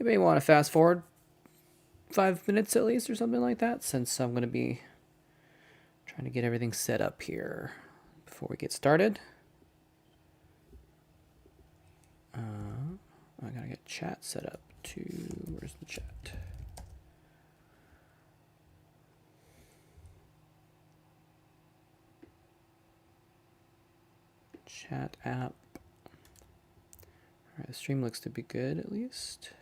You may want to fast forward 5 minutes at least or something like that, since I'm going to be trying to get everything set up here before we get started. I gotta get chat set up too. Where's the chat? Chat app. All right, the stream looks to be good at least.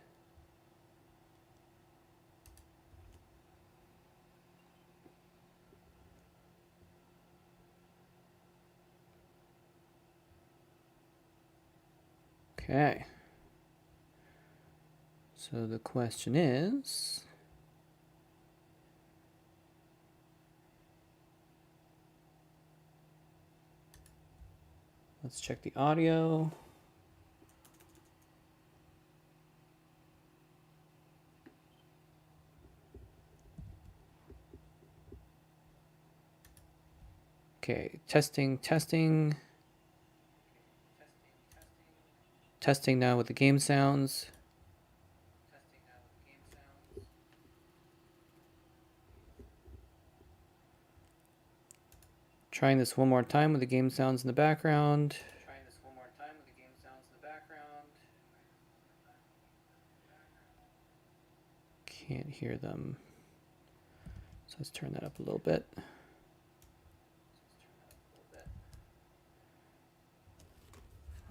Okay. So the question is, let's check the audio. Okay, testing. Testing now with the game sounds. Trying this one more time with the game sounds in the background. Can't hear them. So let's turn that up a little bit.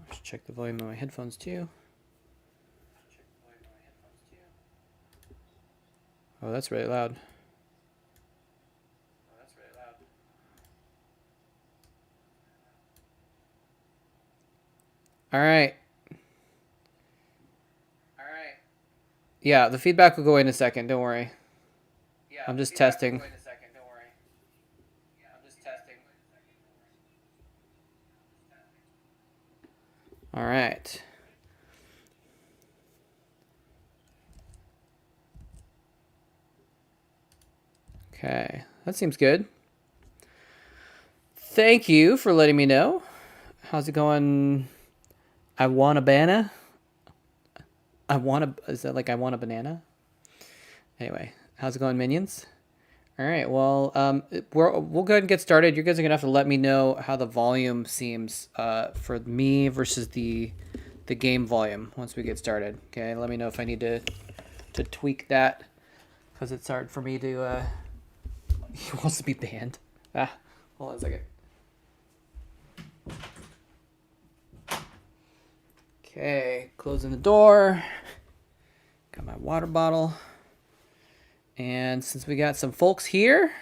Let's check the volume of my headphones too. Oh, that's really loud. All right. Yeah, the feedback will go in a second. Don't worry. I'm just testing. All right. Okay, that seems good. Thank you for letting me know. How's it going? I want a banana. Is that like I want a banana? Anyway, how's it going, minions? All right, well, we'll go ahead and get started. You guys are gonna have to let me know how the volume seems for me versus the game volume once we get started. Okay, let me know if I need to tweak that because it's hard for me to. He wants to be banned. Hold on a second. Okay, closing the door. Got my water bottle. And since we got some folks here,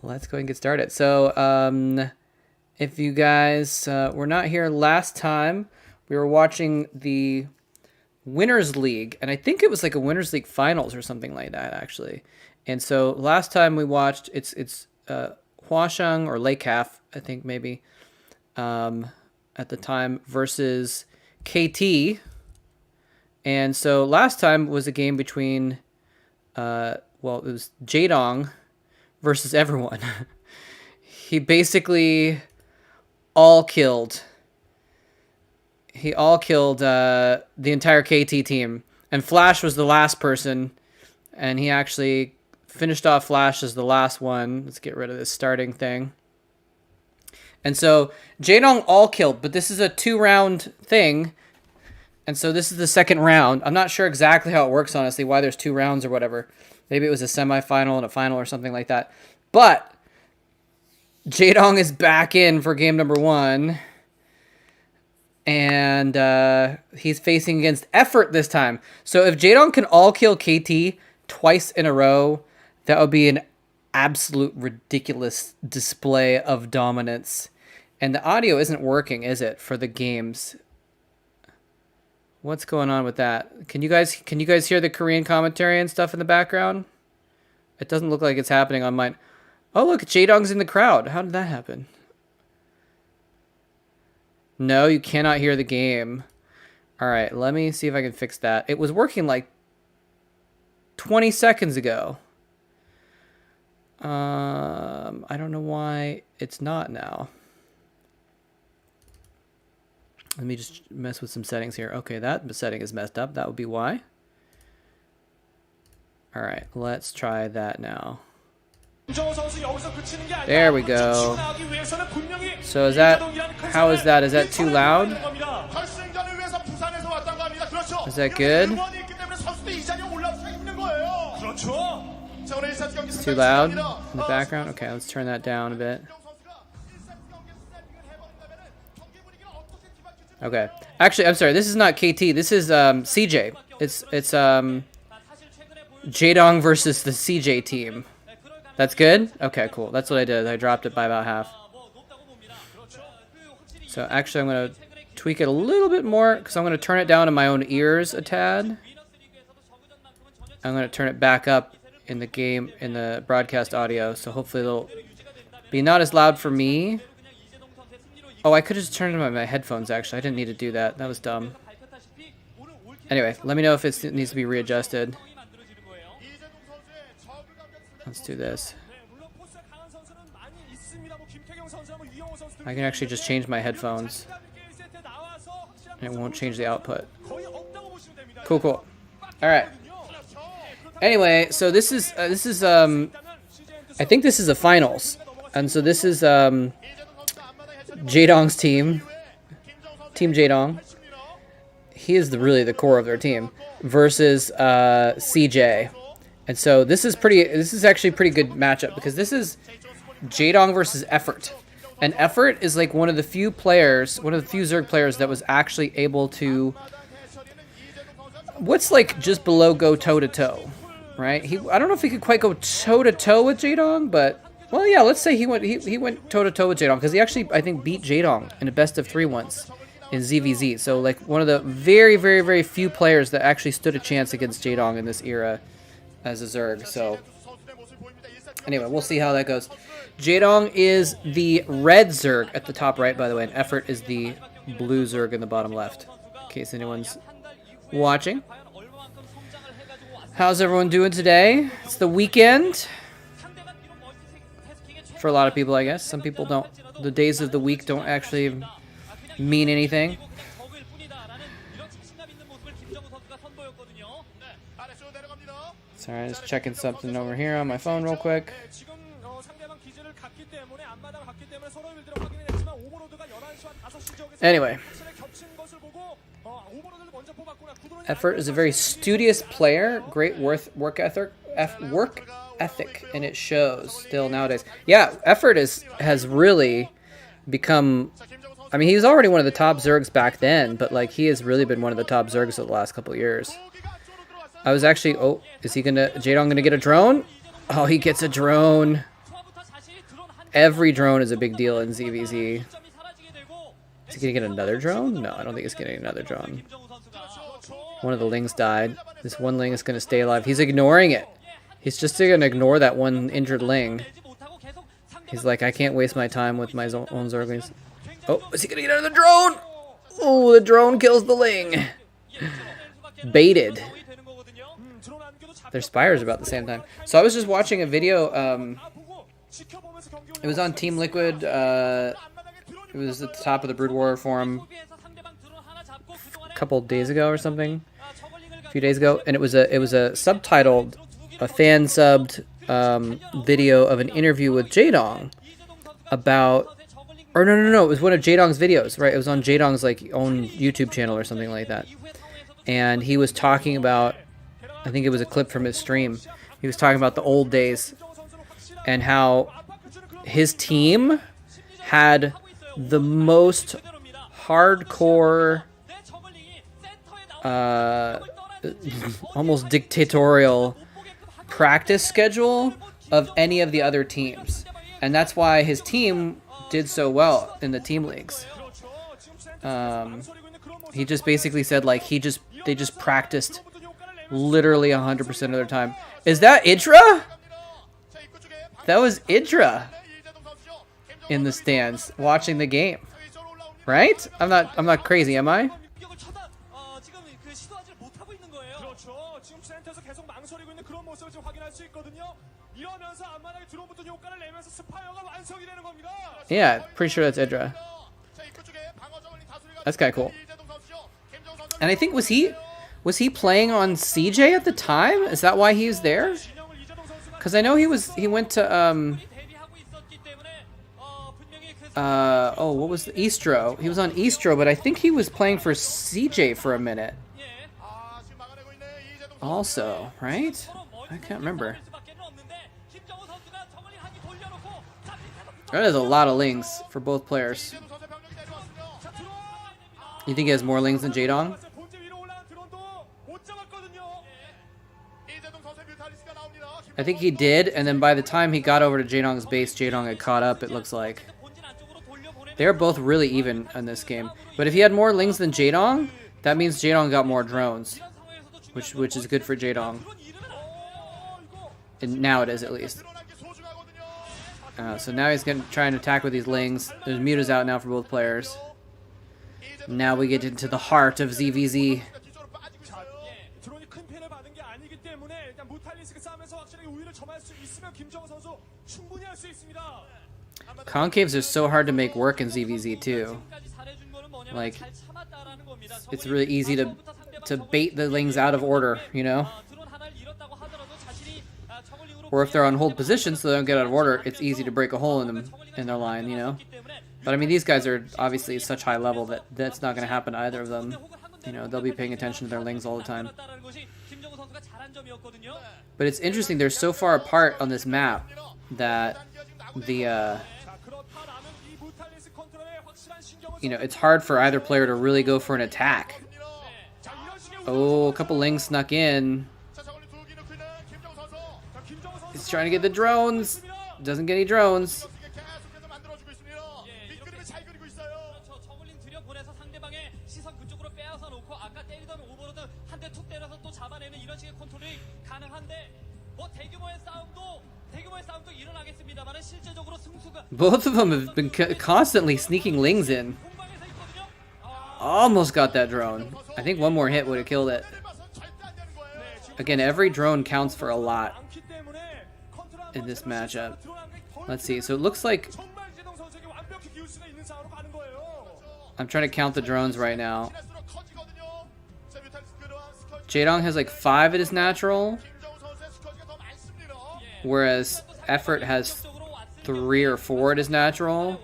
let's go ahead and get started. So, if you guys were not here last time, we were watching the Winners League, and I think it was like a Winners League finals or something like that, actually. And so last time we watched, it's Huasheng or Lake Half, I think maybe, at the time, versus KT. And so last time was a game between, well, it was Jadong versus everyone. He basically all killed. He all killed the entire KT team. And Flash was the last person, and he actually finished off Flash as the last one. Let's get rid of this starting thing. And so Jadong all killed, but this is a 2-round thing. And so this is the second round. I'm not sure exactly how it works, honestly, why there's 2 rounds or whatever. Maybe it was a semifinal and a final or something like that. But Jadong is back in for game number 1. And he's facing against Effort this time. So if Jadong can all kill KT twice in a row, that would be an absolute ridiculous display of dominance. And the audio isn't working, is it, for the games? What's going on with that? Can you guys hear the Korean commentary and stuff in the background? It doesn't look like it's happening on mine. Oh, look, Jadong's in the crowd. How did that happen? No, you cannot hear the game. All right, let me see if I can fix that. It was working like 20 seconds ago. I don't know why it's not now. Let me just mess with some settings here. Okay, that setting is messed up. That would be why. All right, let's try that now. There we go. So is that, how is that? Is that too loud? Is that good? It's too loud in the background? Okay, let's turn that down a bit. Okay. Actually, I'm sorry. This is not KT. This is CJ. It's Jaedong versus the CJ team. That's good? Okay, cool. That's what I did. I dropped it by about half. So actually, I'm going to tweak it a little bit more because I'm going to turn it down in my own ears a tad. I'm going to turn it back up in the game, in the broadcast audio. So hopefully it'll be not as loud for me. Oh, I could have just turned it on my headphones, actually. I didn't need to do that. That was dumb. Anyway, let me know if it needs to be readjusted. Let's do this. I can actually just change my headphones. And it won't change the output. Cool, cool. Alright. Anyway, so this is I think this is a finals. And so this is Jaedong's team. Team Jaedong. He is really the core of their team. Versus CJ. And so this is actually a pretty good matchup because this is Jaedong versus Effort. And Effort is like one of the few players, one of the few Zerg players that was actually able to, what's like just below go toe-to-toe, right? I don't know if he could quite go toe-to-toe with Jaedong, but, well, yeah, let's say he went toe-to-toe with Jaedong because he actually, I think, beat Jaedong in a best-of-3 once in ZVZ. So like one of the very, very, very few players that actually stood a chance against Jaedong in this era as a Zerg. So anyway, we'll see how that goes. Jaedong is the red Zerg at the top right, by the way, and Effort is the blue Zerg in the bottom left, in case anyone's watching. How's everyone doing today? It's the weekend. For a lot of people, I guess. Some people don't. The days of the week don't actually mean anything. Sorry, just checking something over here on my phone real quick. Anyway. Effort is a very studious player. Great work ethic, and it shows still nowadays. Yeah, Effort has really become... I mean, he was already one of the top Zergs back then, but like he has really been one of the top Zergs of the last couple of years. I was actually... Oh, is he gonna... Jaedong gonna get a drone? Oh, he gets a drone. Every drone is a big deal in ZVZ. Is he gonna get another drone? No, I don't think he's getting another drone. One of the Lings died. This one Ling is gonna stay alive. He's ignoring it. He's just gonna ignore that one injured Ling. He's like, I can't waste my time with my own Zerglings. Oh, is he gonna get another drone? Oh, the drone kills the Ling. Baited. Their spires about the same time. So I was just watching a video. It was on Team Liquid. It was at the top of the Brood War forum a couple days ago or something. A few days ago, and it was a subtitled, a fan subbed video of an interview with Jaedong about, or no, it was one of Jaedong's videos, right? It was on Jaedong's like own YouTube channel or something like that, and he was talking about, I think it was a clip from his stream. He was talking about the old days and how his team had the most hardcore, almost dictatorial practice schedule of any of the other teams. And that's why his team did so well in the team leagues. He just basically said like they just practiced literally 100% of their time. Is that Idra? That was Idra in the stands watching the game, right? I'm not crazy, am I? Yeah, pretty sure that's Idra. That's kind of cool. And I think was he playing on CJ at the time? Is that why he was there? Because I know he went to oh, what was the Eastro? He was on Eastro, but I think he was playing for CJ for a minute. Also, right? I can't remember. That is a lot of lings for both players. You think he has more lings than Jaedong? I think he did, and then by the time he got over to Jaedong's base, Jaedong had caught up, it looks like. They're both really even in this game. But if he had more lings than Jaedong, that means Jaedong got more drones. Which is good for Jaedong. And now it is, at least. So now he's gonna try and attack with these lings. There's mutas out now for both players. Now we get into the heart of ZVZ. Concaves are so hard to make work in ZVZ too. Like, it's really easy to bait the lings out of order, you know? Or if they're on hold position so they don't get out of order, it's easy to break a hole in them in their line, you know? But I mean, these guys are obviously such high level that that's not going to happen to either of them. You know, they'll be paying attention to their lings all the time. But it's interesting, they're so far apart on this map that the you know, it's hard for either player to really go for an attack. Oh, a couple lings snuck in. He's trying to get the drones. Doesn't get any drones. Both of them have been constantly sneaking lings in. Almost got that drone. I think one more hit would have killed it. Again, every drone counts for a lot in this matchup. Let's see. So it looks like I'm trying to count the drones right now. Jaedong has like 5 at his natural, whereas Effort has 3 or 4 at his natural.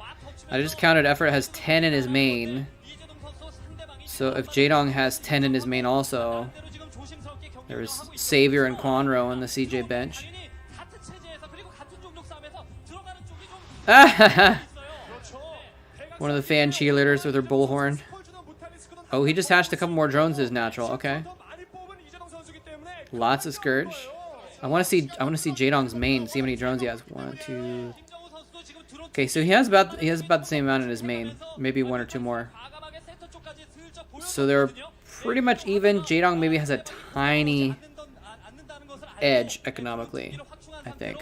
I just counted Effort has 10 in his main. So if Jaedong has 10 in his main also, there's Savior and Quanro on the CJ bench. One of the fan cheerleaders with her bullhorn. Oh, he just hatched a couple more drones as natural. Okay. Lots of Scourge. I want to see Jaedong's main. See how many drones he has. 1, 2. Okay, so he has about the same amount in his main. Maybe 1 or 2 more. So they're pretty much even. Jaedong maybe has a tiny edge economically, I think.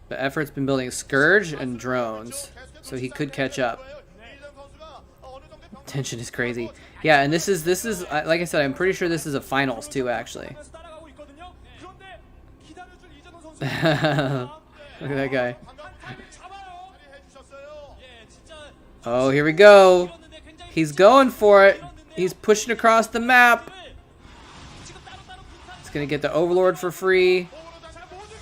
But Effort's been building Scourge and drones, so he could catch up. Tension is crazy. Yeah, and this is like I said, I'm pretty sure this is a finals too, actually. Look at that guy. Oh, here we go. He's going for it. He's pushing across the map. He's gonna get the Overlord for free.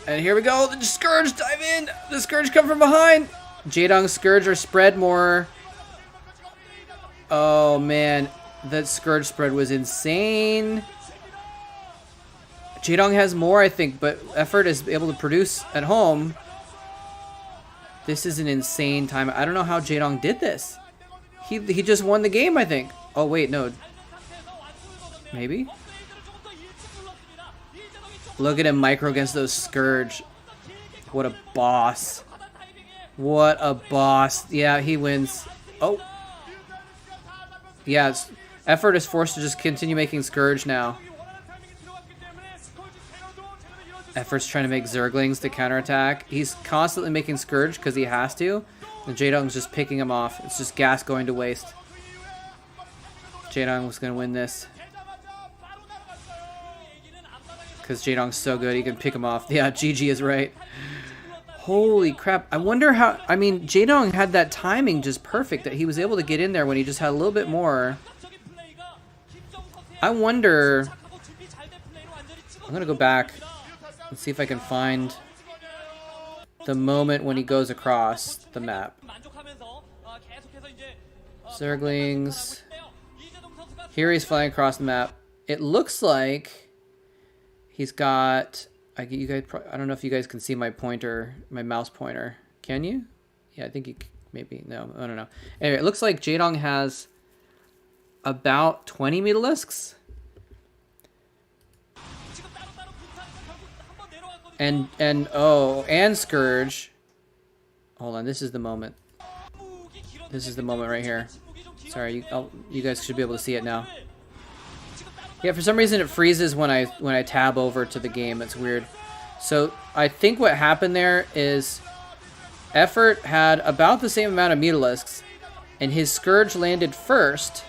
And here we go. The Scourge dive in. The Scourge come from behind. Jaedong's Scourge are spread more. Oh man, that Scourge spread was insane. Jaedong has more, I think, but Effort is able to produce at home. This is an insane time. I don't know how Jaedong did this. He just won the game, I think. Oh wait, no. Maybe? Look at him micro against those Scourge. What a boss. What a boss. Yeah, he wins. Oh. Yeah, Effort is forced to just continue making Scourge now. Effort's trying to make Zerglings to counterattack. He's constantly making Scourge because he has to. And Jaedong's just picking him off. It's just gas going to waste. Jaedong was going to win this. Because Jaedong's so good, he can pick him off. Yeah, GG is right. Holy crap. I wonder how... I mean, Jaedong had that timing just perfect, that he was able to get in there when he just had a little bit more. I wonder... I'm going to go back and see if I can find the moment when he goes across the map. Zerglings. Here he's flying across the map. It looks like he's got... I don't know if you guys can see my pointer, my mouse pointer. Can you? Yeah, I think you maybe. No, I don't know. Anyway, it looks like Jaedong has about 20 Mutalisks. And Scourge. Hold on, this is the moment. This is the moment right here. Sorry, you guys should be able to see it now. Yeah, for some reason it freezes when I tab over to the game. It's weird. So I think what happened there is Effort had about the same amount of Mutalisks, and his Scourge landed first,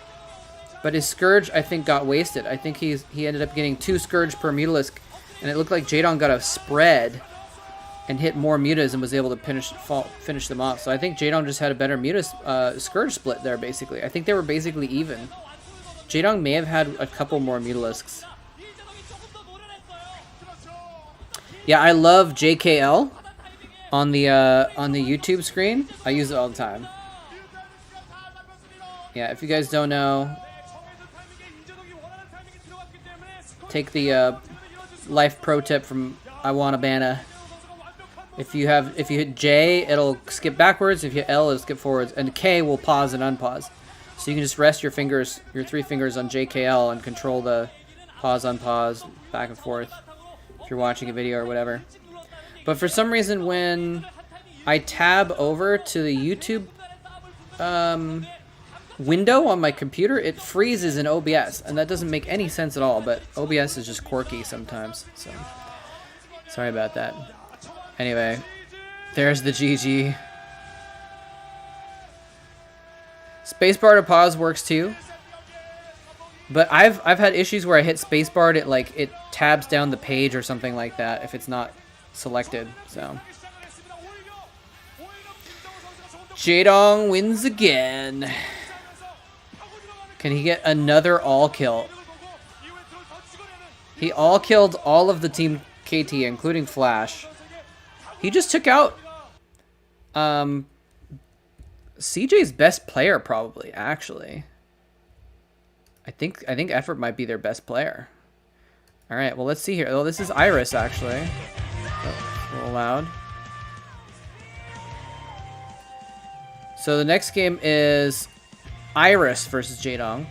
but his Scourge I think got wasted. I think he ended up getting 2 Scourge per Mutalisk, and it looked like Jaedong got a spread and hit more Mutas and was able to finish them off. So I think Jaedong just had a better Mutas Scourge split there, basically. I think they were basically even. Jaedong may have had a couple more Mutalisks. Yeah, I love JKL on the YouTube screen. I use it all the time. Yeah, if you guys don't know, take the life pro tip from Iwanabana. If you hit J, it'll skip backwards. If you hit L, it'll skip forwards, and K will pause and unpause. So you can just rest your 3 fingers on JKL and control the pause, unpause, back and forth if you're watching a video or whatever. But for some reason, when I tab over to the YouTube window on my computer, it freezes in OBS, and that doesn't make any sense at all, but OBS is just quirky sometimes, so sorry about that. Anyway, there's the GG. Spacebar to pause works too, but I've had issues where I hit spacebar, it tabs down the page or something like that if it's not selected. So Jaedong wins again. Can he get another all kill? He all killed all of the team KT, including Flash. He just took out CJ's best player, probably, actually. I think Effort might be their best player. All right, well, let's see here. Oh, this is Iris, actually. Oh, a little loud. So the next game is Iris versus Jaedong.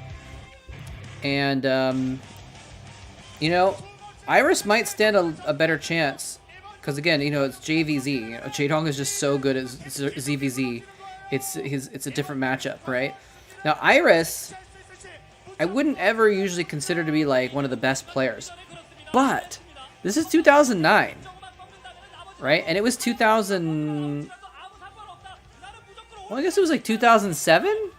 And, you know, Iris might stand a better chance. Because, again, you know, it's JVZ. You know, Jaedong is just so good at ZVZ. It's a different matchup, right? Now, Iris, I wouldn't ever usually consider to be, like, one of the best players. But this is 2009, right? And it was 2000... Well, I guess it was, like, 2007?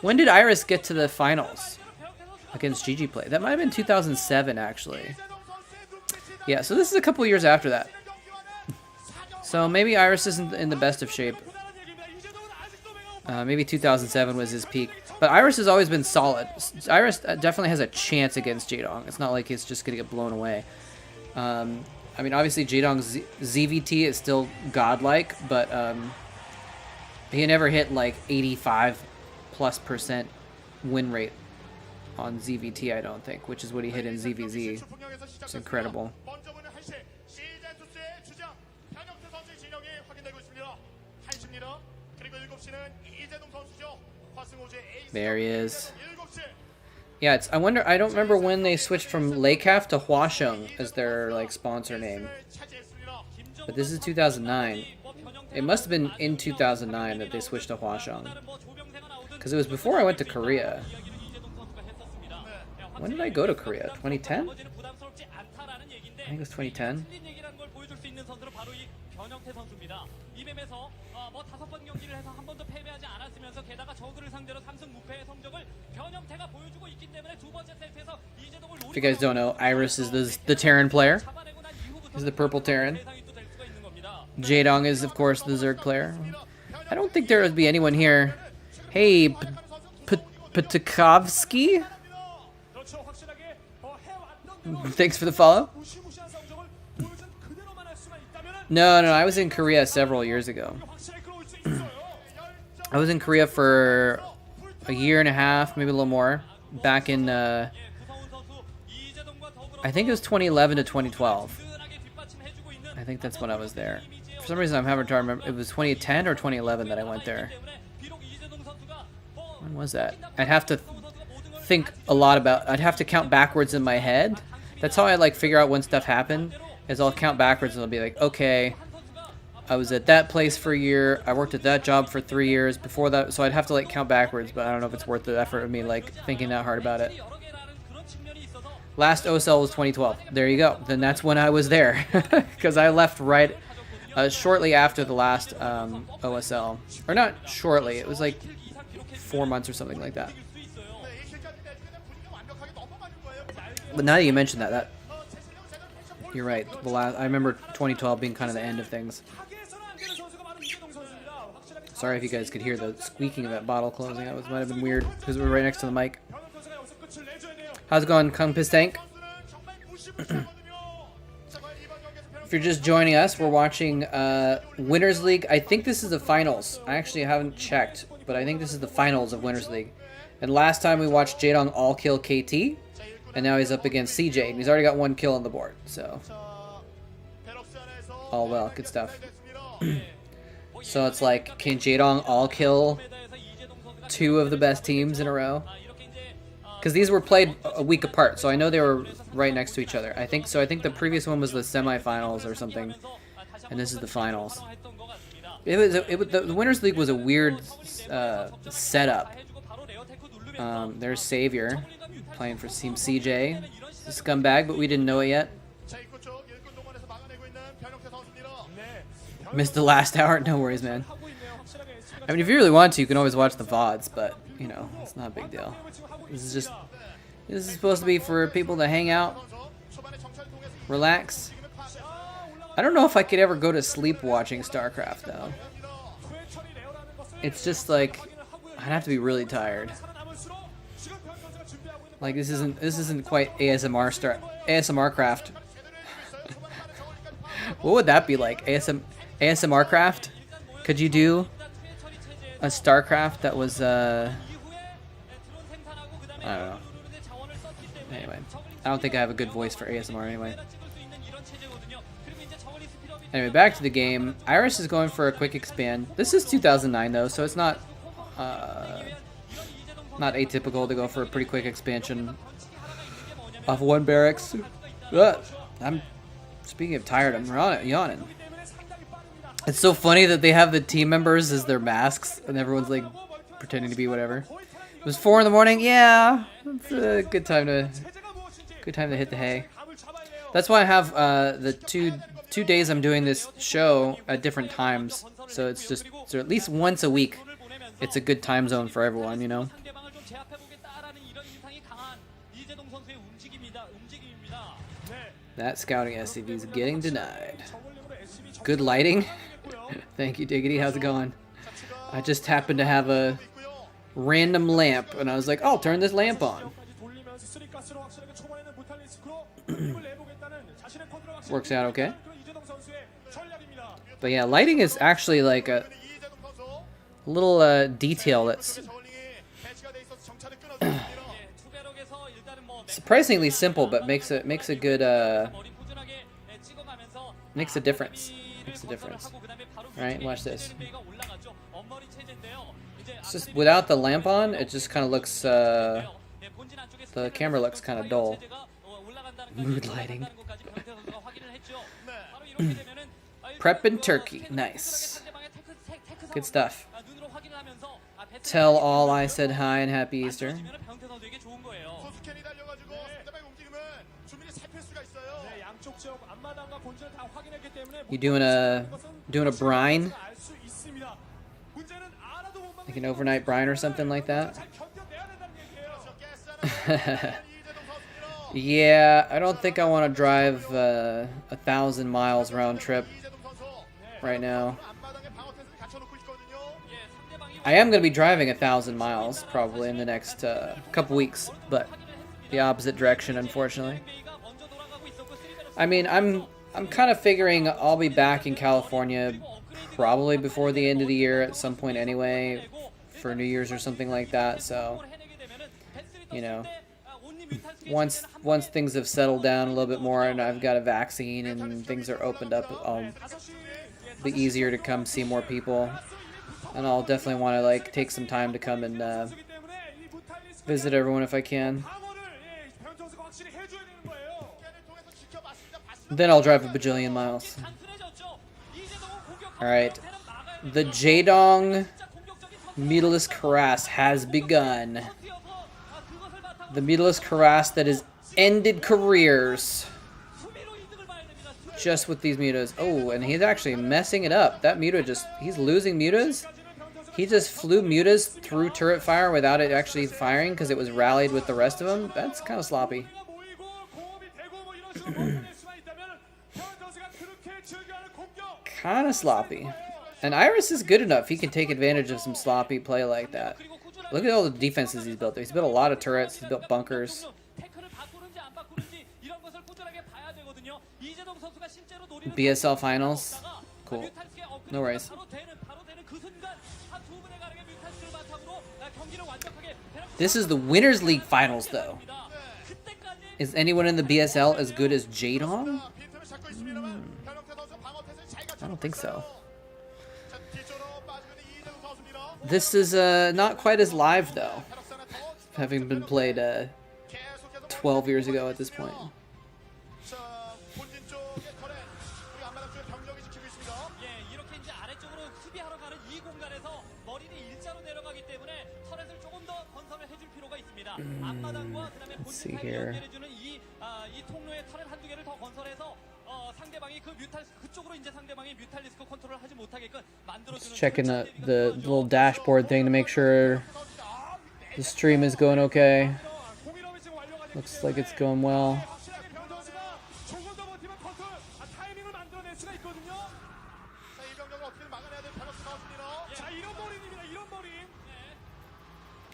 When did Iris get to the finals against GG Play? That might have been 2007, actually. Yeah, so this is a couple years after that. So maybe Iris isn't in the best of shape. Maybe 2007 was his peak. But Iris has always been solid. Iris definitely has a chance against Jaedong. It's not like he's just going to get blown away. I mean, obviously Jaedong's ZVT is still godlike, but he never hit like 85+% win rate on ZVT, I don't think, which is what he hit in ZVZ. It's incredible. There he is. Yeah, I wonder. I don't remember when they switched from Lakef to Hwaseong as their like sponsor name. But this is 2009. It must have been in 2009 that they switched to Hwaseong. Because it was before I went to Korea. When did I go to Korea? 2010? I think it was 2010. 있는 선수는 바로 이 변형태 선수입니다. 이 맵에서 뭐 5번 경기를 해서 한 번도 패배하지 않았으면서 게다가 저그를 상대로 3승 무패의 성적을 변형태가 보여주고 있기 때문에 두 번째 세트에서 이재동을 If you guys don't know, Iris is the Terran player. He's the purple Terran. Jaedong is, of course, the Zerg player. I don't think there would be anyone here. Hey, Patakovsky? Thanks for the follow. No, I was in Korea several years ago. I was in Korea for a year and a half, maybe a little more, back in, I think it was 2011 to 2012. I think that's when I was there. For some reason, I'm having to remember. It was 2010 or 2011 that I went there. When was that? I'd have to think a lot about. I'd have to count backwards in my head. That's how I like figure out when stuff happened. Is I'll count backwards and I'll be like, okay, I was at that place for a year. I worked at that job for 3 years before that. So I'd have to like count backwards, but I don't know if it's worth the effort of me like thinking that hard about it. Last OSL was 2012. There you go. Then that's when I was there, because I left right shortly after the last OSL, or not shortly. It was like 4 months or something like that. But now that you mention that you're right. The last, I remember 2012 being kind of the end of things. Sorry if you guys could hear the squeaking of that bottle closing. That might have been weird because we were right next to the mic. How's it going, Compass Tank? If you're just joining us, we're watching Winners League. I think this is the finals. I actually haven't checked, but I think this is the finals of Winners League. And last time we watched Jaedong all kill KT, and now he's up against CJ, and he's already got 1 kill on the board. So, all well, good stuff. So it's like, can Jaedong all kill 2 of the best teams in a row? Because these were played a week apart, so I know they were right next to each other. I think so. I think the previous one was the semifinals or something, and this is the finals. The Winners League was a weird setup. There's Savior playing for Team CJ, the scumbag, but we didn't know it yet. Missed the last hour. No worries, man. I mean, if you really want to, you can always watch the VODs, but you know, it's not a big deal. This is supposed to be for people to hang out, relax. I don't know if I could ever go to sleep watching StarCraft though. It's just like I'd have to be really tired. Like this isn't quite ASMR craft. What would that be like? ASMR craft? Could you do a StarCraft that was I don't know. Anyway, I don't think I have a good voice for ASMR anyway. Anyway, back to the game. Iris is going for a quick expand. This is 2009 though, so it's not atypical to go for a pretty quick expansion off 1 barracks. I'm speaking of tired, I'm yawning. It's so funny that they have the team members as their masks and everyone's like pretending to be whatever. It was 4 in the morning. Yeah, it's a good time to hit the hay. That's why I have the two days I'm doing this show at different times. So it's just at least once a week. It's a good time zone for everyone, you know. That scouting SCV is getting denied. Good lighting. Thank you, Diggity. How's it going? I just happened to have a random lamp, and I was like, I'll turn this lamp on. Works out okay. But yeah, lighting is actually like a little detail that's surprisingly simple, but makes a good makes a difference. Makes a difference. All right, watch this. It's just without the lamp on, it just kind of looks. The camera looks kind of dull. Mood lighting. Prepping turkey, nice. Good stuff. Tell all I said hi and happy Easter. You doing a brine? Like an overnight brine or something like that? Yeah, I don't think I want to drive 1,000 miles round trip right now. I am going to be driving 1,000 miles probably in the next couple weeks, but the opposite direction, unfortunately. I mean, I'm kind of figuring I'll be back in California probably before the end of the year at some point anyway, for New Year's or something like that. So, you know, once things have settled down a little bit more and I've got a vaccine and things are opened up, I'll be easier to come see more people. And I'll definitely want to like take some time to come and visit everyone if I can. Then I'll drive a bajillion miles. Alright. The Jaedong meatless Karas has begun. The meatless Karas that has ended careers. Just with these mutas. Oh, and he's actually messing it up. That muta just... He's losing mutas? He just flew mutas through turret fire without it actually firing because it was rallied with the rest of them? That's kind of sloppy. Kind of sloppy. And Iris is good enough. He can take advantage of some sloppy play like that. Look at all the defenses he's built. He's built a lot of turrets. He's built bunkers. BSL finals. Cool. No worries. This is the Winners League finals, though. Is anyone in the BSL as good as Jaedong? I don't think so. This is not quite as live, though. Having been played 12 years ago at this point. Let's see here. Just checking the little dashboard thing to make sure the stream is going okay. Looks like it's going well.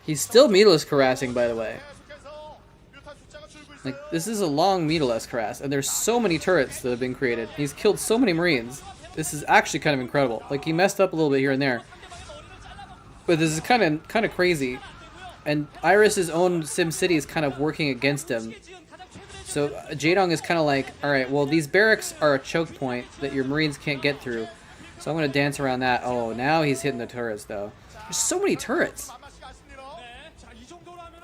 He's still meatless harassing, by the way. Like, this is a long meatless harass, and there's so many turrets that have been created. He's killed so many Marines. This is actually kind of incredible. Like, he messed up a little bit here and there, but this is kind of crazy. And Iris's own Sim City is kind of working against him. So Jaedong is kind of like, all right, well, these barracks are a choke point that your Marines can't get through. So I'm going to dance around that. Oh, now he's hitting the turrets, though. There's so many turrets.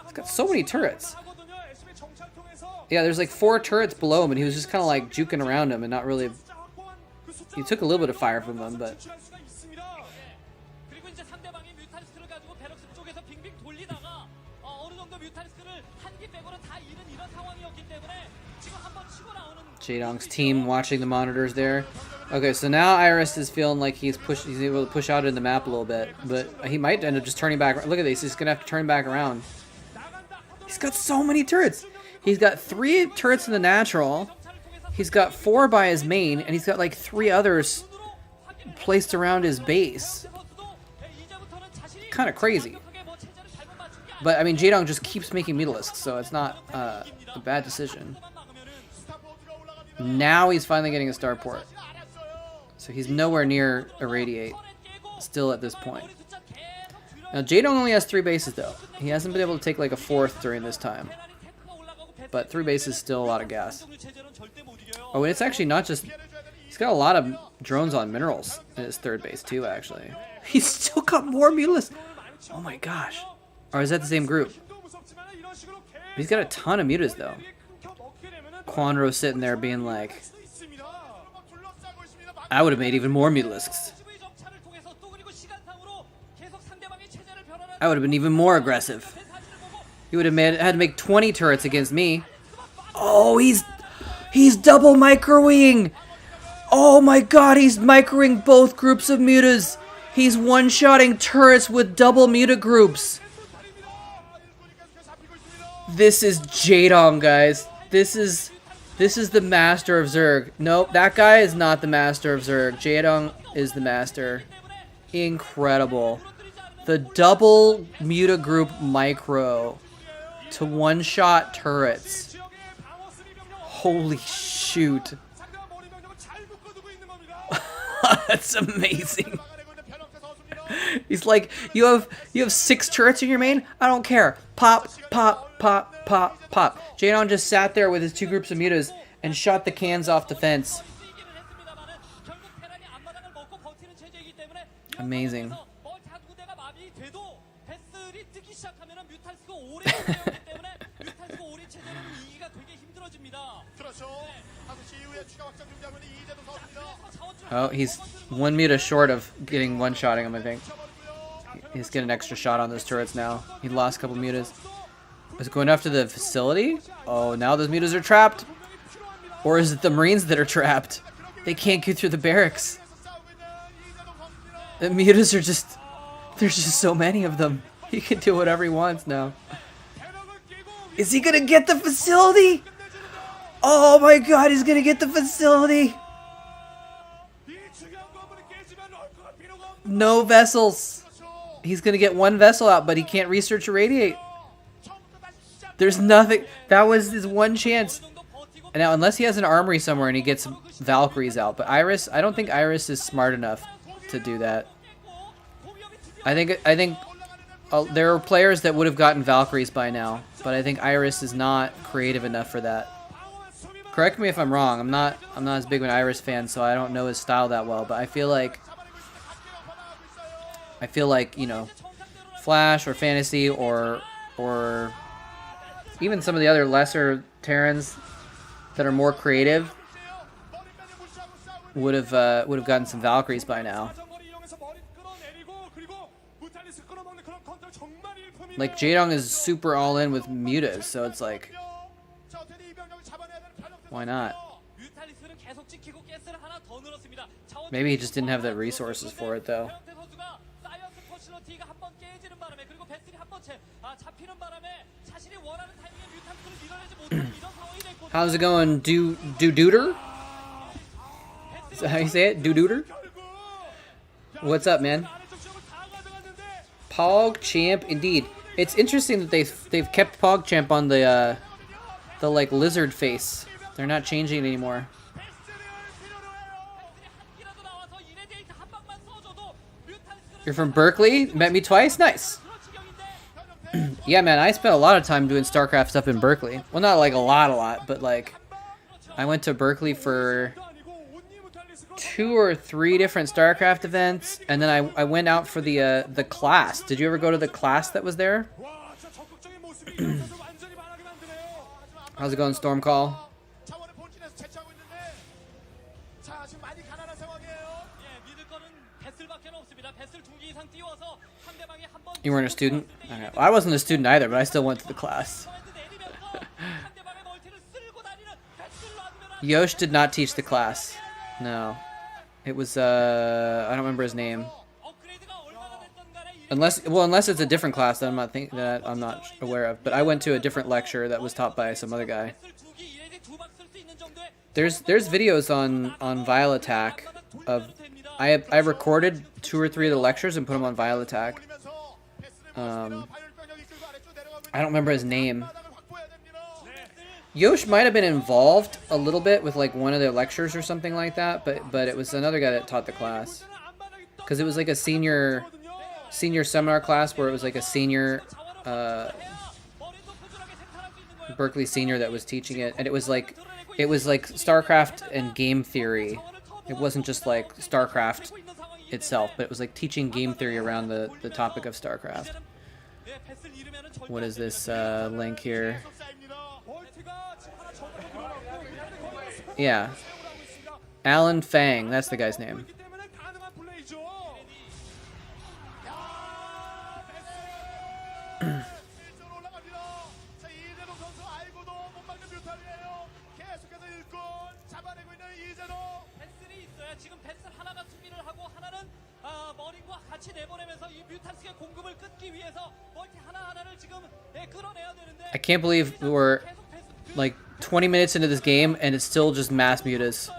He's got so many turrets. Yeah, there's like 4 turrets below him, and he was just kind of like juking around him and not really... He took a little bit of fire from them, but... Jaedong's team watching the monitors there. Okay, so now Iris is feeling like he's able to push out in the map a little bit, but he might end up just turning back. Look at this, he's gonna have to turn back around. He's got so many turrets. He's got 3 turrets in the natural. He's got 4 by his main, and he's got like 3 others placed around his base. Kind of crazy. But I mean, Jaedong just keeps making Mutalisks, so it's not a bad decision. Now he's finally getting a starport. So he's nowhere near Irradiate still at this point. Now Jaedong only has 3 bases though. He hasn't been able to take like a 4th during this time. But 3 bases is still a lot of gas. Oh, and it's actually not just... He's got a lot of drones on minerals in his 3rd base too, actually. He's still got more Mutalisks. Oh my gosh. Or is that the same group? He's got a ton of mutas though. Quanro's sitting there being like, I would have made even more Mutalisks. I would have been even more aggressive. He would have had to make 20 turrets against me. Oh, He's double microing. Oh my god, he's microing both groups of mutas. He's one-shotting turrets with double muta groups. This is Jaedong, guys. This is the master of Zerg. Nope, that guy is not the master of Zerg. Jaedong is the master. Incredible. The double muta group micro to one-shot turrets. Holy shoot. That's amazing. He's like, you have 6 turrets in your main? I don't care. Pop, pop, pop, pop, pop. Jaedong just sat there with his 2 groups of mutas and shot the cans off the fence. Amazing. Oh, he's 1 muta short of getting one-shotting him, I think. He's getting an extra shot on those turrets now. He lost a couple mutas. Was going after the facility? Oh, now those mutas are trapped. Or is it the Marines that are trapped? They can't get through the barracks. The mutas are just... There's just so many of them. He can do whatever he wants now. Is he gonna get the facility? Oh my god, he's gonna get the facility! No vessels. He's gonna get 1 vessel out, but he can't research irradiate. There's nothing. That was his 1 chance. And now, unless he has an armory somewhere and he gets Valkyries out, but Iris, I don't think Iris is smart enough to do that. I think there are players that would have gotten Valkyries by now, but I think Iris is not creative enough for that. Correct me if I'm wrong. I'm not as big of an Iris fan, so I don't know his style that well, but I feel like, you know, Flash or Fantasy or even some of the other lesser Terrans that are more creative would have gotten some Valkyries by now. Like, Jaedong is super all in with mutas, so it's like, why not? Maybe he just didn't have the resources for it, though. How's it going, Dooter? Is that how you say it? Dooter? What's up, man? PogChamp, indeed. It's interesting that they've kept PogChamp on the like lizard face. They're not changing it anymore. You're from Berkeley? Met me twice? Nice. Yeah, man, I spent a lot of time doing StarCraft stuff in Berkeley. Well, not like a lot, but like I went to Berkeley for 2 or 3 different StarCraft events, and then I went out for the class. Did you ever go to the class that was there? How's it going, Stormcall? You weren't a student? Okay. Well, I wasn't a student either, but I still went to the class. Yosh did not teach the class. No. It was, I don't remember his name. Unless it's a different class that I'm not aware of. But I went to a different lecture that was taught by some other guy. There's videos on Vile Attack of... I recorded 2 or 3 of the lectures and put them on Vile Attack. I don't remember his name. Yosh might have been involved a little bit with like one of their lectures or something like that, but it was another guy that taught the class. Because it was like a senior seminar class where it was like a senior Berkeley senior that was teaching it, and it was like StarCraft and game theory. It wasn't just like StarCraft itself, but it was like teaching game theory around the topic of StarCraft. What is this link here? Yeah. Alan Fang, that's the guy's name. 같이 내보내면서 이 뮤탈스의 공급을 끊기 위해서 멀티 하나하나를 지금 끌어내야 되는데 I can't believe we're like 20 minutes into this game and it's still just mass mutas.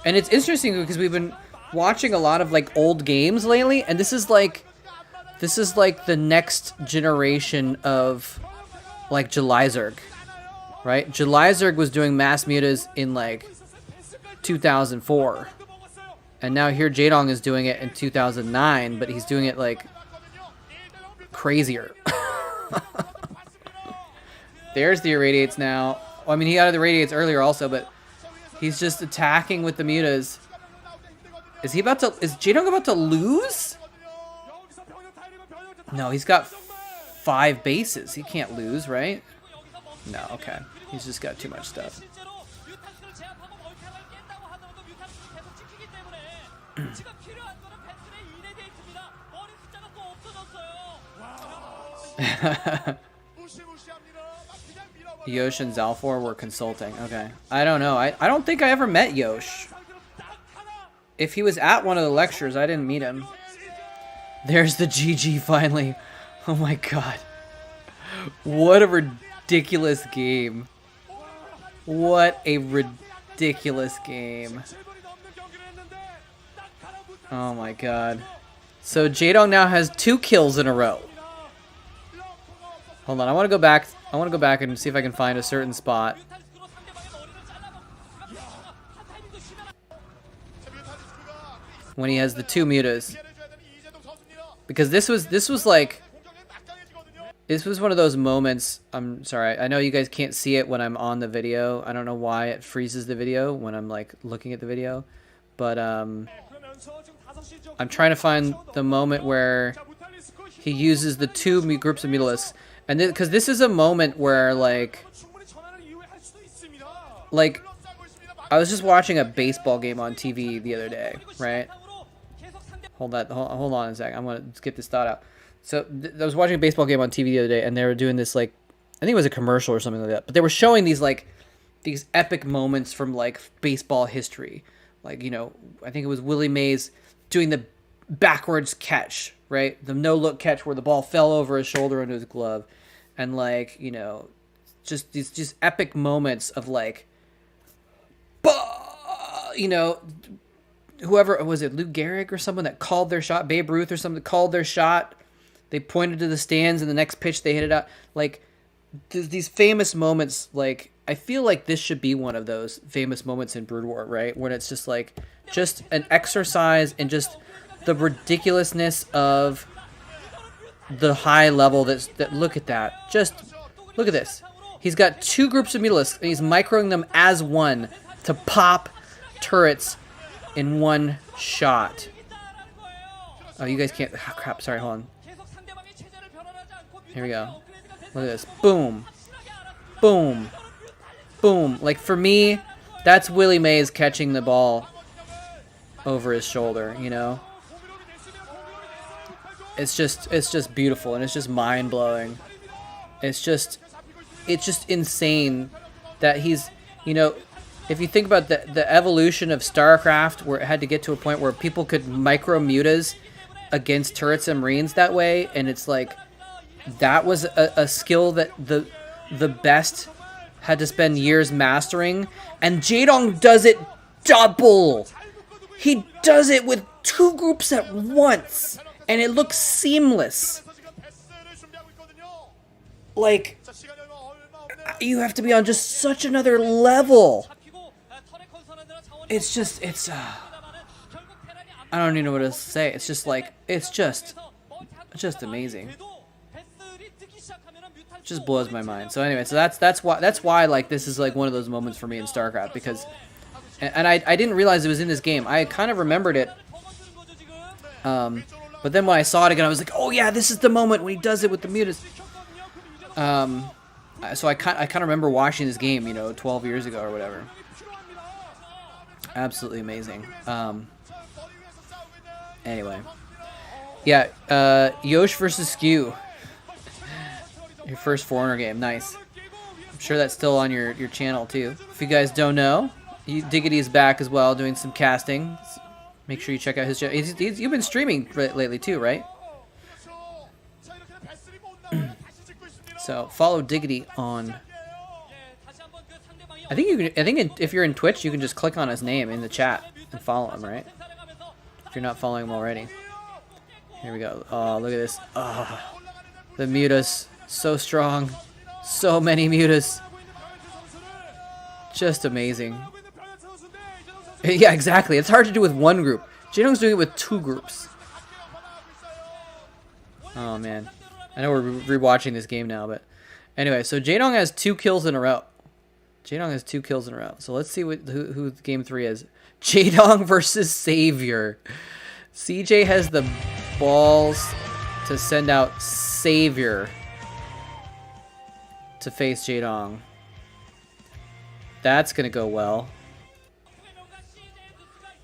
And it's interesting because we've been watching a lot of like old games lately, and this is like the next generation of like Jelizerg, right? Jelizerg was doing mass mutas in like 2004, and now here Jaedong is doing it in 2009, but he's doing it like crazier. There's the irradiates now. Well, I mean, he got the irradiates earlier also, but he's just attacking with the mutas. Is Jaedong about to lose? No, he's got 5 bases. He can't lose, right? No, okay. He's just got too much stuff. Yosh and Zalfor were consulting. Okay. I don't know. I don't think I ever met Yosh. If he was at one of the lectures, I didn't meet him. There's the GG finally. Oh my god. What a ridiculous game. What a ridiculous game. Oh my god. So Jaedong now has 2 kills in a row. Hold on, I want to go back. I want to go back and see if I can find a certain spot. When he has the 2 mutas. Because this was like, this was one of those moments. I'm sorry, I know you guys can't see it when I'm on the video. I don't know why it freezes the video when I'm like looking at the video, but I'm trying to find the moment where he uses the 2 groups of mutalisks, and because this is a moment where like I was just watching a baseball game on TV the other day, right? Hold on a sec. I'm gonna get this thought out. So I was watching a baseball game on TV the other day, and they were doing this like, I think it was a commercial or something like that. But they were showing these like these epic moments from like baseball history. Like, you know, I think it was Willie Mays doing the backwards catch, right? The no-look catch where the ball fell over his shoulder into his glove, and like, you know, just these just epic moments of like, you know. Whoever was it, Lou Gehrig or someone that called their shot, Babe Ruth or something called their shot. They pointed to the stands, and the next pitch they hit it out. Like these famous moments. Like I feel like this should be one of those famous moments in Brood War, right? When it's just like just an exercise in just the ridiculousness of the high level. That look at that. Just look at this. He's got 2 groups of mutalisks, and he's microing them as one to pop turrets in one shot. Oh, you guys can't. Oh, crap. Sorry, hold on. Here we go. Look at this. Boom. Boom. Boom. Like, for me, that's Willie Mays catching the ball over his shoulder, you know? It's just beautiful, and it's just mind-blowing. It's just insane that he's, you know, if you think about the evolution of StarCraft, where it had to get to a point where people could micro mutas against turrets and marines that way, and it's like that was a skill that the best had to spend years mastering, and Jaedong does it double. He does it with 2 groups at once, and it looks seamless. Like, you have to be on just such another level. It's just, I don't even know what to say. It's just like, it's just amazing. It just blows my mind. So anyway, so that's why like this is like one of those moments for me in StarCraft, because, and I didn't realize it was in this game. I kind of remembered it, but then when I saw it again, I was like, oh yeah, this is the moment when he does it with the mutas. So I kind of remember watching this game, you know, 12 years ago or whatever. Absolutely amazing. Anyway. Yeah, Yosh versus Skew. Your first Foreigner game. Nice. I'm sure that's still on your channel, too. If you guys don't know, Diggity is back as well, doing some casting. Make sure you check out his channel. You've been streaming lately too, right? So follow Diggity on. I think you can. If you're in Twitch, you can just click on his name in the chat and follow him, right? If you're not following him already. Here we go. Oh, look at this. Oh, the mutas, so strong, so many mutas. Just amazing. Yeah, exactly. It's hard to do with one group. Jaedong's doing it with 2 groups. Oh man, I know we're rewatching this game now, but anyway, so Jaedong has 2 kills in a row. Jaedong has 2 kills in a row. So let's see who game 3 is. Jaedong versus Savior. CJ has the balls to send out Savior to face Jaedong. That's gonna go well.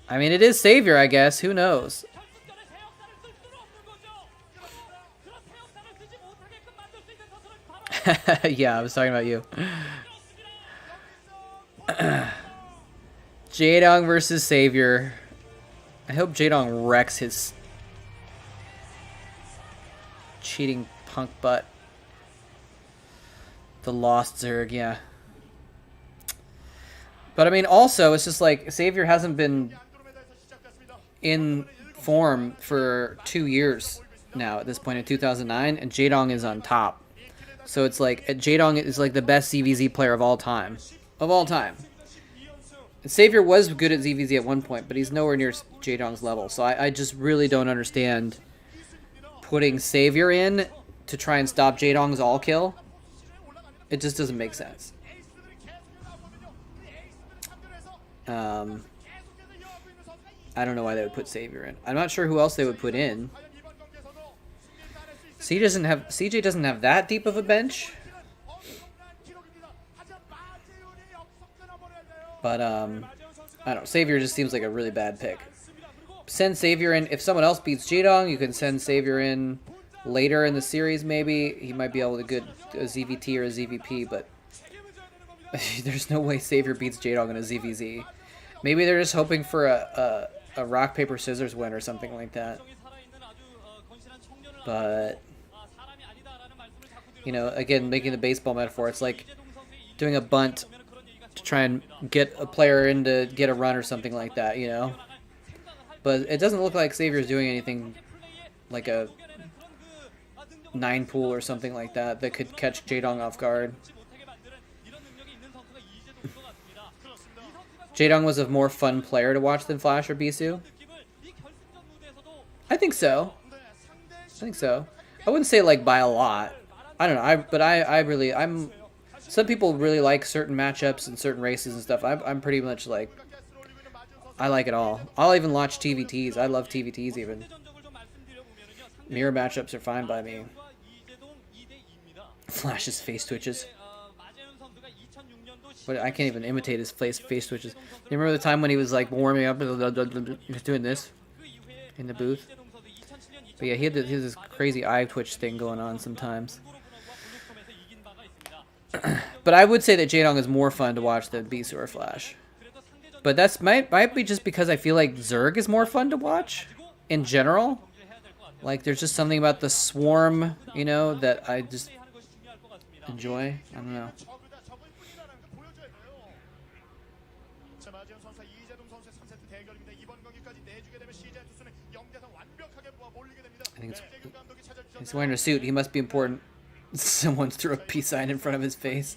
I mean, it is Savior, I guess. Who knows? Yeah, I was talking about you. Jaedong versus Savior. I hope Jaedong wrecks his cheating punk butt. The lost Zerg, yeah. But I mean, also, it's just like Savior hasn't been in form for 2 years now at this point in 2009, and Jaedong is on top. So it's like Jaedong is like the best ZVZ player of all time. Of all time. And Savior was good at ZVZ at one point, but he's nowhere near Jaedong's level. So I just really don't understand putting Savior in to try and stop Jaedong's all kill. It just doesn't make sense. I don't know why they would put Savior in. I'm not sure who else they would put in. CJ doesn't have that deep of a bench. But I don't know. Savior just seems like a really bad pick. Send Savior in. If someone else beats Jaedong, you can send Savior in later in the series maybe. He might be able to get a ZVT or a ZVP, but there's no way Savior beats Jaedong in a ZVZ. Maybe they're just hoping for a rock, paper, scissors win or something like that. But, you know, again, making the baseball metaphor, it's like doing a bunt to try and get a player in to get a run or something like that, you know? But it doesn't look like Savior's doing anything like a 9 pool or something like that that could catch Jaedong off guard. Jaedong was a more fun player to watch than Flash or Bisu. I think so. I wouldn't say like by a lot. I don't know. I'm. Some people really like certain matchups and certain races and stuff. I'm pretty much like, I like it all. I'll even watch TVTs. I love TVTs even. Mirror matchups are fine by me. Flash's face twitches. But I can't even imitate his face twitches. You remember the time when he was like warming up and he was doing this in the booth? But yeah, he had this crazy eye twitch thing going on sometimes. But I would say that Jaedong is more fun to watch than Bisu or Flash. But that's might be just because I feel like Zerg is more fun to watch in general. Like there's just something about the swarm, you know, that I just enjoy. I don't know. I think he's wearing a suit. He must be important. Someone threw a peace sign in front of his face.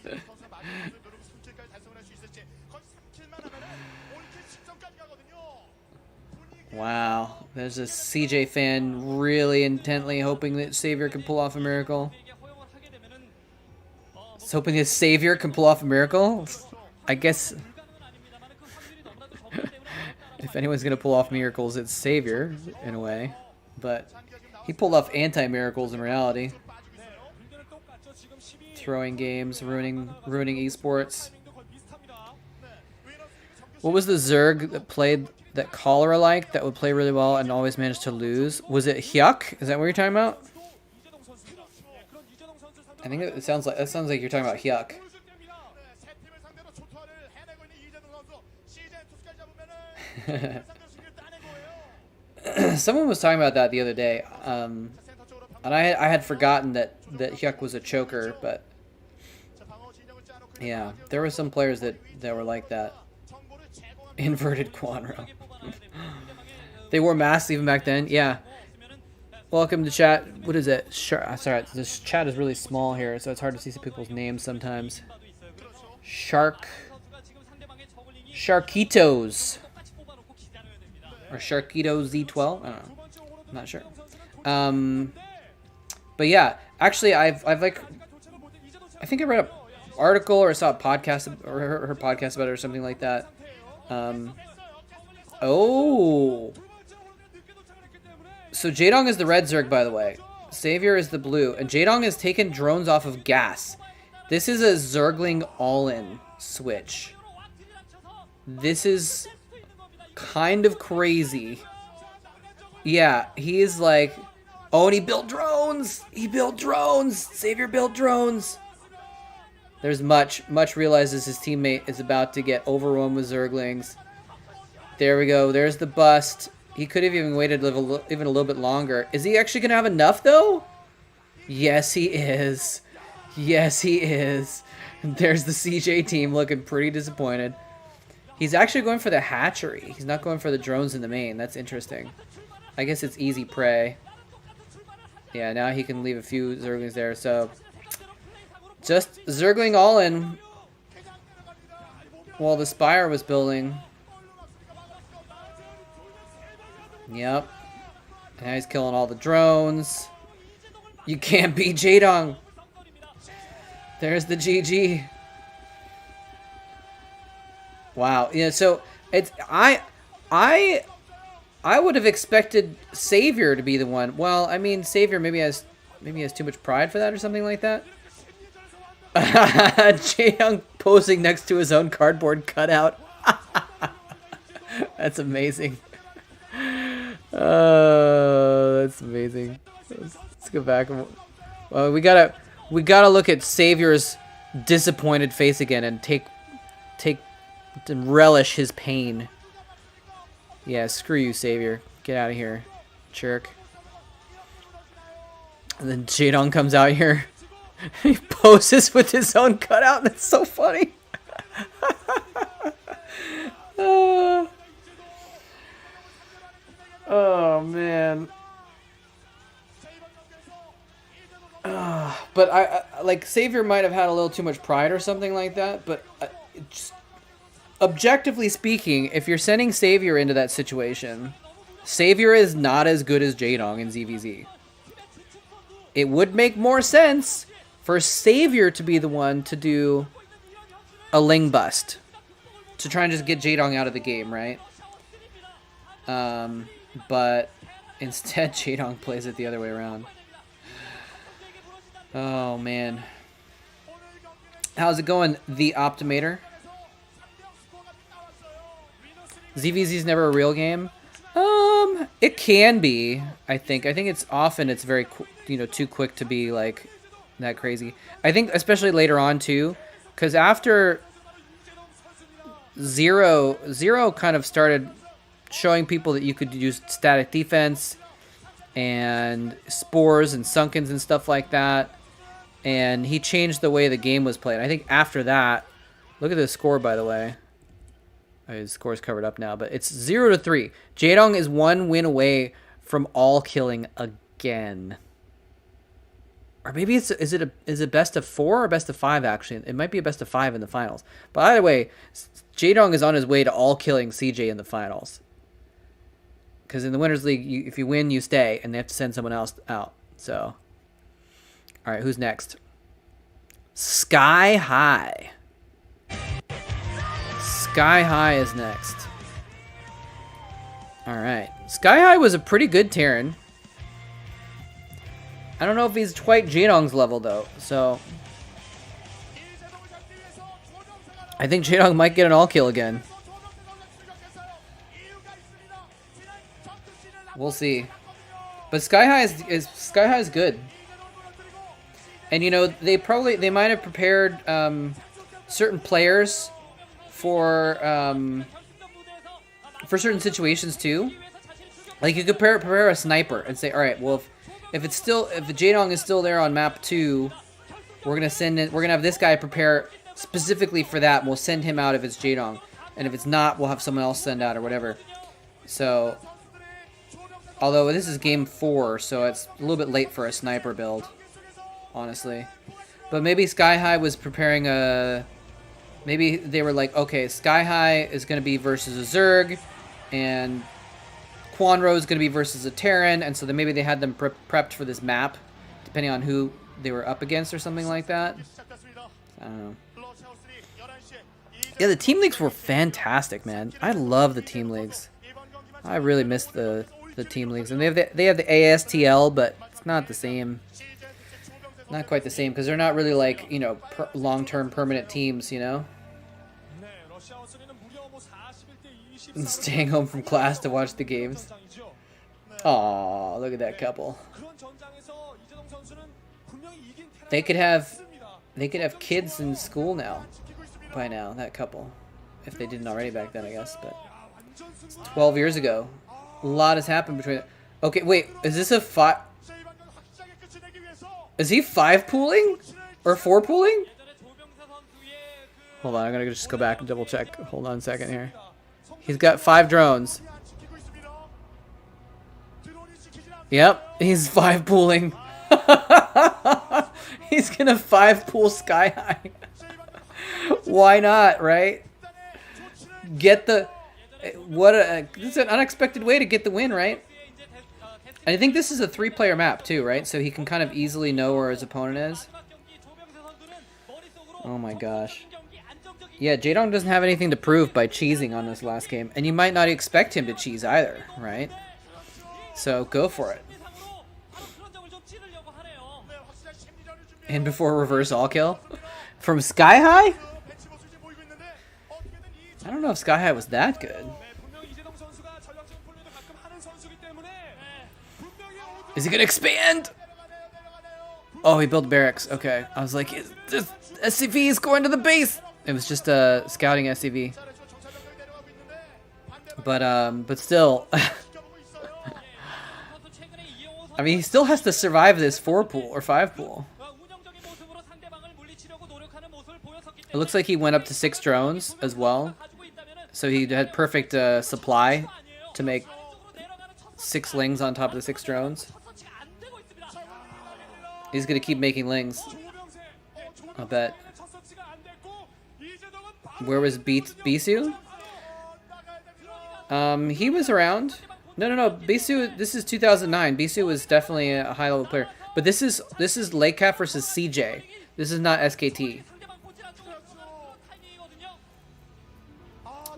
Wow. There's a CJ fan really intently hoping that Savior can pull off a miracle. He's hoping his Savior can pull off a miracle? I guess if anyone's going to pull off miracles, it's Savior, in a way. But he pulled off anti-miracles in reality. Throwing games, ruining esports. What was the Zerg that played that Cholera liked that would play really well and always managed to lose? Was it Hyuk? Is that what you're talking about? I think it sounds like you're talking about Hyuk. Someone was talking about that the other day, and I had forgotten that Hyuk was a choker, but yeah, there were some players that were like that. Inverted Quanro. They wore masks even back then. Yeah. Welcome to chat. What is it? Sorry, this chat is really small here, so it's hard to see some people's names sometimes. Sharkitos. Or Sharkito Z12? I don't know. I'm not sure. But yeah, actually, I've like, I think I read an article or saw a podcast or her podcast about it or something like that. Oh. So Jaedong is the red Zerg, by the way. Savior is the blue. And Jaedong has taken drones off of gas. This is a Zergling all-in switch. This is kind of crazy. Yeah, he is like... Oh, and he built drones! He built drones! Savior built drones! There's Much. Much realizes his teammate is about to get overrun with Zerglings. There we go. There's the bust. He could have even waited even a little bit longer. Is he actually going to have enough, though? Yes, he is. Yes, he is. There's the CJ team looking pretty disappointed. He's actually going for the hatchery. He's not going for the drones in the main. That's interesting. I guess it's easy prey. Yeah, now he can leave a few Zerglings there. So, just Zergling all in while the Spire was building. Yep. Now he's killing all the drones. You can't beat Jaedong. There's the GG. Wow. Yeah, so it's I would have expected Savior to be the one. Well, I mean, Savior maybe has too much pride for that or something like that. Jaedong posing next to his own cardboard cutout. That's amazing. Oh, that's amazing. Let's go back. Well, we gotta look at Savior's disappointed face again and relish his pain. Yeah, screw you, Savior. Get out of here, jerk. And then Jaedong comes out here. He poses with his own cutout. That's so funny. Oh man. But I like Savior might have had a little too much pride or something like that. But just, objectively speaking, if you're sending Savior into that situation, Savior is not as good as Jaedong in ZVZ. It would make more sense for Savior to be the one to do a Ling bust to try and just get Jaedong out of the game, right? But instead, Jaedong plays it the other way around. Oh, man. How's it going, the Optimator? ZVZ's never a real game? It can be, I think. I think it's very, too quick to be, like, that crazy. I think especially later on, too, because after Zero kind of started showing people that you could use static defense and spores and sunkens and stuff like that. And he changed the way the game was played. I think after that, look at the score, by the way. His score's covered up now, but it's 0-3. Jaedong is 1 win away from all killing again. Or maybe is it best of 4 or best of 5, actually? It might be a best of 5 in the finals. But either way, Jaedong is on his way to all killing CJ in the finals. Because in the Winners League, if you win, you stay, and they have to send someone else out. So, all right, who's next? Sky High. Sky High is next. All right, Sky High was a pretty good Terran. I don't know if he's quite Jaedong's level though, so I think Jaedong might get an all kill again. We'll see. But Sky High is good. And they might have prepared certain players for certain situations too. Like you could prepare a sniper and say, all right, well, if the Jaedong is still there on map 2, we're gonna have this guy prepare specifically for that. And we'll send him out if it's Jaedong, and if it's not, we'll have someone else send out or whatever. So, although this is game 4, so it's a little bit late for a sniper build, honestly. But maybe Sky High was preparing a. Maybe they were like, okay, Sky High is gonna be versus a Zerg, and Quanro is going to be versus a Terran, and so then maybe they had them prepped for this map, depending on who they were up against or something like that. I don't know. Yeah, the team leagues were fantastic, man. I love the team leagues. I really miss the team leagues, and they have the ASTL, but it's not the same. Not quite the same because they're not really like, you know, long-term permanent teams, you know. Staying home from class to watch the games. Aw, look at that couple. They could have kids in school now. By now, that couple. If they didn't already back then, I guess. But it's 12 years ago. A lot has happened between. Okay, wait. Is this a 5? Is he 5 pooling or 4 pooling? Hold on, I'm gonna just go back and double check. Hold on a second here. He's got 5 drones. Yep, he's 5 pooling. He's gonna 5 pool Sky High. Why not, right? Get the... this is an unexpected way to get the win, right? And I think this is a 3-player map too, right? So he can kind of easily know where his opponent is. Oh my gosh. Yeah, Jaedong doesn't have anything to prove by cheesing on this last game. And you might not expect him to cheese either, right? So go for it. And before reverse all kill? From Sky High? I don't know if Sky High was that good. Is he gonna expand? Oh, he built barracks. Okay. I was like, this SCV is going to the base! It was just a scouting SCV. But still. I mean, he still has to survive this 4 pool or 5 pool. It looks like he went up to 6 drones as well. So he had perfect supply to make 6 lings on top of the 6 drones. He's gonna keep making lings. I bet. Where was Bisu? He was around. No. Bisu, this is 2009. Bisu was definitely a high-level player. But this is Lake Cat versus CJ. This is not SKT.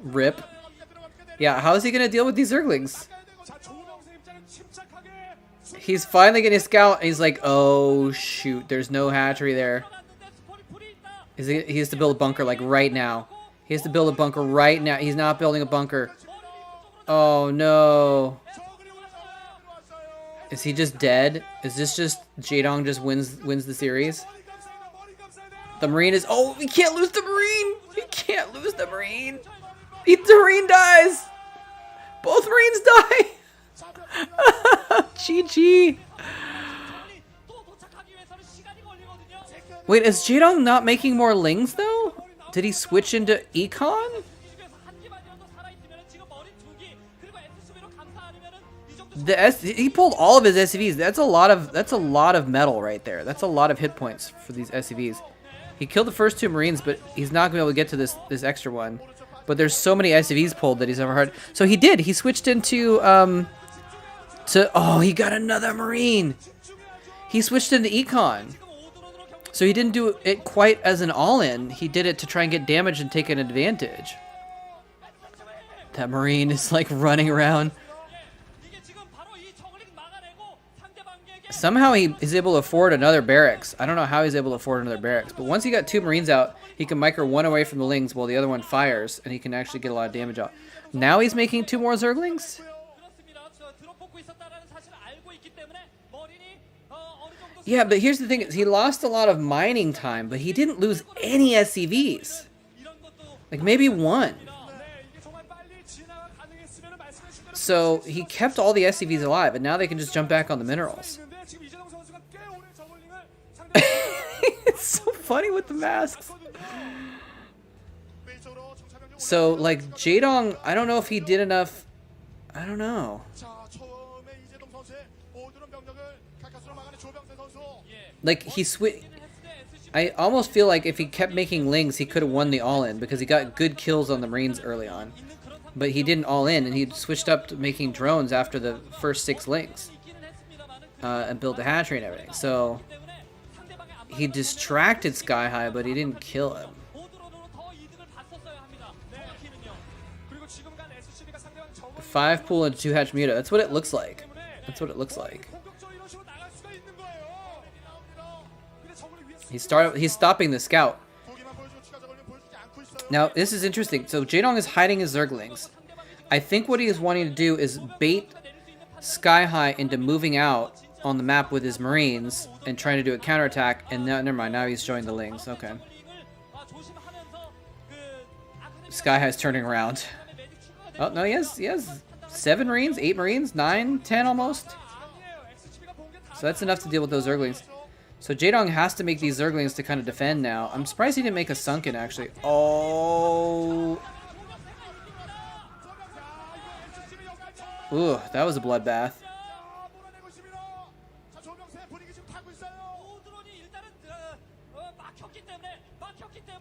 Rip. Yeah, how is he gonna deal with these Zerglings? He's finally getting a scout, and he's like, oh shoot, there's no hatchery there. He has to build a bunker like right now. He has to build a bunker right now. He's not building a bunker. Oh no. Is he just dead? Is this just Jaedong just wins the series? The Marine is... Oh, we can't lose the Marine! We can't lose the Marine! The Marine dies! Both Marines die! GG! Wait, is Jaedong not making more lings though? Did he switch into Econ? He pulled all of his SCVs. That's a lot of metal right there. That's a lot of hit points for these SCVs. He killed the first 2 Marines, but he's not gonna be able to get to this extra one. But there's so many SCVs pulled that he's overhard. So he did. He switched into oh, he got another Marine. He switched into Econ. So he didn't do it quite as an all-in. He did it to try and get damage and take an advantage. That Marine is like running around. Somehow he is able to afford another barracks. I don't know how he's able to afford another barracks. But once he got 2 Marines out, he can micro one away from the lings while the other one fires. And he can actually get a lot of damage out. Now he's making 2 more Zerglings? Yeah, but here's the thing. He lost a lot of mining time, but he didn't lose any SCVs. Like maybe 1. So he kept all the SCVs alive, and now they can just jump back on the minerals. It's so funny with the masks. So, like, Jaedong, I don't know if he did enough. I don't know. Like, I almost feel like if he kept making Lings, he could have won the all-in, because he got good kills on the Marines early on. But he didn't all-in, and he switched up to making drones after the first 6 Lings. And built the hatchery and everything. So, he distracted Sky High, but he didn't kill him. 5 pool and 2 hatch muta. That's what it looks like. That's what it looks like. He's stopping the scout. Now, this is interesting. So, Jaedong is hiding his Zerglings. I think what he is wanting to do is bait Sky High into moving out on the map with his Marines and trying to do a counterattack. And now, never mind, now he's showing the Lings. Okay. Sky High's turning around. Oh, no, he has 7 Marines, 8 Marines, 9, 10 almost. So that's enough to deal with those Zerglings. So Jaedong has to make these Zerglings to kind of defend now. I'm surprised he didn't make a Sunken, actually. Oh. Ooh, that was a bloodbath.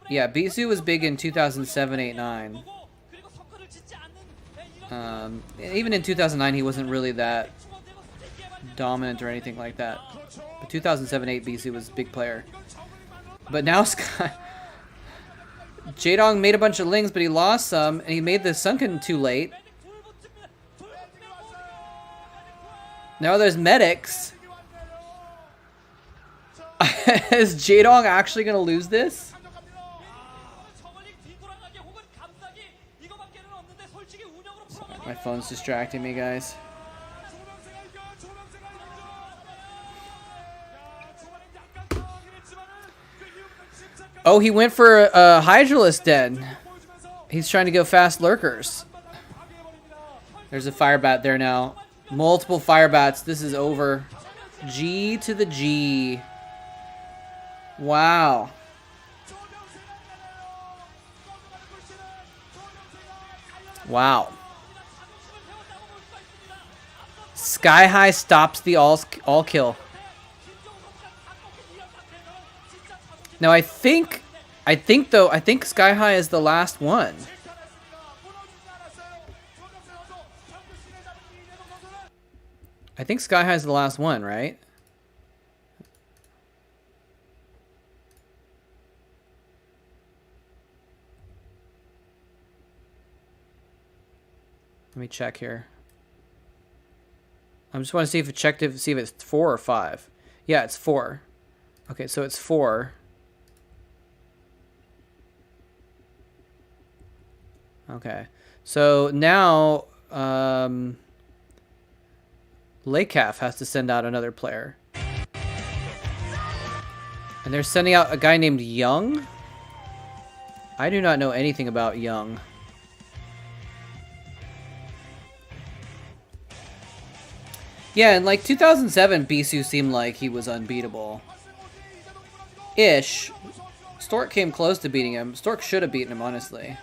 Yeah, Bisu was big in 2007, 8, 9. Even in 2009, he wasn't really that dominant or anything like that. But 2007-8 BC was a big player. But now Jaedong made a bunch of Lings, but he lost some, and he made the Sunken too late. Now there's medics. Is Jaedong actually going to lose this? My phone's distracting me, guys. Oh, he went for a Hydralisk Den. He's trying to go fast lurkers. There's a fire bat there now. Multiple fire bats. This is over. G to the G. Wow. Wow. Sky High stops the all kill. Now I think Sky High is the last one. I think Sky High is the last one, right? Let me check here. I just want to see if it's 4 or 5. Yeah, it's 4. Okay, so it's 4. Okay, so now Lakecaf has to send out another player. And they're sending out a guy named Young. I do not know anything about Young. Yeah, in like 2007, Bisu seemed like he was unbeatable. Ish. Stork came close to beating him. Stork should have beaten him, honestly.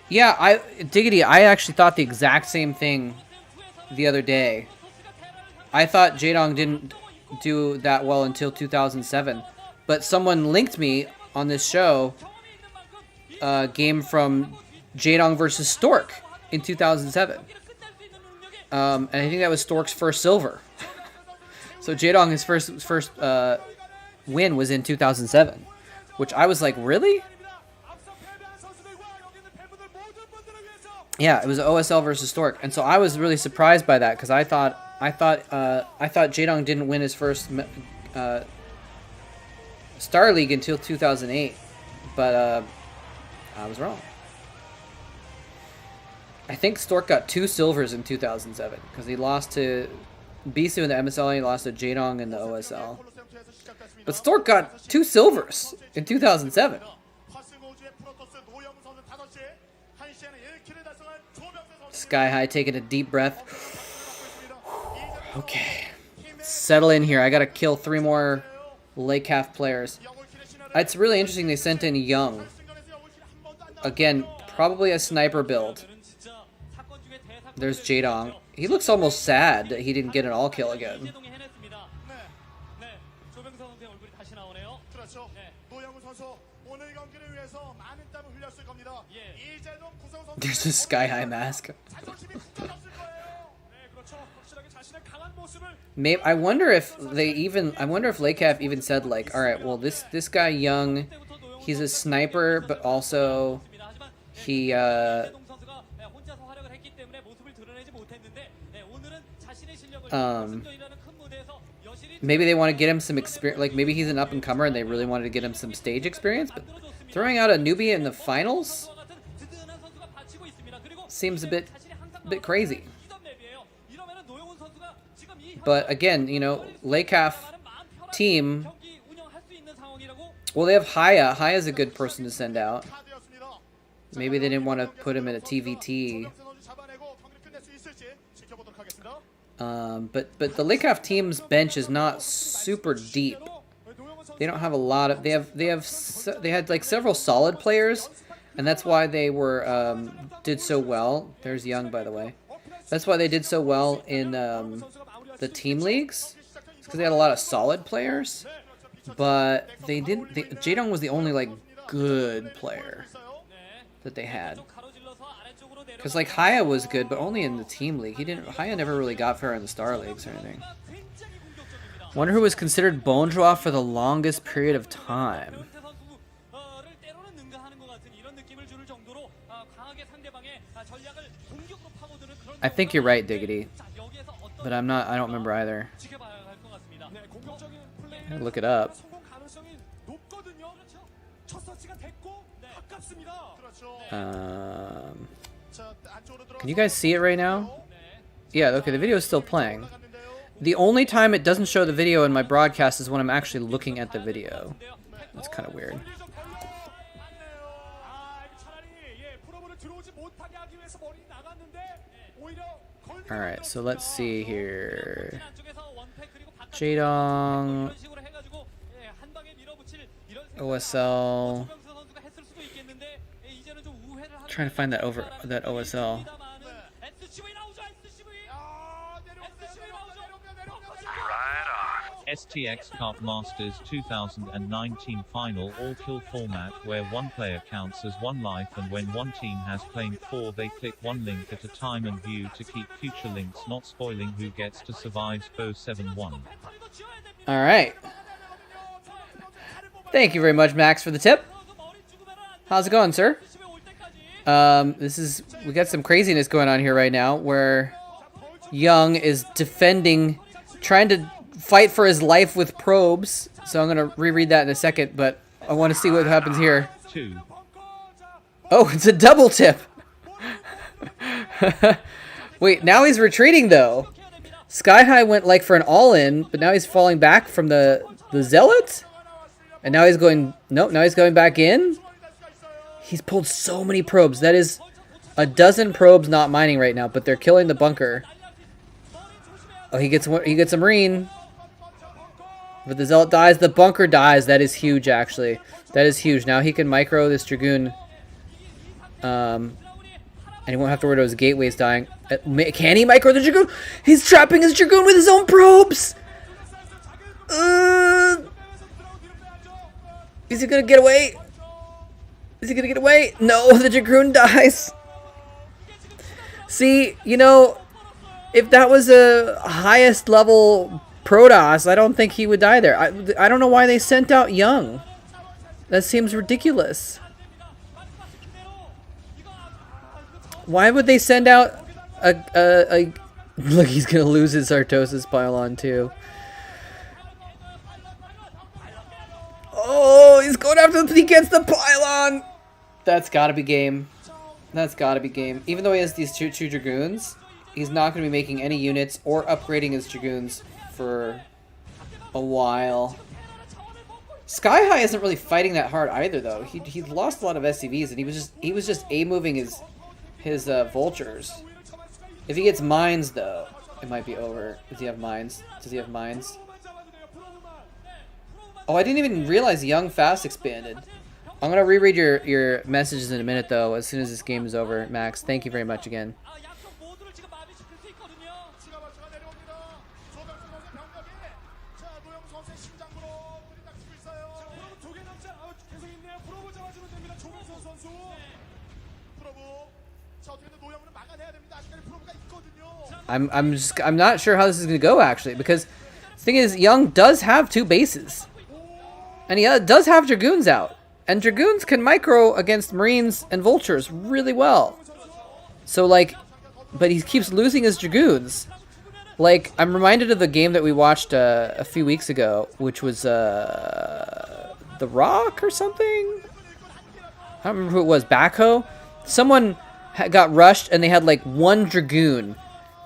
Yeah, Diggity, I actually thought the exact same thing the other day. I thought Jaedong didn't do that well until 2007. But someone linked me on this show a game from Jaedong versus Stork in 2007. And I think that was Stork's first silver. So Jaedong, his first win was in 2007. Which I was like, really? Yeah, it was OSL versus Stork, and so I was really surprised by that because I thought Jaedong didn't win his first Star League until 2008, but I was wrong. I think Stork got 2 silvers in 2007 because he lost to Bisu in the MSL and he lost to Jaedong in the OSL. But Stork got 2 silvers in 2007. Sky High taking a deep breath. Okay. Settle in here. I gotta kill 3 more Lake Half players. It's really interesting they sent in Young. Again, probably a sniper build. There's Jaedong. He looks almost sad that he didn't get an all kill again. There's a Sky High mask. Maybe I wonder if Lake Half even said like, all right, well this guy Young, he's a sniper, but also he maybe they want to get him some experience, like maybe he's an up-and-comer and they really wanted to get him some stage experience, but throwing out a newbie in the finals seems a bit crazy. But again, you know, Lake Half team, well, they have Haya. Haya's a good person to send out. Maybe they didn't want to put him in a TVT. But the Lake Half team's bench is not super deep. They don't have a lot of. They had like several solid players, and that's why they were did so well. There's Young, by the way. That's why they did so well in the team leagues. It's because they had a lot of solid players, but they didn't. Jaedong was the only like good player that they had. Because like Haya was good, but only in the team league. Haya never really got far in the star leagues or anything. Wonder who was considered Bonjour for the longest period of time. I think you're right, Diggity, but I don't remember either. I'll look it up. Can you guys see it right now? Yeah, okay, the video is still playing. The only time it doesn't show the video in my broadcast is when I'm actually looking at the video. That's kind of weird. Alright, so let's see here. Jaedong, OSL. Trying to find that OSL. STX Cup Masters 2019 final all-kill format where one player counts as one life, and when one team has claimed 4 they click one link at a time and view to keep future links, not spoiling who gets to survive SPO 7-1. Alright. Thank you very much, Max, for the tip. How's it going, sir? We got some craziness going on here right now where Young is defending, trying to fight for his life with probes. So I'm going to reread that in a second, but I want to see what happens here. 2. Oh, it's a double tip. Wait, now he's retreating though. Sky High went like for an all-in, but now he's falling back from the Zealot? And now he's going, nope, now he's going back in? He's pulled so many probes. That is a dozen probes not mining right now, but they're killing the bunker. Oh, he gets a Marine. But the Zealot dies, the bunker dies. That is huge, actually. That is huge. Now he can micro this Dragoon. And he won't have to worry about his gateways dying. Can he micro the Dragoon? He's trapping his Dragoon with his own probes! Is he gonna get away? Is he gonna get away? No, the Dragoon dies. See, you know, if that was a highest level Protoss, I don't think he would die there. I don't know why they sent out Young. That seems ridiculous. Why would they send out a look, he's gonna lose his Artosis pylon too. Oh, he's going after he gets the pylon. That's gotta be game. That's gotta be game. Even though he has these two Dragoons, he's not gonna be making any units or upgrading his Dragoons for a while. Sky High isn't really fighting that hard either, though. He lost a lot of SCVs, and he was just A moving his his vultures. If he gets mines, though, it might be over. Does he have mines? Does he have mines? Oh, I didn't even realize Young Fast expanded. I'm gonna reread your messages in a minute, though, as soon as this game is over. Max, thank you very much again. I'm not sure how this is gonna go, actually, because the thing is, Young does have 2 bases, and he does have Dragoons out, and Dragoons can micro against Marines and Vultures really well. So like, but he keeps losing his Dragoons. Like, I'm reminded of the game that we watched a few weeks ago, which was The Rock or something. I don't remember who it was. Backhoe. Someone got rushed and they had like 1 Dragoon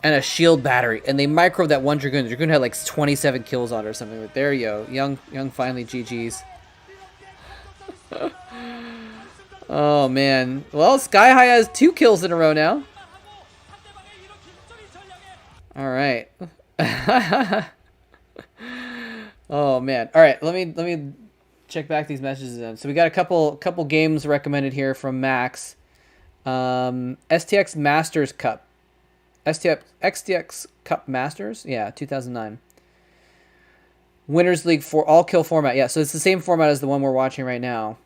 and a shield battery, and they microed that 1 Dragoon. The Dragoon had like 27 kills on it or something. But there you go. Young finally GG's. Oh man. Well, Sky High has 2 kills in a row now. All right. Oh man. All right. Let me check back these messages then. So we got a couple games recommended here from Max. STX Masters Cup. XTX Cup Masters? Yeah, 2009. Winners League for all kill format. Yeah, so it's the same format as the one we're watching right now.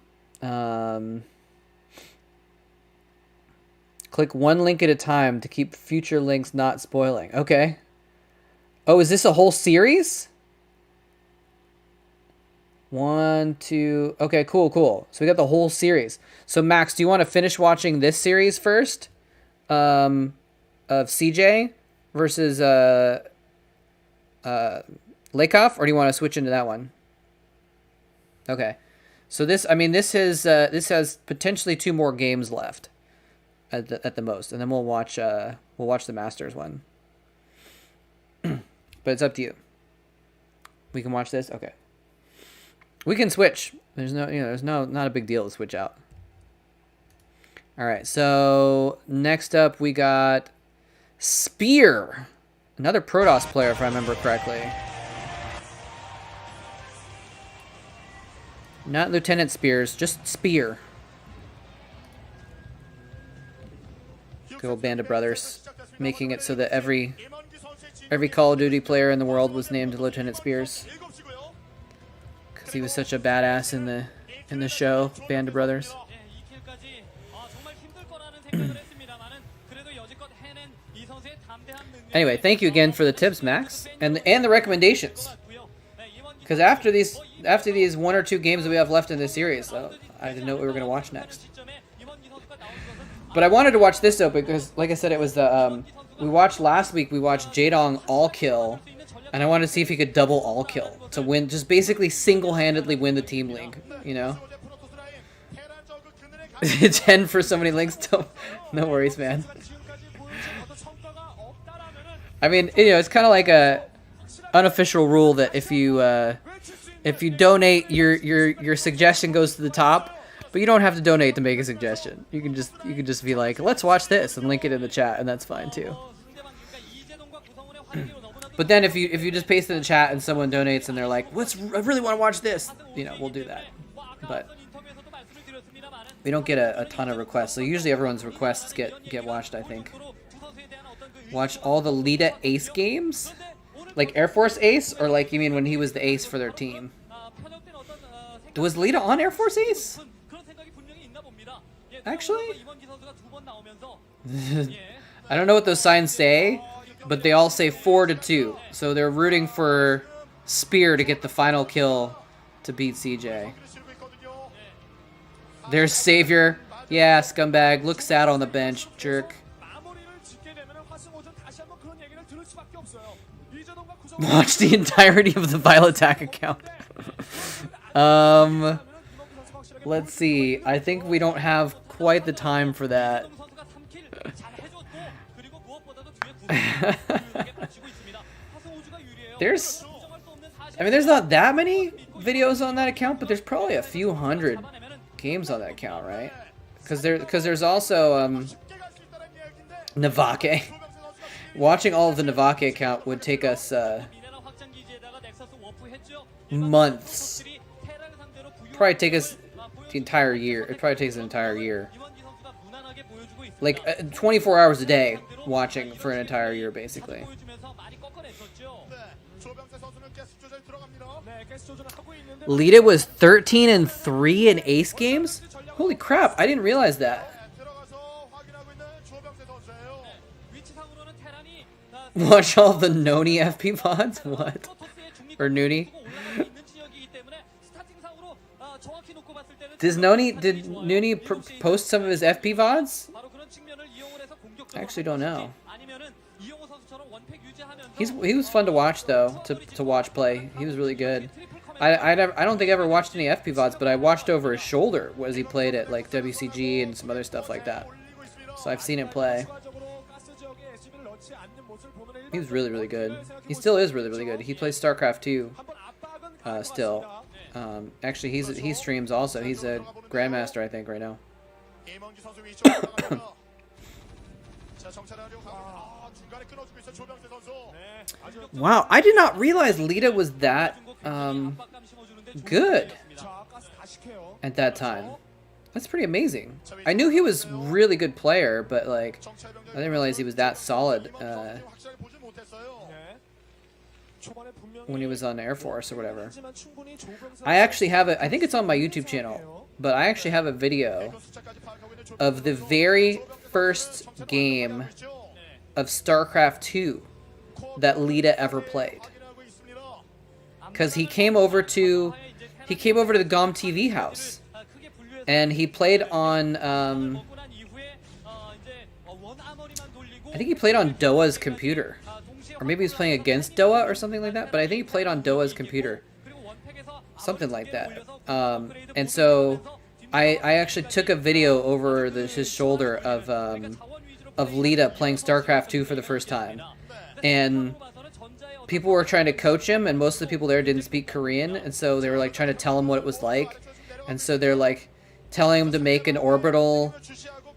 Click 1 link at a time to keep future links not spoiling. Okay. Oh, is this a whole series? 1, 2. Okay, cool. So we got the whole series. So Max, do you want to finish watching this series first? Of CJ versus Lakoff, or do you want to switch into that one? Okay. So this has potentially 2 more games left at the most, and then we'll watch the Masters one. But it's up to you. We can watch this. Okay. We can switch. There's not a big deal to switch out. All right. So next up we got Spear, another Protoss player, if I remember correctly. Not Lieutenant Spears, just Spear. Good old band of brothers, making it so that every Call of Duty player in the world was named Lieutenant Spears, because he was such a badass in the show Band of Brothers. Anyway, thank you again for the tips, Max, and the recommendations. Because after these 1 or 2 games that we have left in this series, I didn't know what we were going to watch next. But I wanted to watch this though, because like I said, it was the we watched last week. We watched Jaedong all kill, and I wanted to see if he could double all kill to win, just basically single-handedly win the team league. You know, 10 for so many links. No worries, man. I mean, it's kind of like a unofficial rule that if you donate, your suggestion goes to the top, but you don't have to donate to make a suggestion. You can just be like, let's watch this, and link it in the chat, and that's fine too. But then if you just paste in the chat and someone donates and they're like, I really want to watch this, we'll do that. But we don't get a ton of requests, so usually everyone's requests get watched, I think. Watch all the Lita Ace games? Like Air Force Ace? Or like you mean when he was the ace for their team? Was Lita on Air Force Ace? Actually? I don't know what those signs say, but they all say 4-2. So they're rooting for Spear to get the final kill to beat CJ. There's Savior. Yeah, scumbag. Look sad on the bench, jerk. Watch the entirety of the Vile Attack account. Let's see. I think we don't have quite the time for that. There's not that many videos on that account, but there's probably a few hundred games on that account, right? Because there's also Navake. Watching all of the Navake account would take us 미네랄 확장 기지에다가 넥서스 워프했죠. months. 테라를 상대로 부유 Probably take us the entire year. It probably takes an entire year. 이원기 선수가 무난하게 보여주고 있습니다. Like 24 hours a day watching for an entire year, basically. 보여주면서 많이 꺾어냈었죠. 조병세 선수는 가스 조절 들어갑니다. 네, 가스 조절을 하고 있는데 Lita was 13-3 in ace games? Holy crap, I didn't realize that. 들어가서 확인하고 있는 조병세 선수예요. 위치상으로는 테란이 Watch all the Noni FP VODs? What? 프로토스의 중립 Or Nuni? 올라가고 있는 지역이기 때문에 스타팅상으로 정확히 놓고 봤을 때는 Did Nuni post some of his FP VODs? 바로 그런 측면을 이용을 해서 공격적으로 I actually don't know. 아니면은 이용호 선수처럼 원팩 유지하면서 He was fun to watch though, to watch play. He was really good. I don't think I ever watched any FP VODs, but I watched over his shoulder as he played at like WCG and some other stuff like that. So I've seen him play. He was really, really good. He still is really, really good. He plays StarCraft 2 still. Actually, he streams also. He's a Grandmaster, I think, right now. 이명기 선수 위쪽으로 나갑니다. 자, 정찰하려고 합니다. 중간에 끊어주고 있어 조병세 선수. 네, 아주 Wow, I did not realize Lita was that good 자, 가스 다시 캐요. at that time. That's pretty amazing. I knew he was really good player, but like I didn't realize he was that solid 확실하게 보지 못했어요. 네. 초반에 분명히 when he was on Air Force or whatever. 하지만 충분히 조병세 I actually have it. I think it's on my YouTube channel, but I actually have a video 숫자까지 파악하고 있는 조병세 of the very first game of StarCraft 2 that Lita ever played. 확인하고 있습니다. Because he came over to the GOM TV house, and he played on I think he played on Doa's computer, or maybe he was playing against Doa or something like that. But I think he played on Doa's computer, something like that. And so I actually took a video over his shoulder of Lita playing StarCraft 2 for the first time, and people were trying to coach him, and most of the people there didn't speak Korean, and so they were like trying to tell him what it was like, and so they're like telling him to make an orbital,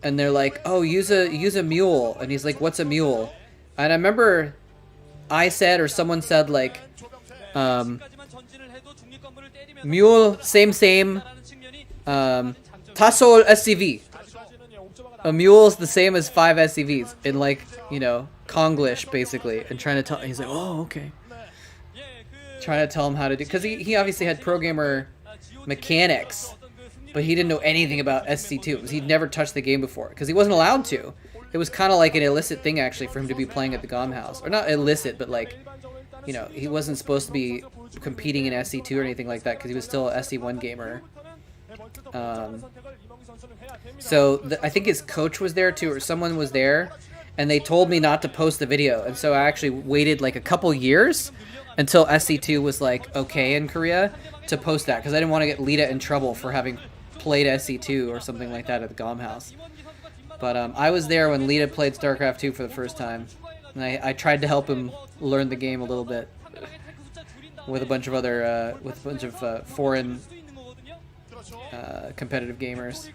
and they're like, oh, use a mule, and he's like, what's a mule? And I remember I said, or someone said, like, mule, same, tasol SCV. A mule's the same as 5 SCVs in, like, you know, Konglish, basically, and trying to tell, he's like, oh, okay. Trying to tell him how to do, because he obviously had programmer mechanics, but he didn't know anything about SC2, because he'd never touched the game before, because he wasn't allowed to. It was kind of like an illicit thing, actually, for him to be playing at the GOM house. Or not illicit, but like, you know, he wasn't supposed to be competing in SC2 or anything like that, because he was still an SC1 gamer. So I think his coach was there too, or someone was there, and they told me not to post the video, and so I actually waited like a couple years until SC2 was like okay in Korea to post that, because I didn't want to get Lita in trouble for having played SC2 or something like that at the GOM house. But I was there when Lita played StarCraft 2 for the first time, and I tried to help him learn the game a little bit with a bunch of other foreign competitive gamers.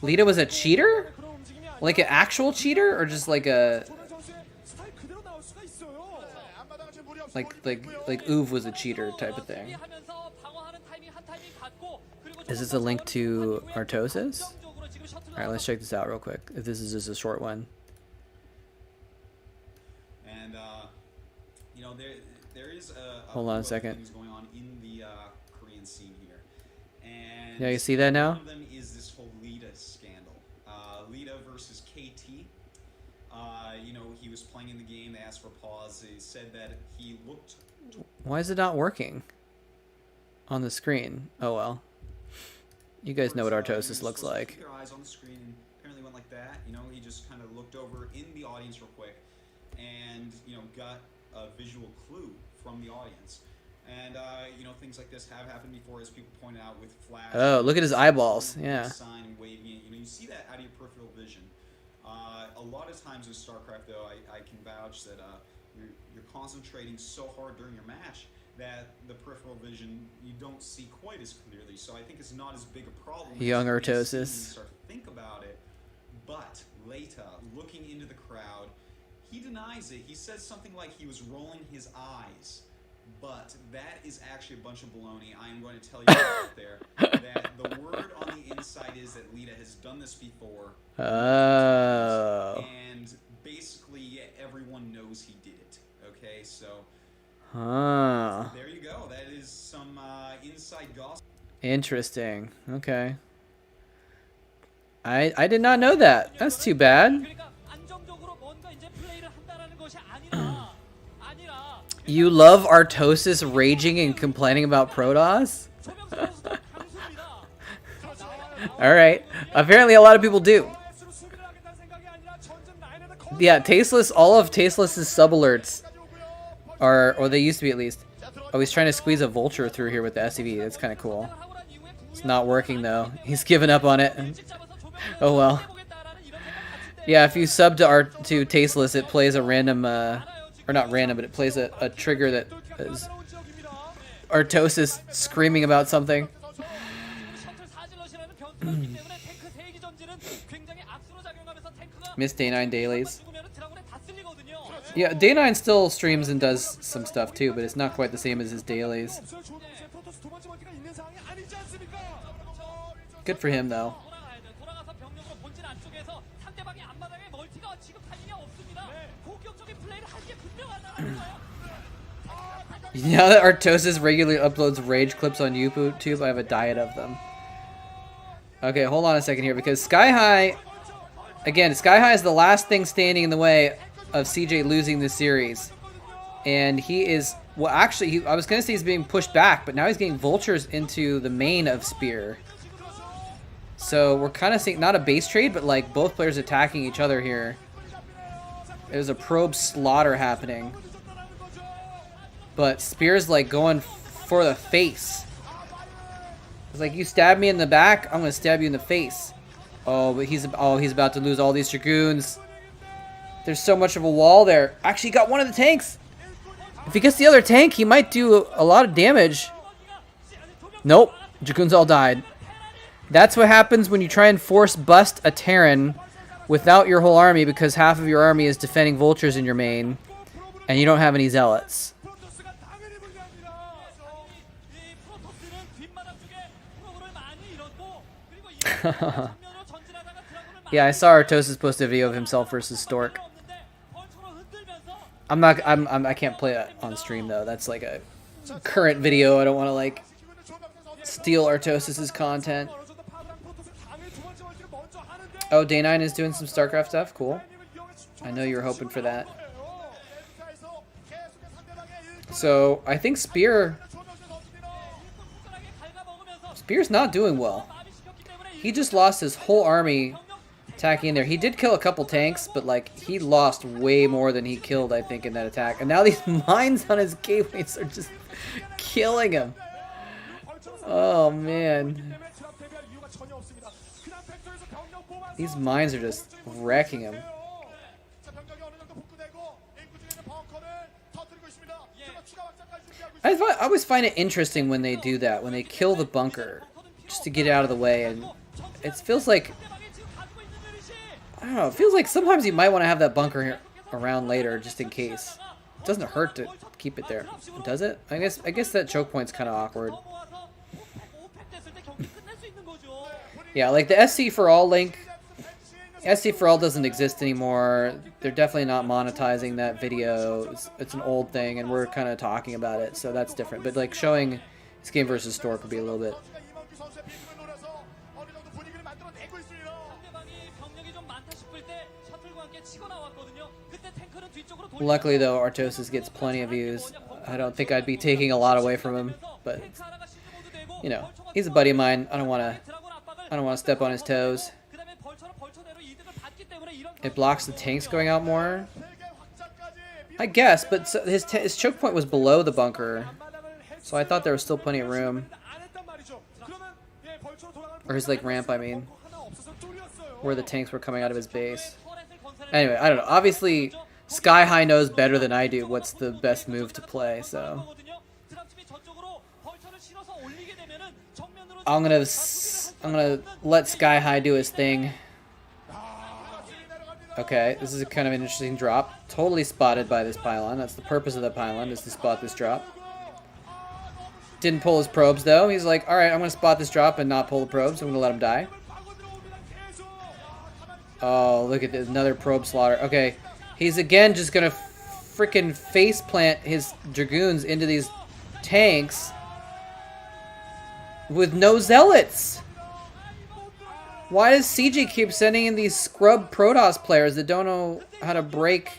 Lita was a cheater? Like an actual cheater, or just like a like Uv was a cheater type of thing? Is this a link to Artosis? Alright, let's check this out real quick, if this is just a short one. And you know, there is a Hold on a few other second. things going on in the Korean scene here. And Yeah, you see that now? one of them is this whole Lita scandal. Lita versus KT. You know, he was playing in the game, they asked for pause, they said that he looked... Why is it not working on the screen? Oh well. You guys know what Artosis looks like. Keep their eyes on the screen, and apparently went like that. You know, he just kind of looked over in the audience real quick, and you know, got a visual clue from the audience. And you know, things like this have happened before, as people pointed out with Flash. Oh, look at his eyeballs. Yeah. Sign waving it. You know, you see that out of your peripheral vision. A lot of times with StarCraft, though, I can vouch that you're concentrating so hard during your match that the peripheral vision you don't see quite as clearly. So I think it's not as big a problem. Young as you Artosis. start to think about it. But later, looking into the crowd, he denies it. He says something like he was rolling his eyes. But that is actually a bunch of baloney. I am going to tell you out there that the word on the inside is that Lita has done this before. Oh. And basically everyone knows he did it. Okay, so there you go. That is some inside gossip. Interesting. Okay. I did not know that. That's too bad. You love Artosis raging and complaining about Protoss? Alright. Apparently a lot of people do. Yeah, Tasteless, all of Tasteless's sub-alerts are, or they used to be at least. Oh, he's trying to squeeze a Vulture through here with the SCV. That's kind of cool. It's not working though. He's given up on it. Oh well. Yeah, if you sub to Tasteless, it plays a random, or not random, but it plays a trigger that is Artosis screaming about something. Miss Day 9 dailies. Yeah, Day 9 still streams and does some stuff too, but it's not quite the same as his dailies. Good for him though. Now that Artosis regularly uploads rage clips on YouTube, I have a diet of them. Okay, hold on a second here, because Sky High... Again, Sky High is the last thing standing in the way of CJ losing this series. And he is... Well, actually, I was going to say he's being pushed back, but now he's getting Vultures into the main of Spear. So we're kind of seeing, not a base trade, but like both players attacking each other here. There's a probe slaughter happening. But Spear's like going for the face. It's like, you stab me in the back, I'm gonna stab you in the face. Oh, but he's about to lose all these Dragoons. There's so much of a wall there. Actually, he got one of the tanks. If he gets the other tank, he might do a lot of damage. Nope, Dragoons all died. That's what happens when you try and force bust a Terran without your whole army, because half of your army is defending Vultures in your main, and you don't have any Zealots. Yeah, I saw Artosis post a video of himself versus Stork. I can't play that on stream though. That's like a current video. I don't want to like steal Artosis's content. Oh, Day 9 is doing some StarCraft stuff. Cool. I know you were hoping for that. So I think Spear's not doing well. He just lost his whole army attacking in there. He did kill a couple tanks, but like he lost way more than he killed, I think, in that attack. And now these mines on his gateways are just killing him. Oh man. These mines are just wrecking him. I always find it interesting when they do that, when they kill the bunker just to get out of the way, and it feels like, I don't know, it feels like sometimes you might want to have that bunker here around later just in case. It doesn't hurt to keep it there, does it? I guess that choke point's kind of awkward. Yeah, like the SC for All link, SC for All doesn't exist anymore. They're definitely not monetizing that video. It's an old thing, and we're kind of talking about it, so that's different. But like showing this game versus Stork would be a little bit. Luckily, though, Artosis gets plenty of views. I don't think I'd be taking a lot away from him, but you know, he's a buddy of mine. I don't want to step on his toes. It blocks the tanks going out more, I guess, but his choke point was below the bunker, so I thought there was still plenty of room. Or his like ramp, I mean, where the tanks were coming out of his base. Anyway, I don't know. Obviously, Sky High knows better than I do what's the best move to play, so I'm gonna let Sky High do his thing. Okay, this is a kind of an interesting drop. Totally spotted by this pylon. That's the purpose of the pylon, is to spot this drop. Didn't pull his probes, though. He's like, alright, I'm going to spot this drop and not pull the probes. I'm going to let him die. Oh, look at this. Another probe slaughter. Okay, he's again just going to freaking face plant his Dragoons into these tanks with no zealots. Why does CG keep sending in these scrub Protoss players that don't know how to break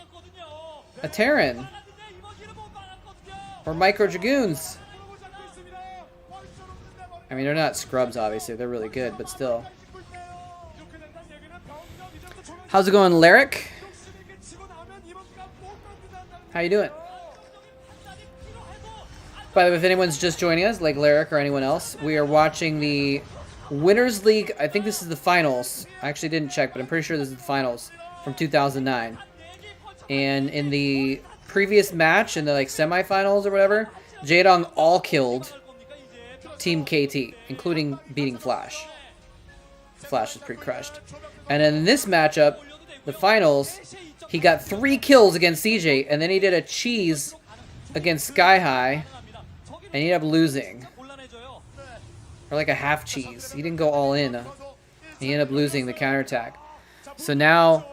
a Terran? Or Micro Dragoons? I mean, they're not scrubs, obviously. They're really good, but still. How's it going, Lyric? How you doing? By the way, if anyone's just joining us, like Lyric or anyone else, we are watching the Winners League. I think this is the finals. I actually didn't check, but I'm pretty sure this is the finals from 2009. And in the previous match, in the like semifinals or whatever, Jaedong all killed Team KT, including beating Flash. Flash is pretty crushed. And in this matchup, the finals, he got 3 kills against CJ, and then he did a cheese against Sky High, and he ended up losing. Or like a half cheese. He didn't go all in. He ended up losing the counterattack. So now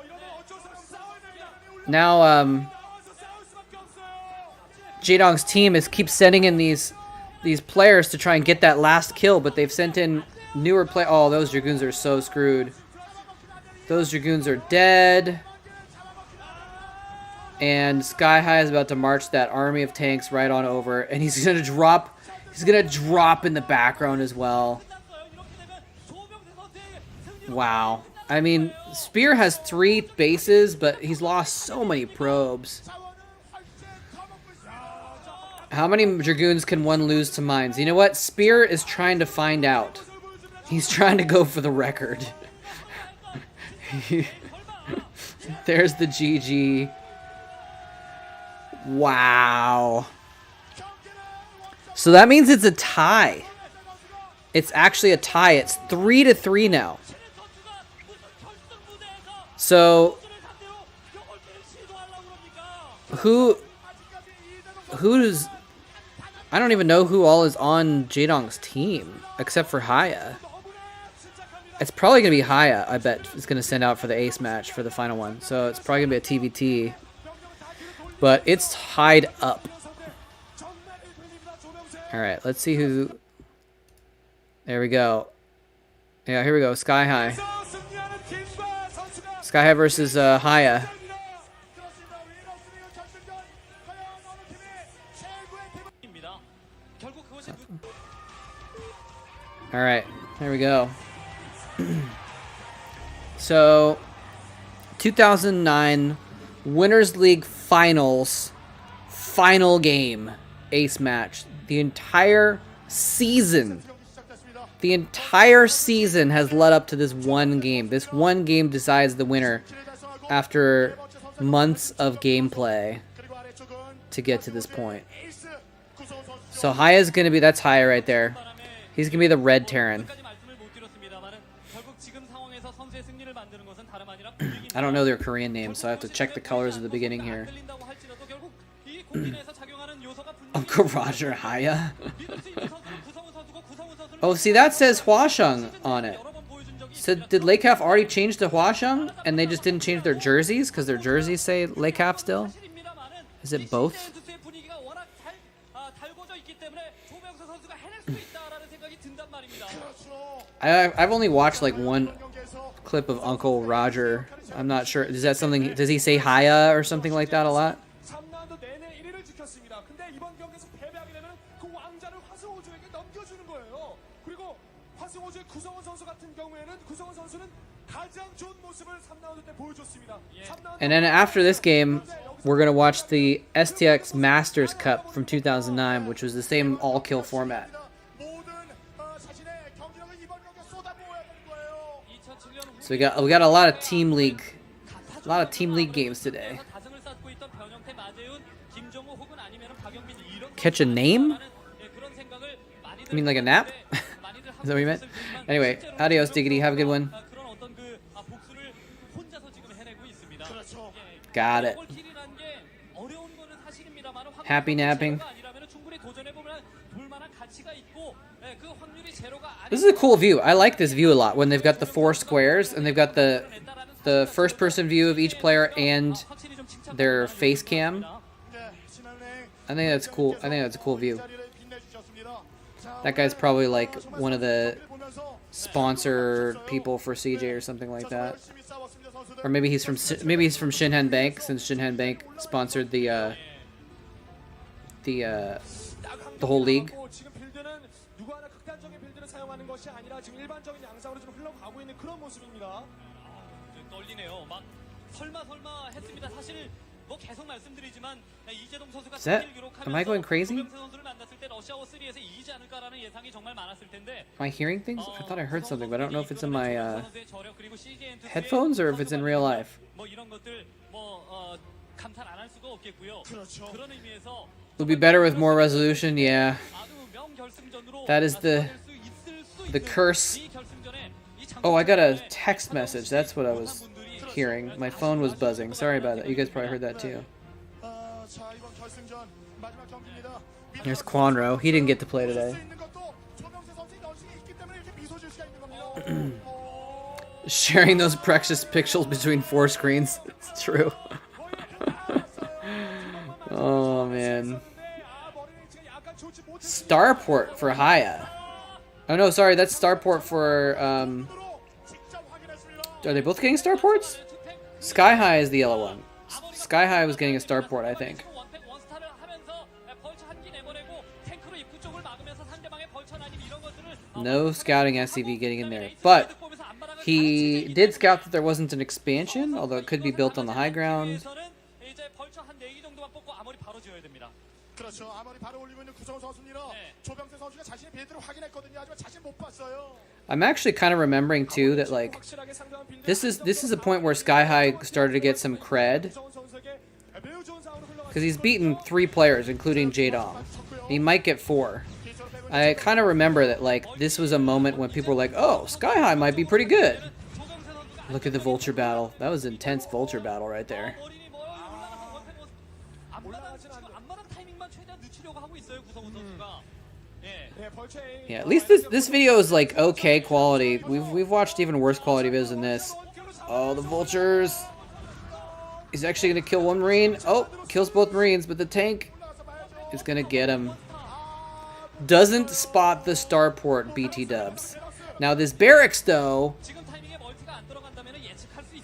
Jaedong's team keeps sending in these players to try and get that last kill, but they've sent in newer play. Oh, those Dragoons are so screwed. Those Dragoons are dead. And Sky High is about to march that army of tanks right on over, and he's gonna drop. He's gonna drop in the background as well. Wow. I mean, Spear has 3 bases, but he's lost so many probes. How many Dragoons can one lose to mines? You know what? Spear is trying to find out. He's trying to go for the record. There's the GG. Wow. So that means it's a tie. It's actually a tie. It's 3-3 now. So who's I don't even know who all is on Jaedong's team except for Haya. It's probably gonna be Haya, I bet, is gonna send out for the ace match for the final one. So it's probably gonna be a TVT. But it's tied up. Alright, let's see who... There we go. Yeah, here we go. Sky High. Sky High versus Haya. Alright, there we go. So, 2009 Winners League Finals final game ace match. The entire season has led up to this one game. This one game decides the winner after months of gameplay to get to this point. So Haya's gonna be, that's Haya right there. He's gonna be the red Terran. I don't know their Korean names, so I have to check the colors at the beginning here. Uncle Roger Haya? Oh, see, that says Hwaseong on it. So did Lakef already change to Hwaseong, and they just didn't change their jerseys because their jerseys say Lakef still? Is it both? I've only watched like one clip of Uncle Roger. I'm not sure. Is that something? Does he say Haya or something like that a lot? And then after this game, we're going to watch the STX Masters Cup from 2009, which was the same all-kill format. So we got a lot of team league games today. Catch a name? You mean like a nap? Is that what you meant? Anyway, adios, Diggity. Have a good one. 그렇죠. Got it. 더블킬이라는 게 어려운 거는 사실입니다만 Happy napping. 아니라면 충분히 도전해 보면 볼만한 가치가 있고 그 확률이 제로가 This is a cool view. I like this view a lot when they've got the 4 squares and they've got the first person view of each player and their face cam. I think that's cool. I think that's a cool view. That guy's probably like one of the sponsor people for CJ or something like that. Or maybe he's from Shinhan Bank, since Shinhan Bank sponsored the whole league. 지금 빌드는 누구 하나 극단적인 빌드를 사용하는 것이 아니라 지금 일반적인 양상으로 좀 흘러가고 있는 그런 모습입니다. 좀 떨리네요. 막 설마 했습니다. 사실 뭐 계속 말씀드리지만 이재동 선수가 Is that? Am I going crazy? 조병세 선수를 만났을 때 러시아워 3에서 이기지 않을까라는 예상이 정말 많았을 텐데. Am I hearing things? I thought I heard something, but I don't know if it's in my headphones or if it's in real life. 뭐 이런 것들 뭐 감탄 안 할 수도 없겠고요. 그런 의미에서 It would be better with more resolution, yeah. That is the curse. Oh, I got a text message. That's what I was hearing. My phone was buzzing. Sorry about that. You guys probably heard that too. There's Quanro. He didn't get to play today. Sharing those precious pixels between 4 screens. It's true. Oh man. Starport for Haya. Oh no, sorry, that's Starport for are they both getting Starports? Sky High is the yellow one. Sky High was getting a Starport, I think. No scouting SCV getting in there. But he did scout that there wasn't an expansion, although it could be built on the high ground. 그렇죠. 아무리 바로 올리고 있는 구성훈 선수입니다. 조병세 선수가 자신의 빌드를 확인했거든요. 하지만 자신 못 봤어요. I'm actually kind of remembering too that like this is a point where Sky High started to get some cred because he's beaten 3 players, including Jaedong. He might get 4. I kind of remember that like this was a moment when people were like, "Oh, Sky High might be pretty good." Look at the Vulture battle. That was intense Vulture battle right there. Yeah, at least this video is like okay quality. We've watched even worse quality videos than this. Oh, the vultures. He's actually gonna kill one marine. Oh, kills both marines, but the tank is gonna get him. Doesn't spot the starport, BT dubs. Now this barracks though.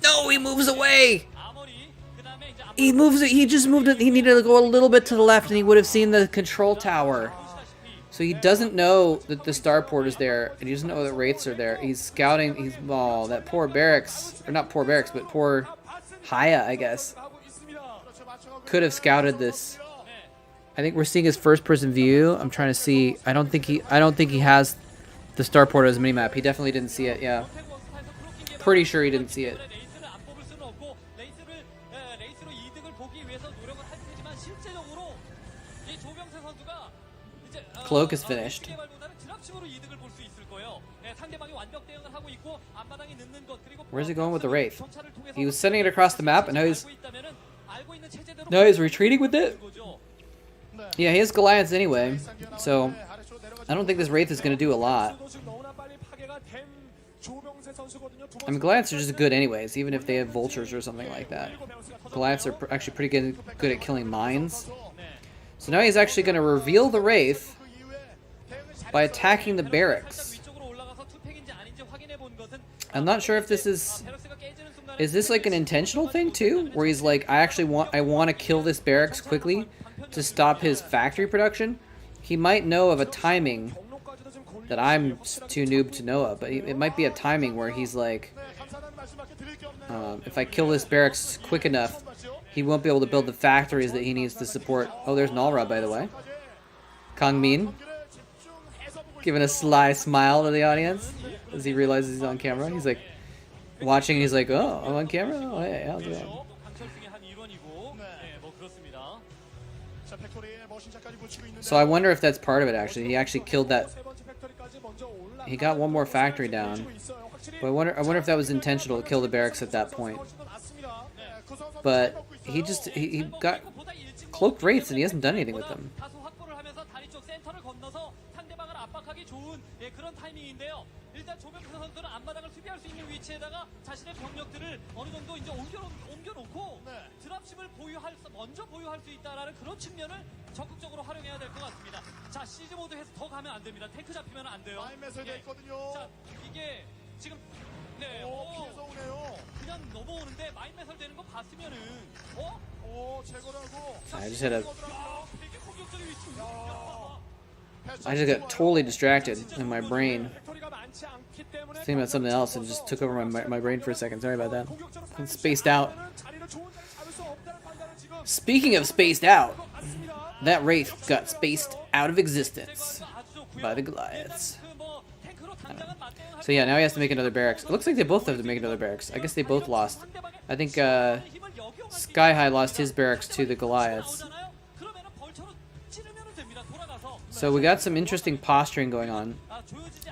No, he moves away. He moves it. He just moved it. He needed to go a little bit to the left, and he would have seen the control tower. So he doesn't know that the starport is there, and he doesn't know that wraiths are there. He's scouting. He's that poor barracks, or not poor barracks, but poor Haya, I guess, could have scouted this. I think we're seeing his first-person view. I'm trying to see. I don't think he has the starport as a mini-map. He definitely didn't see it. Yeah, pretty sure he didn't see it. Cloak is finished. Where's he going with the Wraith? He was sending it across the map, and now he's retreating with it? Yeah, he has Goliaths anyway, so I don't think this Wraith is going to do a lot. I mean, Goliaths are just good anyways, even if they have Vultures or something like that. Goliaths are actually pretty good at killing mines. So now he's actually going to reveal the Wraith by attacking the barracks. I'm not sure if this is this like an intentional thing too, where he's like, I want to kill this barracks quickly to stop his factory production. He might know of a timing that I'm too noob to know of, but it might be a timing where he's like, if I kill this barracks quick enough, he won't be able to build the factories that he needs to support. Oh, there's Nalra, by the way. Kang Min giving a sly smile to the audience as he realizes he's on camera. He's like watching. He's like, "Oh, I'm on camera. Oh, hey, how's it going?" 자, 팩토리에 머신차까지 붙이고 있는데. So I wonder if that's part of it. Actually, he actually killed that. 세 번째 팩토리까지 먼저 올라가- He got one more factory down. 확실히 But I wonder if that was intentional to kill the barracks at that point. But he got cloaked wraiths and he hasn't done anything with them. 다소 확보를 하면서 다리 쪽 센터를 건너서 상대방을 압박하기 좋은 그런 타이밍인데요. 일단 조명태 선수는 앞마당을 수비할 수 있는 위치에다가 자신의 병력들을 어느 정도 이제 옮겨놓고 네. 드랍십을 먼저 보유할 수 있다라는 그런 측면을 적극적으로 활용해야 될 것 같습니다. 자, 시즈 모드에서 더 가면 안 됩니다. 탱크 잡히면 안 돼요. 마인맷을 돼 있거든요. 자, 이게 지금 피해서 오네요. 그냥 넘어오는데 마인 매설되는 거 봤으면은 제거를 하고. I just had a. 되게 공격적인 위치. I just got totally distracted in my brain, 팩토리가 많지 않기 때문에 thinking about something else, and just took over my brain for a second. Sorry about that. I'm spaced out. 자리를 좋은 자리 잡을 수 없다는 판단을 지금 Speaking of spaced out, 맞습니다. that wraith got spaced out of existence by the Goliaths. So yeah, now he has to make another barracks. It looks like they both have to make another barracks. I guess they both lost. I think Sky High lost his barracks to the Goliaths. So we got some interesting posturing going on.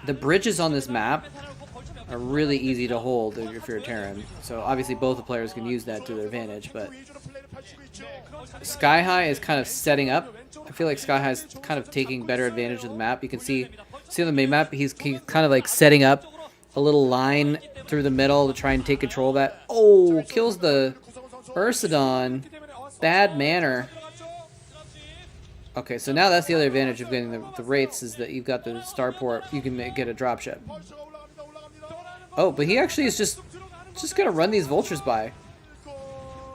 The bridges on this map are really easy to hold if you're a Terran. So obviously both the players can use that to their advantage, but Sky High is kind of setting up. I feel like Sky High is kind of taking better advantage of the map. You can see on the main map, he's kind of like setting up a little line through the middle to try and take control of that. Oh, kills the Ursidon. Bad manner. Okay, so now that's the other advantage of getting the wraiths is that you've got the starport. You can get a dropship. Oh, but he actually is just gonna run these vultures by.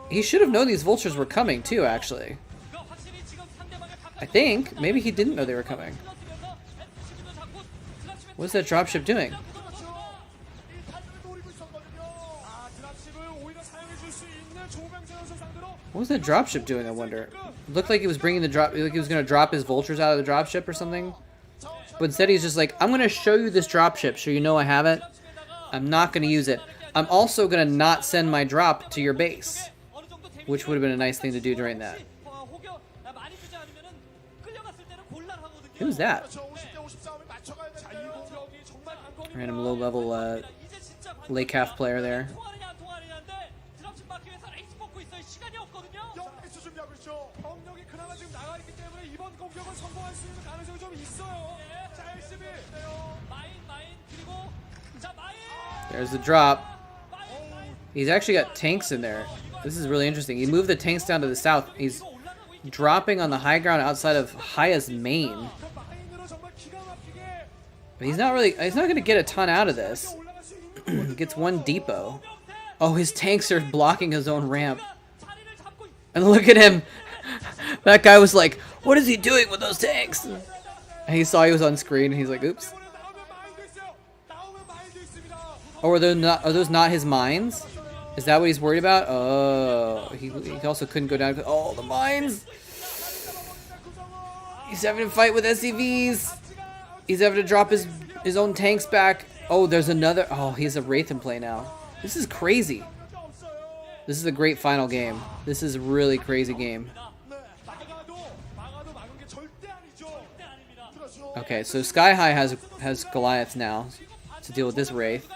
He should have known these vultures were coming too, actually. I think. Maybe he didn't know they were coming. What's that dropship doing? What was that dropship doing, I wonder? It looked like he was bringing the drop, like he was going to drop his vultures out of the dropship or something. But instead he's just like, I'm going to show you this dropship so you know I have it. I'm not going to use it. I'm also going to not send my drop to your base. Which would have been a nice thing to do during that. Who's that? Random low-level Lake Half player there. There's the drop. He's actually got tanks in there. This is really interesting. He moved the tanks down to the south. He's dropping on the high ground outside of Haya's main. But he's not going to get a ton out of this. He gets one depot. Oh, his tanks are blocking his own ramp. And look at him. That guy was like, what is he doing with those tanks? And he saw he was on screen and he's like, oops. Oh, are those not his mines? Is that what he's worried about? Oh, he also couldn't go down. Oh, the mines! He's having to fight with SCVs. He's having to drop his own tanks back. Oh, there's another. Oh, he has a Wraith in play now. This is crazy. This is a great final game. This is a really crazy game. Okay, so Sky High has Goliaths now to deal with this Wraith.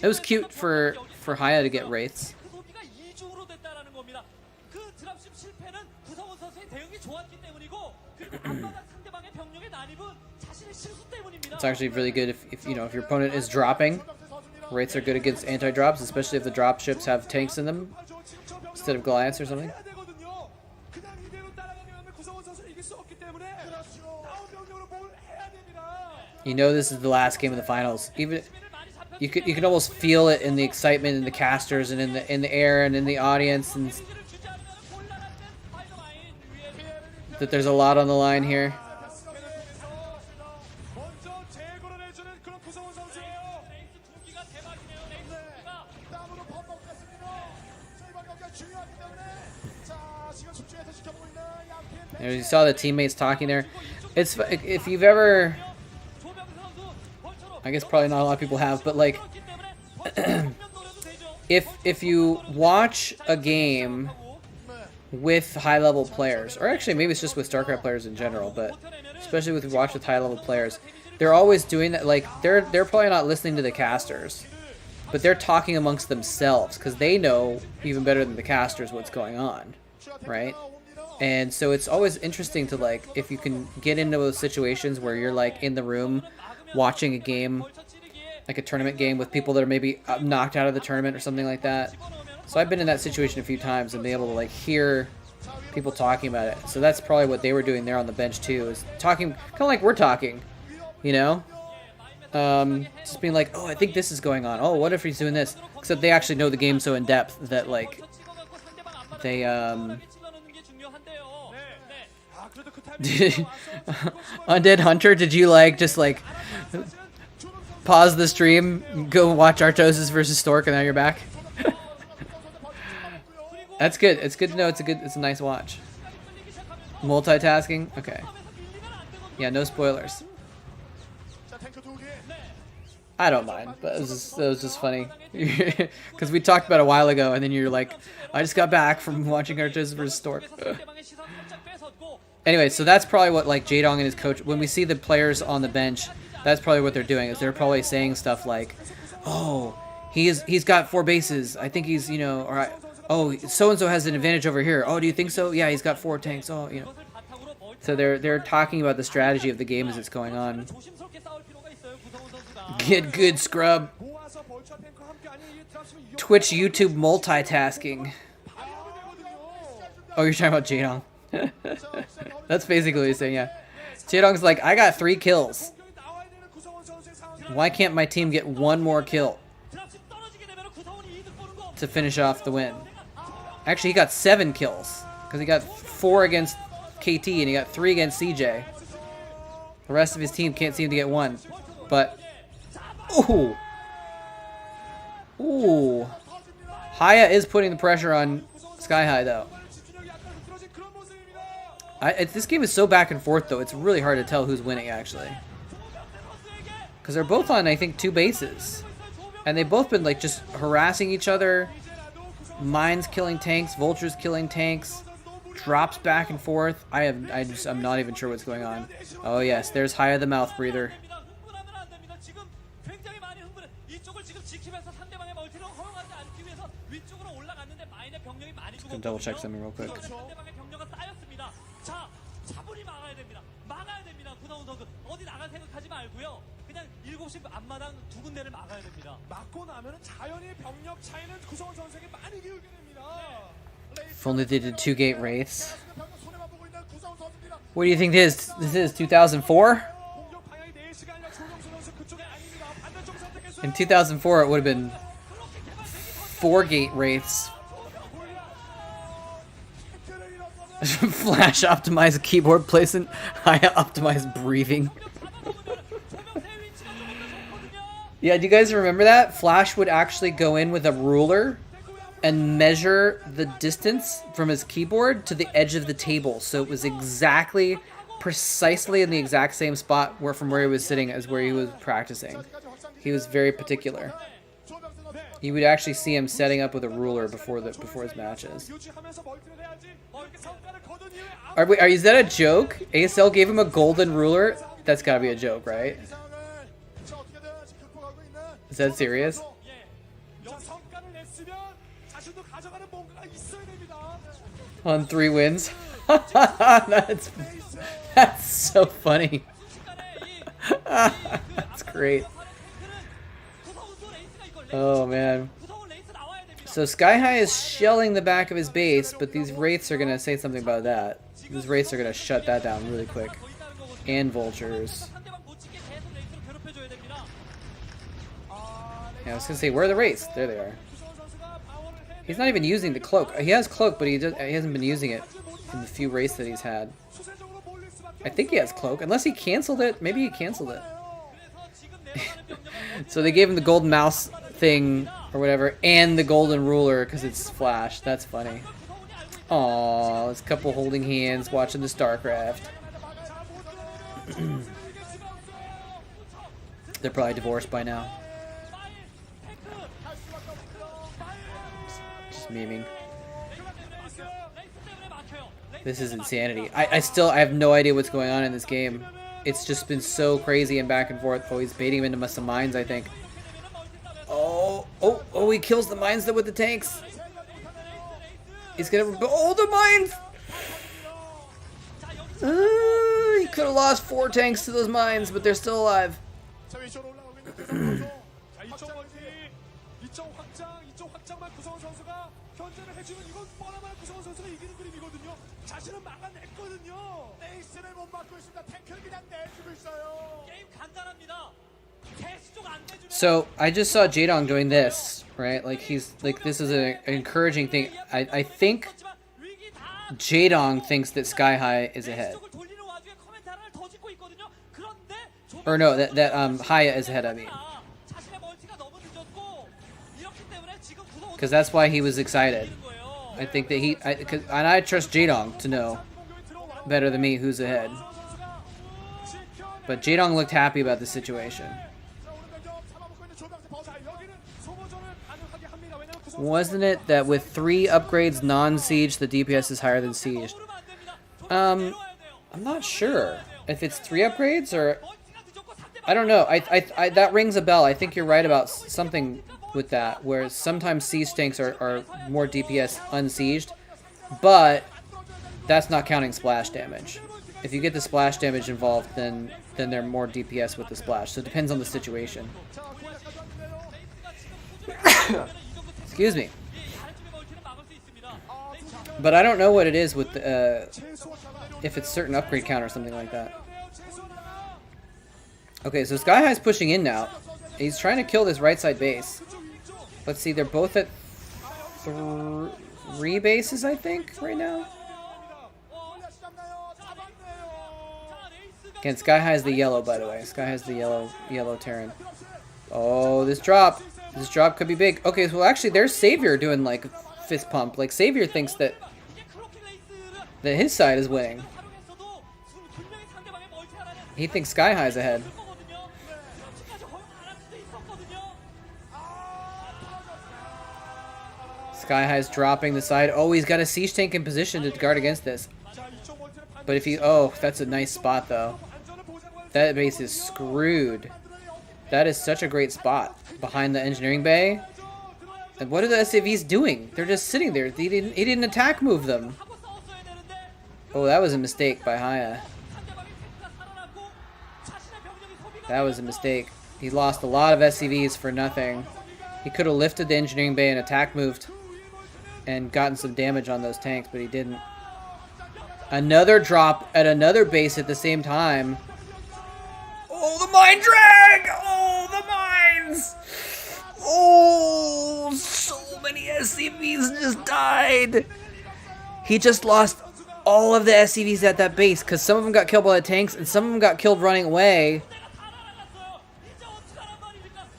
It was cute for Haya to get Wraiths. It's actually really good if you know if your opponent is dropping. Wraiths are good against anti-drops, especially if the drop ships have tanks in them instead of Goliaths or something. You know this is the last game of the finals. Even you can almost feel it in the excitement in the casters and in the air and in the audience, and that there's a lot on the line here. You saw the teammates talking there. It's if you've ever, I guess probably not a lot of people have, but like if you watch a game with high-level players, or actually maybe it's just with StarCraft players in general, but especially with watch with high-level players, they're always doing that. Like they're probably not listening to the casters, but they're talking amongst themselves because they know even better than the casters what's going on, right? And so it's always interesting to, like, if you can get into those situations where you're like in the room watching a game, like a tournament game with people that are maybe knocked out of the tournament or something like that. So I've been in that situation a few times and been able to like hear people talking about it. So that's probably what they were doing there on the bench too, is talking kind of like we're talking, you know? Just being like, oh, I think this is going on. Oh, what if he's doing this? Except they actually know the game so in depth that like they Undead Hunter, did you like just like pause the stream, go watch Artosis versus Stork, and now you're back? That's good. It's good to know. It's a nice watch. Multitasking? Okay. Yeah, no spoilers. I don't mind, but it was just funny. Because we talked about it a while ago, and then you're like, I just got back from watching Artosis versus Stork. Anyway, so that's probably what like Jaedong and his coach, when we see the players on the bench, that's probably what they're doing, is they're probably saying stuff like, oh, he's got 4 bases. I think he's, you know, or oh, so-and-so has an advantage over here. Oh, do you think so? Yeah, he's got 4 tanks. Oh, you know. So they're talking about the strategy of the game as it's going on. Get good, scrub. Twitch, YouTube multitasking. Oh, you're talking about Jaedong. That's basically what he's saying, yeah. Jaedong's like, I got 3 kills. Why can't my team get 1 more kill to finish off the win? Actually, he got 7 kills because he got 4 against KT and he got 3 against CJ. The rest of his team can't seem to get 1. But, ooh. Ooh. Haya is putting the pressure on Sky High, though. This game is so back and forth, though. It's really hard to tell who's winning, actually. Because they're both on, I think, 2 bases. And they've both been, like, just harassing each other. Mines killing tanks, vultures killing tanks. Drops back and forth. I'm not even sure what's going on. Oh, yes. There's Haya the mouth breather. Just gonna double check something real quick. If only they did 2 gate wraiths. What do you think this is? This is 2004? In 2004, it would have been 4 gate wraiths. Flash optimized keyboard placement. High optimized breathing. Yeah, do you guys remember that? Flash would actually go in with a ruler and measure the distance from his keyboard to the edge of the table. So it was exactly, precisely in the exact same spot from where he was sitting as where he was practicing. He was very particular. You would actually see him setting up with a ruler before his matches. Is that a joke? ASL gave him a golden ruler? That's gotta be a joke, right? Is that serious? On 3 wins? That's so funny. That's great. Oh man. So Sky High is shelling the back of his base, but these wraiths are gonna say something about that. These wraiths are gonna shut that down really quick. And vultures. Yeah, I was gonna say, where are the wraiths? There they are. He's not even using the cloak. He has cloak, but he hasn't been using it in the few wraiths that he's had. I think he has cloak, unless he canceled it. Maybe he canceled it. So they gave him the golden mouse thing or whatever, and the golden ruler because it's Flash. That's funny. Aww, it's a couple holding hands watching the StarCraft. They're probably divorced by now. Just memeing. This is insanity. I have no idea what's going on in this game. It's just been so crazy and back and forth. Oh, he's baiting him into some mines, I think. Oh, he kills the mines though with the tanks. He's gonna, oh, the mines! He could have lost 4 tanks to those mines, but they're still alive. 자, 위쪽으로 올라오고 있는 선수. 자, 이쪽 멀티, 이쪽 확장만 구성원 선수가 견제를 해주면 이건 뻔하면 구성원 선수가 이기는 그림이거든요. 자신은 막아냈거든요. 에이스를 못 막고 있습니다. 탱크를 그냥 내주고 있어요. 게임 간단합니다. 개수적 안 내주면 So I just saw Jaedong doing this, right? Like this is an encouraging thing. I think 위기 다 Jaedong thinks that Sky High is ahead. 쪽을 돌리는 와중에 코멘트 하나를 더 짓고 있거든요. 그런데 Or no, that Haya is ahead, I mean. 자신의 멀티가 너무 늦었고 이렇기 때문에 지금 구성원 Because that's why he was excited. I think that and I trust Jaedong to know better than me who's ahead. But Jaedong looked happy about the situation. Wasn't it that with 3 upgrades non-siege, the DPS is higher than siege? I'm not sure if it's 3 upgrades or I don't know. I that rings a bell. I think you're right about something with that, where sometimes siege tanks are more DPS unsieged, but that's not counting splash damage. If you get the splash damage involved, then they're more DPS with the splash. So it depends on the situation. Excuse me. But I don't know what it is with if it's certain upgrade count or something like that. Okay, so Sky High's pushing in now. He's trying to kill this right side base. Let's see, they're both at 3 bases, I think, right now. Again, Sky High is the yellow, by the way. Sky High is the yellow Terran. Oh, this drop. This drop could be big. Okay, so actually, there's Savior doing, like, fist pump. Like, Savior thinks that his side is winning. He thinks Sky High's ahead. Sky High's dropping the side. Oh, he's got a siege tank in position to guard against this. But if he... Oh, that's a nice spot, though. That base is screwed. That is such a great spot. Behind the engineering bay. And what are the SAVs doing? They're just sitting there. He didn't attack move them. Oh, that was a mistake by Haya. That was a mistake. He lost a lot of SCVs for nothing. He could have lifted the engineering bay and attack moved and gotten some damage on those tanks, but he didn't. Another drop at another base at the same time. Oh, the mine drag! Oh, the mines! Oh, so many SCVs just died. He just lost all of the SCVs at that base because some of them got killed by the tanks and some of them got killed running away.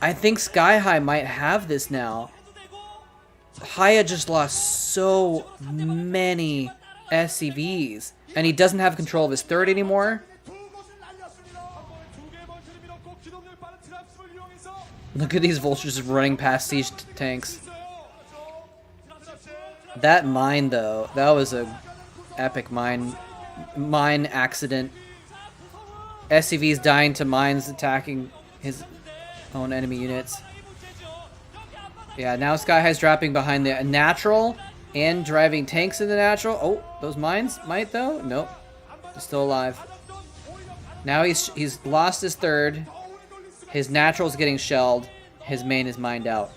I think Sky High might have this now. Haya just lost so many SCVs, and he doesn't have control of his third anymore. Look at these vultures just running past siege tanks. That mine, though, that was a epic mine accident. SCVs dying to mines attacking his own enemy units. Yeah, now Sky High's dropping behind the natural and driving tanks in the natural. Oh, those mines might though? Nope. They're still alive. Now he's lost his third. His natural's getting shelled. His main is mined out.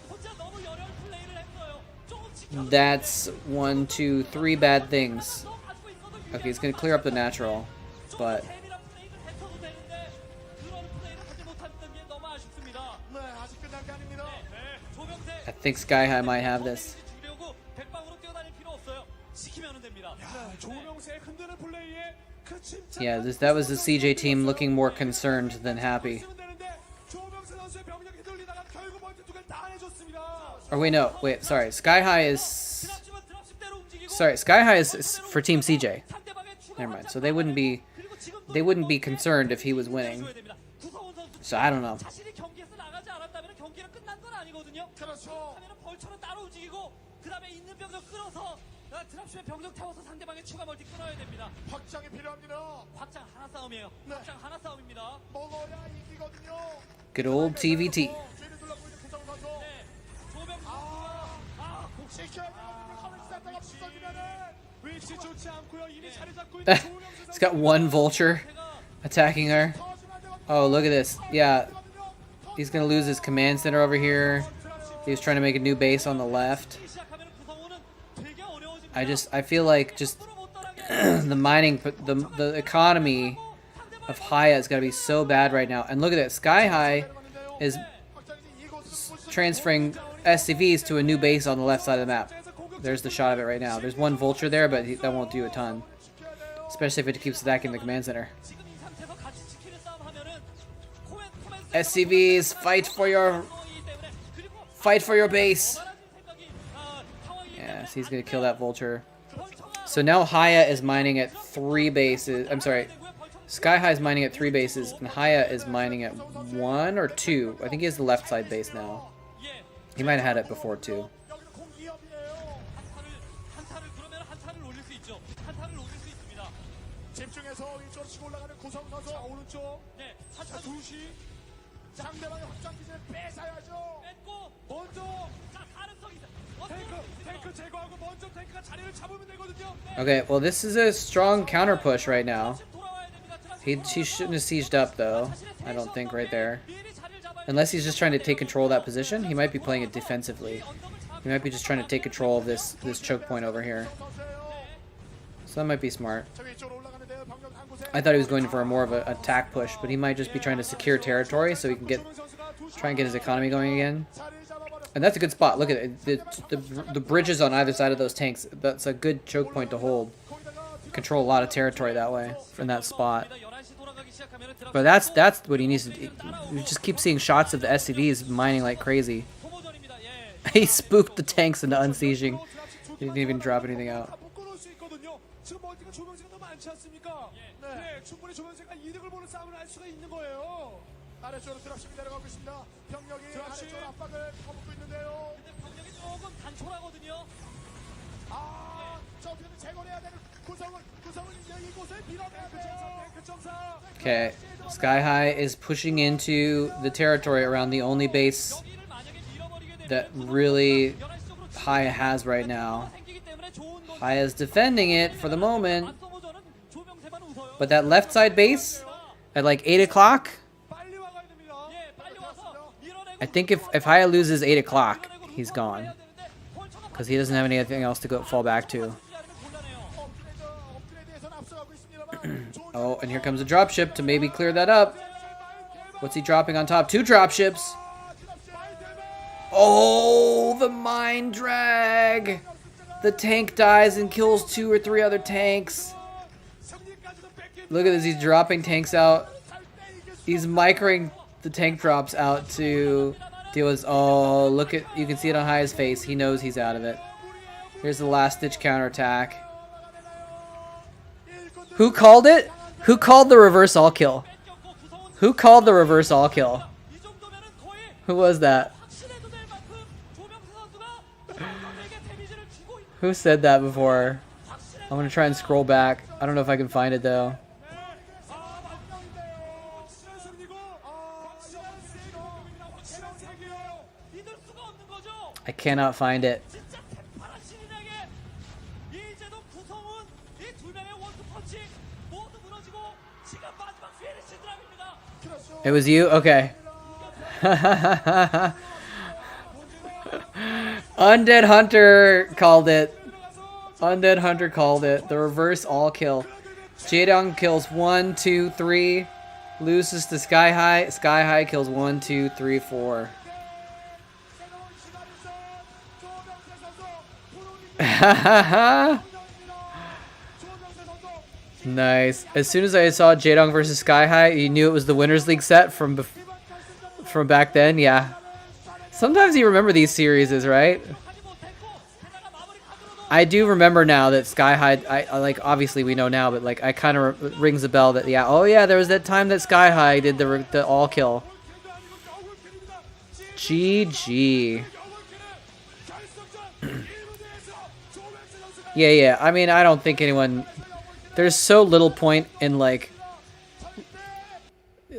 That's 1, 2, 3 bad things. Okay, he's gonna clear up the natural, but I think Sky High might have this. Yeah, that was the CJ team looking more concerned than happy. Or wait, no, wait, sorry. Sky High is... Sorry, Sky High is for Team CJ. Never mind. So they wouldn't be concerned if he was winning. So I don't know. 그다음에 있는 병력 끌어서 드랍십에 병력 태워서 상대방의 추가 멀티 끊어야 됩니다. 확장이 필요합니다. 확장 하나 싸움이에요. 네. 확장 하나 싸움입니다. 먹어야 이기거든요. Good old TVT. 뒤를 둘러보고 있는 구성 선수. 네. 조병 지켜야 되거든요. 커맨드 센터가 부서지면은 위치 좋지 않고요. 이미 자리 잡고 Eh, 있는 조명수 It's got one vulture attacking her. Oh, look at this. Yeah, he's gonna lose his command center over here. He was trying to make a new base on the left. 시작하면 구성원은 되게 어려워집니다. I feel like just the mining, the economy of Haya has got to be so bad right now. And look at that, Sky High is transferring SCVs to a new base on the left side of the map. There's the shot of it right now. There's one vulture there, but that won't do a ton, especially if it keeps attacking the command center. 지금 이 상태에서 같이 지키는 싸움 하면은 SCVs, fight for your base. Yes, he's gonna kill that vulture. So now Haya is mining at 3 bases. I'm sorry, Sky High is mining at 3 bases, and Haya is mining at 1 or 2. I think he has the left side base now. He might have had it before too. 여기는 공기업이에요. 한타를 그러면 한타를 올릴 수 있죠. 한타를 올릴 수 있습니다. 집중해서 왼쪽으로 치고 올라가는 구성 선수. 자, 오른쪽. 네. 자, 2시. 상대방의 확장 기지를 뺏어야죠. 뺏고 먼저 자 가능성 있어. 탱크 제거하고 먼저 탱크가 자리를 잡으면 되거든요. Okay, well this is a strong counter push right now. 돌아와야 됩니다. He shouldn't have sieged up though. I don't think right there. Unless he's just trying to take control of that position, he might be playing it defensively. He might be just trying to take control of this choke point over here. So that might be smart. 저 위쪽으로 올라가는데요. 병력 한 곳에. I thought he was going for a more of an attack push, but he might just be trying to secure territory so he can try and get his economy going again. 자리를 잡아버렸어요. And that's a good spot. Look at it. The bridges on either side of those tanks. That's a good choke point to hold. Control a lot of territory that way from that spot. 11시 돌아가기 시작하면 But that's what he needs to do. We just keep seeing shots of the SCVs mining like crazy. 소모전입니다. 예. He spooked the tanks into unsieging. He didn't even drop anything out. 묶어놓을 수 있거든요. 지금 멀티가 조명수가 너무 많지 않습니까? 네, 충분히 조명수가 이득을 보는 싸움을 할 수가 있는 거예요. 아래쪽으로 드랍십이 내려가고 있습니다. 병력이 드랍십. 아래쪽으로 압박을 퍼붓고 있는데요. 근데 병력이 조금 단촐하거든요. 저 어떻게든 제거를 해야 되는 구성은 이곳을 밀어내야 돼요. 탱크 점사. Okay, Sky High is pushing into the territory around the only base 여기를 만약에 밀어버리게 되면 that really 11시 쪽으로 Haya has right now. 생기기 때문에 좋은 건 Haya's defending it for the moment, 소모전은 조명세만 웃어요. but that left side base at like 8 o'clock, 빨리 와가야 됩니다. 예, 빨리 와서 밀어내고 I think if Haya loses 8 o'clock, he's gone. Because he doesn't have anything else to fall back to. 업그레이드에서는 앞서가고 있습니다만 좋은 Oh, and here comes a dropship to maybe clear that up. What's he dropping on top? 2 dropships. Oh, the mine drag. The tank dies and kills 2 or 3 other tanks. Look at this, he's dropping tanks out. He's microing the tank drops out to deal with. Oh, look at, you can see it on Haya's face. He knows he's out of it. Here's the last ditch counterattack. Who called it? Who called the reverse all kill? Who called the reverse all kill? 이 정도면은 거의 Who was that? 확신해도 될 만큼 조명세 선수가 선수에게 데미지를 주고 있는 Who said that before? I'm gonna try and scroll back. I don't know if I can find it though. 믿을 수가 없는 거죠. I cannot find it. 진짜 대파란 신인에게 이제도 구성은 이 두 명의 원투펀치 모두 무너지고 지금 마지막 피니시 드랍입니다. It was you? Okay. Undead Hunter called it. Undead Hunter called it. The reverse all kill. Jaedong kills 1, 2, 3. Loses to Sky High. Sky High kills 1, 2, 3, 4. Nice. As soon as I saw Jaedong versus Sky High, you knew it was the Winners League set from back then. Yeah. Sometimes you remember these series, right? I do remember now that Sky High, I like, obviously we know now, but like I kind of rings a bell that, yeah, oh yeah, there was that time that Sky High did the all kill. GG. Yeah. I mean, I don't think anyone... There's so little point in, like,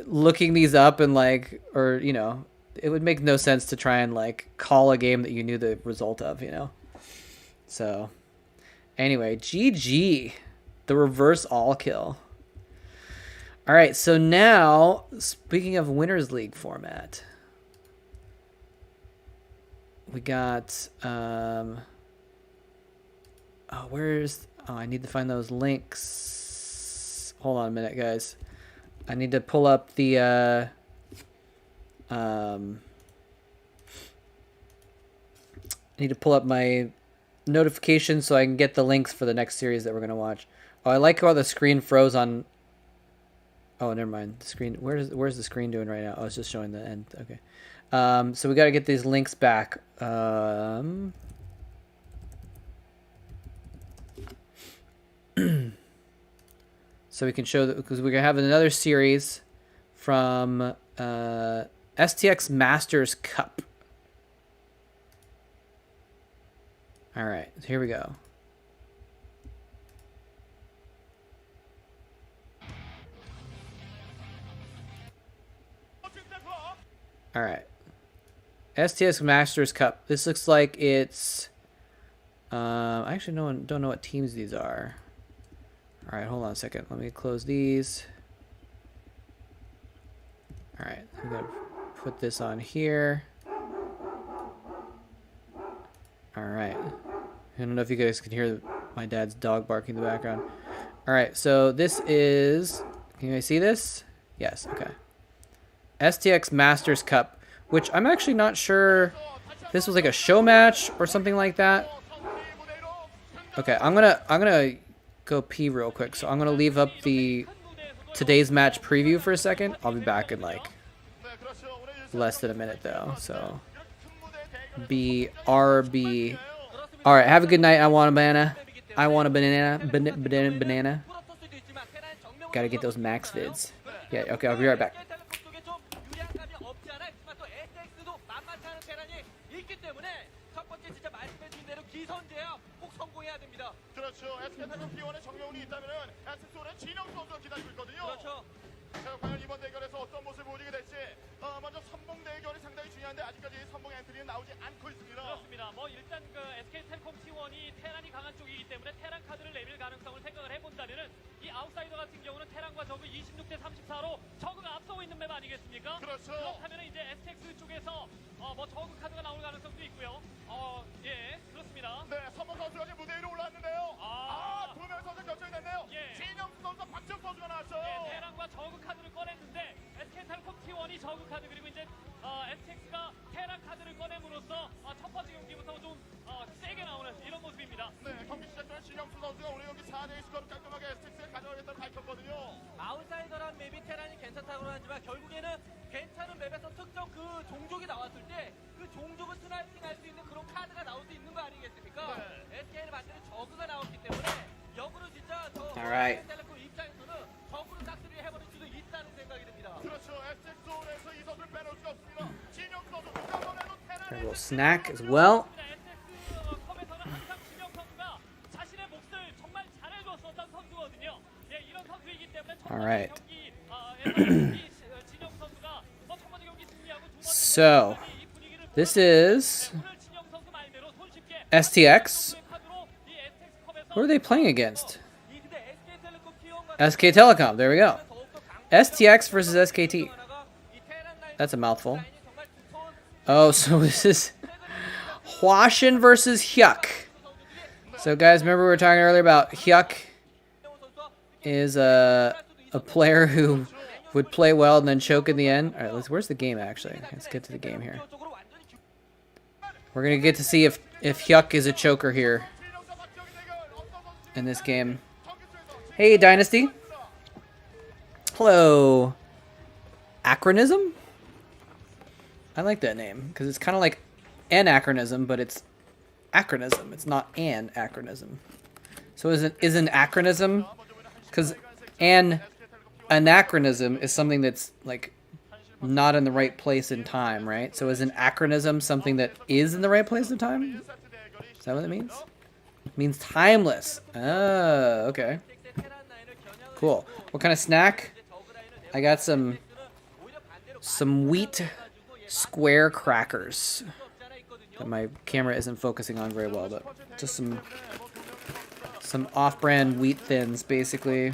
looking these up and, like, or, you know, it would make no sense to try and, like, call a game that you knew the result of, you know? So, anyway, GG. The reverse all kill. All right, so now, speaking of Winners League format, we got, oh, I need to find those links. Hold on a minute, guys. I need to pull up the, I need to pull up my notifications so I can get the links for the next series that we're going to watch. Oh, I like how the screen froze on... Oh, never mind. The screen. Where's the screen doing right now? Oh, it's just showing the end. Okay. So we got to get these links back. So we can show that, because we're gonna have another series from STX Masters Cup. All right, so here we go. All right. STS Masters Cup. This looks like it's... I actually don't know what teams these are. All right, hold on a second. Let me close these. All right, I'm going to put this on here. All right. I don't know if you guys can hear my dad's dog barking in the background. All right, so this is... Can you guys see this? Yes, okay. STX Masters Cup, which I'm actually not sure this was like a show match or something like that. Okay, I'm gonna go pee real quick, so I'm gonna leave up the today's match preview for a second. I'll be back in like less than a minute though. So BRB. All right, have a good night. I want a banana. I want a banana. Banana. Gotta get those max vids. Yeah. Okay, I'll be right back. 그렇죠. SK텔레콤 T1에 정명훈이 있다면은 SSO는 진영 선수가 기다리고 있거든요. 그렇죠. 자, 과연 이번 대결에서 어떤 모습을 보여주게 될지. 먼저 선봉 대결이 상당히 중요한데 아직까지 선봉 엔트리는 나오지 않고 있습니다. 그렇습니다. 뭐 일단 그 SK텔레콤 T1이 테란이 강한 쪽이기 때문에 테란 카드를 내밀 가능성을 생각을 해본다면은 이 아웃사이더 같은 경우는 테란과 저그 26대 34로 저그가 앞서고 있는 맵 아니겠습니까? 그렇죠. 그렇다면 이제 STX 쪽에서 뭐 저그 카드가 나올 가능성도 있고요. 예, 그렇습니다. 네, 선봉 선수가 지금 무대 위로 올라왔는데요. 두 명 선수 결정이 됐네요. 예. 진영수 선수와 박지혁 선수가 나왔죠. 예, 테란과 저그 카드를 꺼냈는데 SK텔레콤 T1이 저그 카드 그리고 이제 STX가 테란 카드를 꺼냄으로써 첫 번째 경기부터 좀 세게 나오는 이런 모습입니다. 네, 경기 시작 전에 진영수 선수가 오늘 여기 4대1 스코어를 깔끔하게 STX에 가져가겠다고 밝혔거든요. 아웃사이더란 맵이 테란이 괜찮다고 하지만 결국에는 괜찮은 맵에서 특정 그 종족이 나왔을 때 그 종족을 스나이핑 할 수 있는 그런 카드가 나올 수 있는 거 아니겠습니까? 네. SK는 반대로 저그가 나왔기 때문에 역으로 진짜 저 Alright. 텔레콤 입장에서는 저그를 싹쓸이 해버릴 수도 있다는 생각이 듭니다. 그렇죠. STX에서 이 선수를 빼놓을 수가 없습니다. 진영수 선수 누가 보내도 A 테란의 little snack as well. 컵에서는 항상 진영 선수가 자신의 몫을 정말 잘해줬었던 선수거든요. 예, 이런 선수이기 때문에 첫 번째 Alright. 경기 진영 선수가 첫 번째 경기 승리하고 두 번째 So, 이 분위기를 this is 오늘 진영 선수 말대로 손쉽게 STX. 카드로 이 STX 컵에서 Who are they playing against? 이 근데 SK텔레콤 T1과 SK Telecom. There we go. STX versus SKT. 이 테란 라인 That's a mouthful. 라인이 정말 두터운 Oh, so this is Hwashin versus Hyuk. So, guys, remember we were talking earlier about Hyuk is a player who would play well and then choke in the end. All right, where's the game actually? Let's get to the game here. 쪽으로 완전히 We're gonna get to see if Hyuk is a choker here in this game. Hey, Dynasty. Hello. Acronism? I like that name because it's kind of like anachronism, but it's acronism. It's not an acronism. So is an acronism? Because anachronism is something that's like not in the right place in time, right? So is an acronism something that is in the right place in time? Is that what it means? Means timeless. Oh, okay. Cool. What kind of snack? I got some wheat square crackers that my camera isn't focusing on very well, but just some off-brand wheat thins, basically.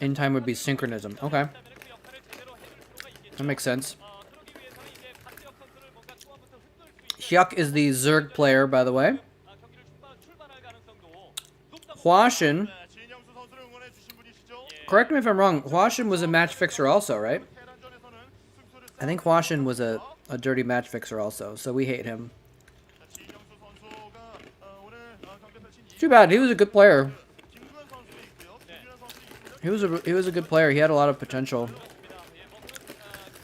In time would be synchronism. Okay. That makes sense. Hyuk is the Zerg player, by the way. Hwashin. Correct me if I'm wrong. Hwashin was a match fixer also, right? I think Hwashin was a dirty match fixer also, so we hate him. Too bad. He was a good player. He was a good player. He had a lot of potential.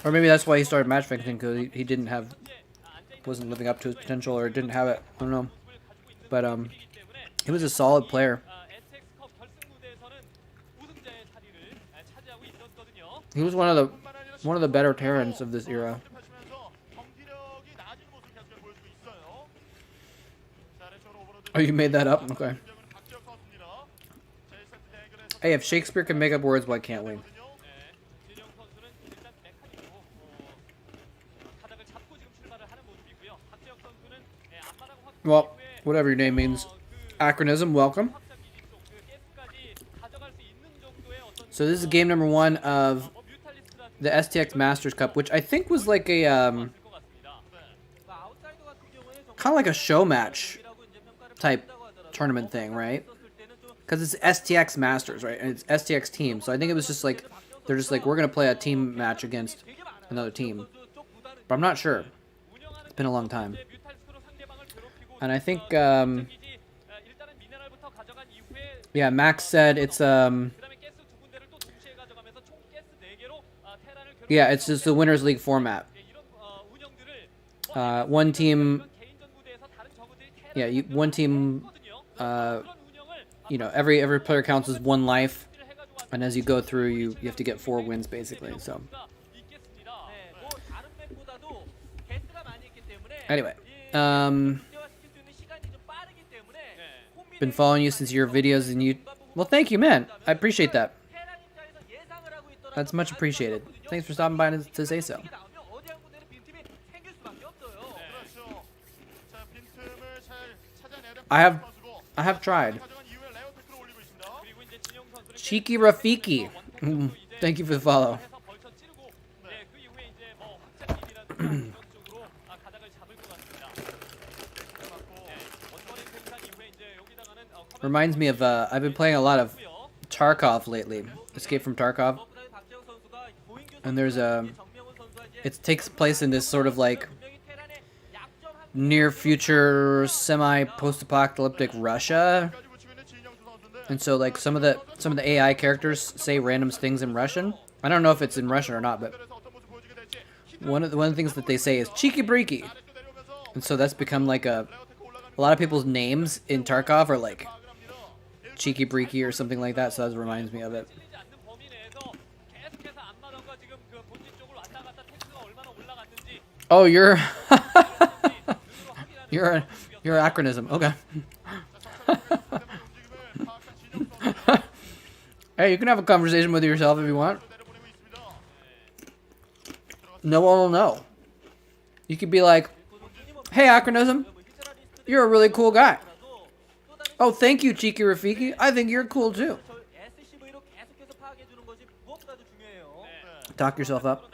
Or maybe that's why he started match fixing, because he wasn't living up to his potential, or didn't have it. I don't know. But he was a solid player. He was one of the better Terrans of this era. Oh, you made that up? Okay. Hey, if Shakespeare can make up words, why can't we? Well, whatever your name means. Acronism, welcome. So this is game number 1 of the STX Masters Cup, which I think was like a kind of like a show match type tournament thing, right? Because it's STX Masters, right? And it's STX team. So I think it was just like, they're just like, we're going to play a team match against another team. But I'm not sure. It's been a long time. And I think, yeah, Max said it's, yeah, it's just the Winners League format. One team, yeah, one team, you know, every player counts as 1 life, and as you go through, you have to get 4 wins basically. So anyway, been following you since your videos, and you, well, thank you, man. I appreciate that. That's much appreciated. Thanks for stopping by to say so. I have tried. Cheeky Rafiki. Thank you for the follow. Reminds me of, I've been playing a lot of Tarkov lately. Escape from Tarkov. And there's it takes place in this sort of like near future semi-post-apocalyptic Russia. And so like some of the AI characters say random things in Russian. I don't know if it's in Russian or not, but one of the things that they say is cheeky breaky. And so that's become like a lot of people's names in Tarkov are like cheeky breaky or something like that, so that reminds me of it. Oh, you're you're acronism. Okay. Hey, you can have a conversation with yourself if you want. No one will know. You could be like, "Hey, acronism, you're a really cool guy." Oh, thank you, Cheeky Rafiki. I think you're cool too. Talk yourself up.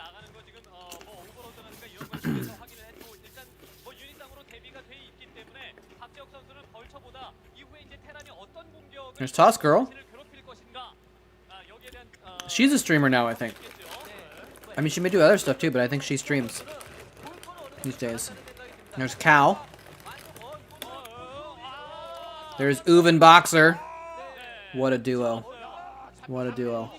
There's Toss Girl. She's a streamer now, I think. I mean, she may do other stuff too, but I think she streams these days. There's Cal. There's Uve and Boxer. What a duo. What a duo.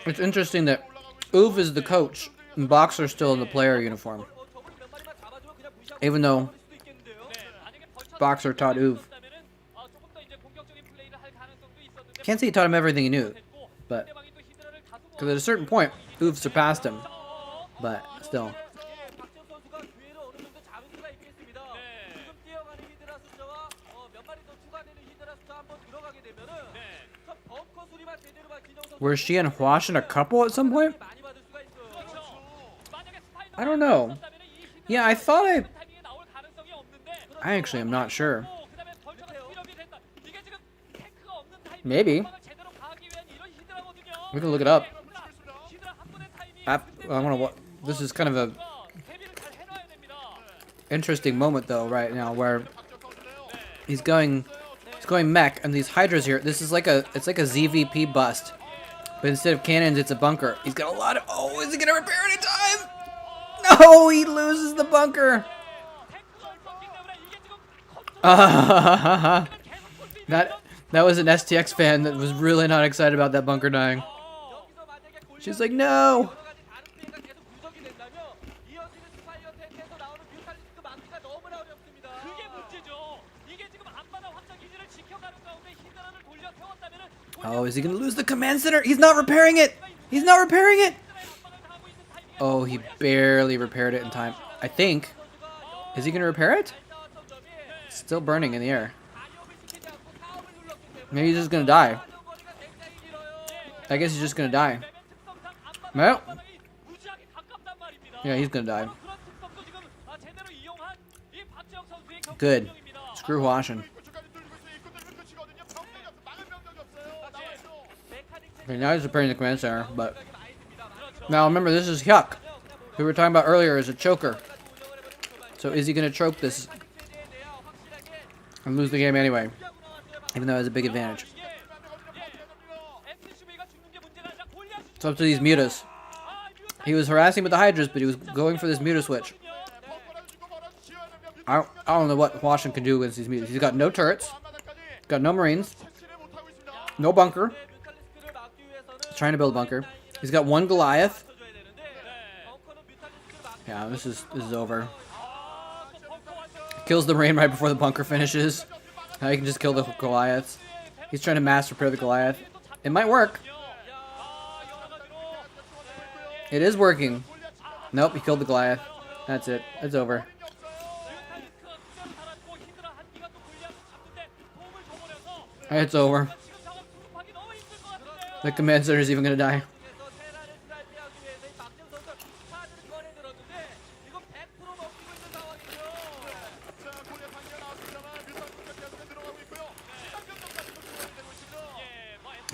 It's interesting that Uve is the coach and Boxer's still in the player uniform. Even though Boxer taught Uve. Can't say he taught him everything he knew, but Because at a certain point, Oof surpassed him. But still. 예, 박지영 선수가 기회를 어느 정도 잡을 수가 있겠습니다. 지금 뛰어가는 히드라 숫자와 몇 마리 더 추가되는 히드라 숫자 한번 들어가게 되면은 저 벙커 수리만 제대로 봐 진영 선수 Were she and Hwash in a couple at some point? 많이 받을 수가 있어요. I don't know. Yeah, I thought I actually am not sure. Maybe. We can look it up. I want to. This is kind of a interesting moment though right now where he's going mech and these hydras here. It's like a ZVP bust, but instead of cannons, it's a bunker. He's got a lot of. Oh, is he gonna repair it in time? No, he loses the bunker. That was an STX fan that was really not excited about that bunker dying. She's like, no. Oh, is he gonna lose the command center? He's not repairing it. He's not repairing it. Oh, he barely repaired it in time. I think. Is he gonna repair it? It's still burning in the air. Maybe he's just gonna die. I guess he's just gonna die. Well. Yeah, he's gonna die. Good. Screw Washington. Okay, now he's repairing the command center, but now remember this is Hyuk, who we were talking about earlier as a choker. So is he gonna choke this and lose the game anyway? Even though it has a big advantage. It's up to these mutas. He was harassing with the Hydras, but he was going for this muta switch. I don't know what Washington can do against these mutas. He's got no turrets, got no marines, no bunker. He's trying to build a bunker. He's got one Goliath. Yeah, this is over. Kills the marine right before the bunker finishes. Now he can just kill the Goliaths. He's trying to mass repair the Goliath. It might work. It is working. Nope, he killed the Goliath. That's it. It's over. It's over. The command center is even gonna die.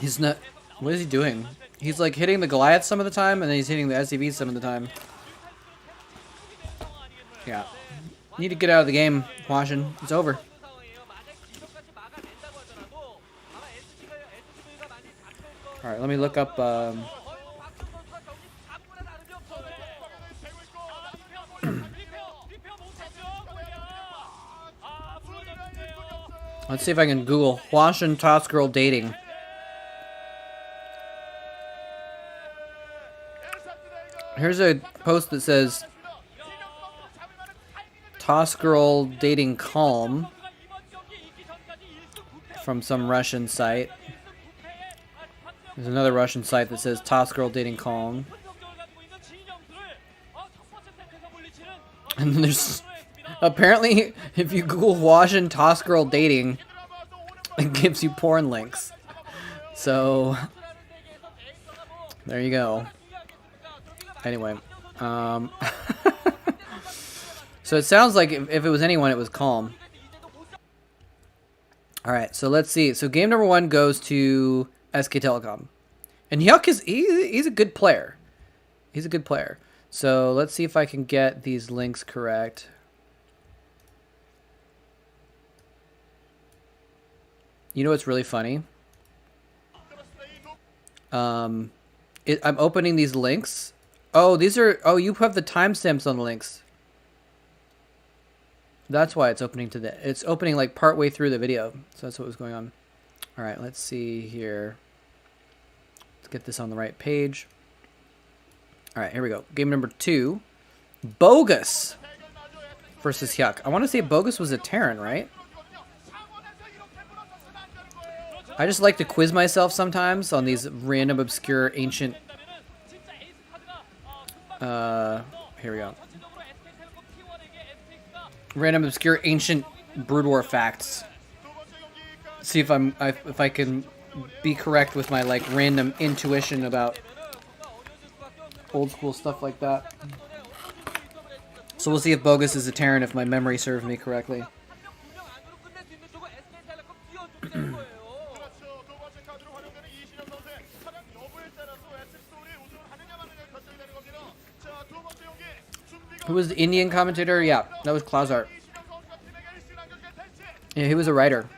He's not. What is he doing? He's like hitting the Goliath some of the time, and then he's hitting the SCVs some of the time. Yeah. Need to get out of the game, Washington. It's over. Alright, let me look up. Let's see if I can Google Washington Toss Girl dating. Here's a post that says Toss Girl dating calm from some Russian site. There's another Russian site that says Toss Girl dating calm. And then there's apparently if you Google Washington Toss Girl dating, it gives you porn links. So there you go. Anyway, so it sounds like if it was anyone, it was calm. All right, so let's see. So game number 1 goes to SK Telecom, and Hyuk is he's a good player. He's a good player. So let's see if I can get these links correct. You know what's really funny? I'm opening these links. Oh, these are... Oh, you have the timestamps on the links. That's why it's opening to the... It's opening like partway through the video. So that's what was going on. All right, let's see here. Let's get this on the right page. All right, here we go. Game number 2. Bogus versus Hyuk. I want to say Bogus was a Terran, right? I just like to quiz myself sometimes on these random, obscure, ancient Here we go. Random obscure ancient Brood War facts. See if if I can be correct with my like random intuition about old school stuff like that. So we'll see if Bogus is a Terran if my memory serves me correctly. Who was the Indian commentator? Yeah, that was Klazart. Yeah, he was a writer.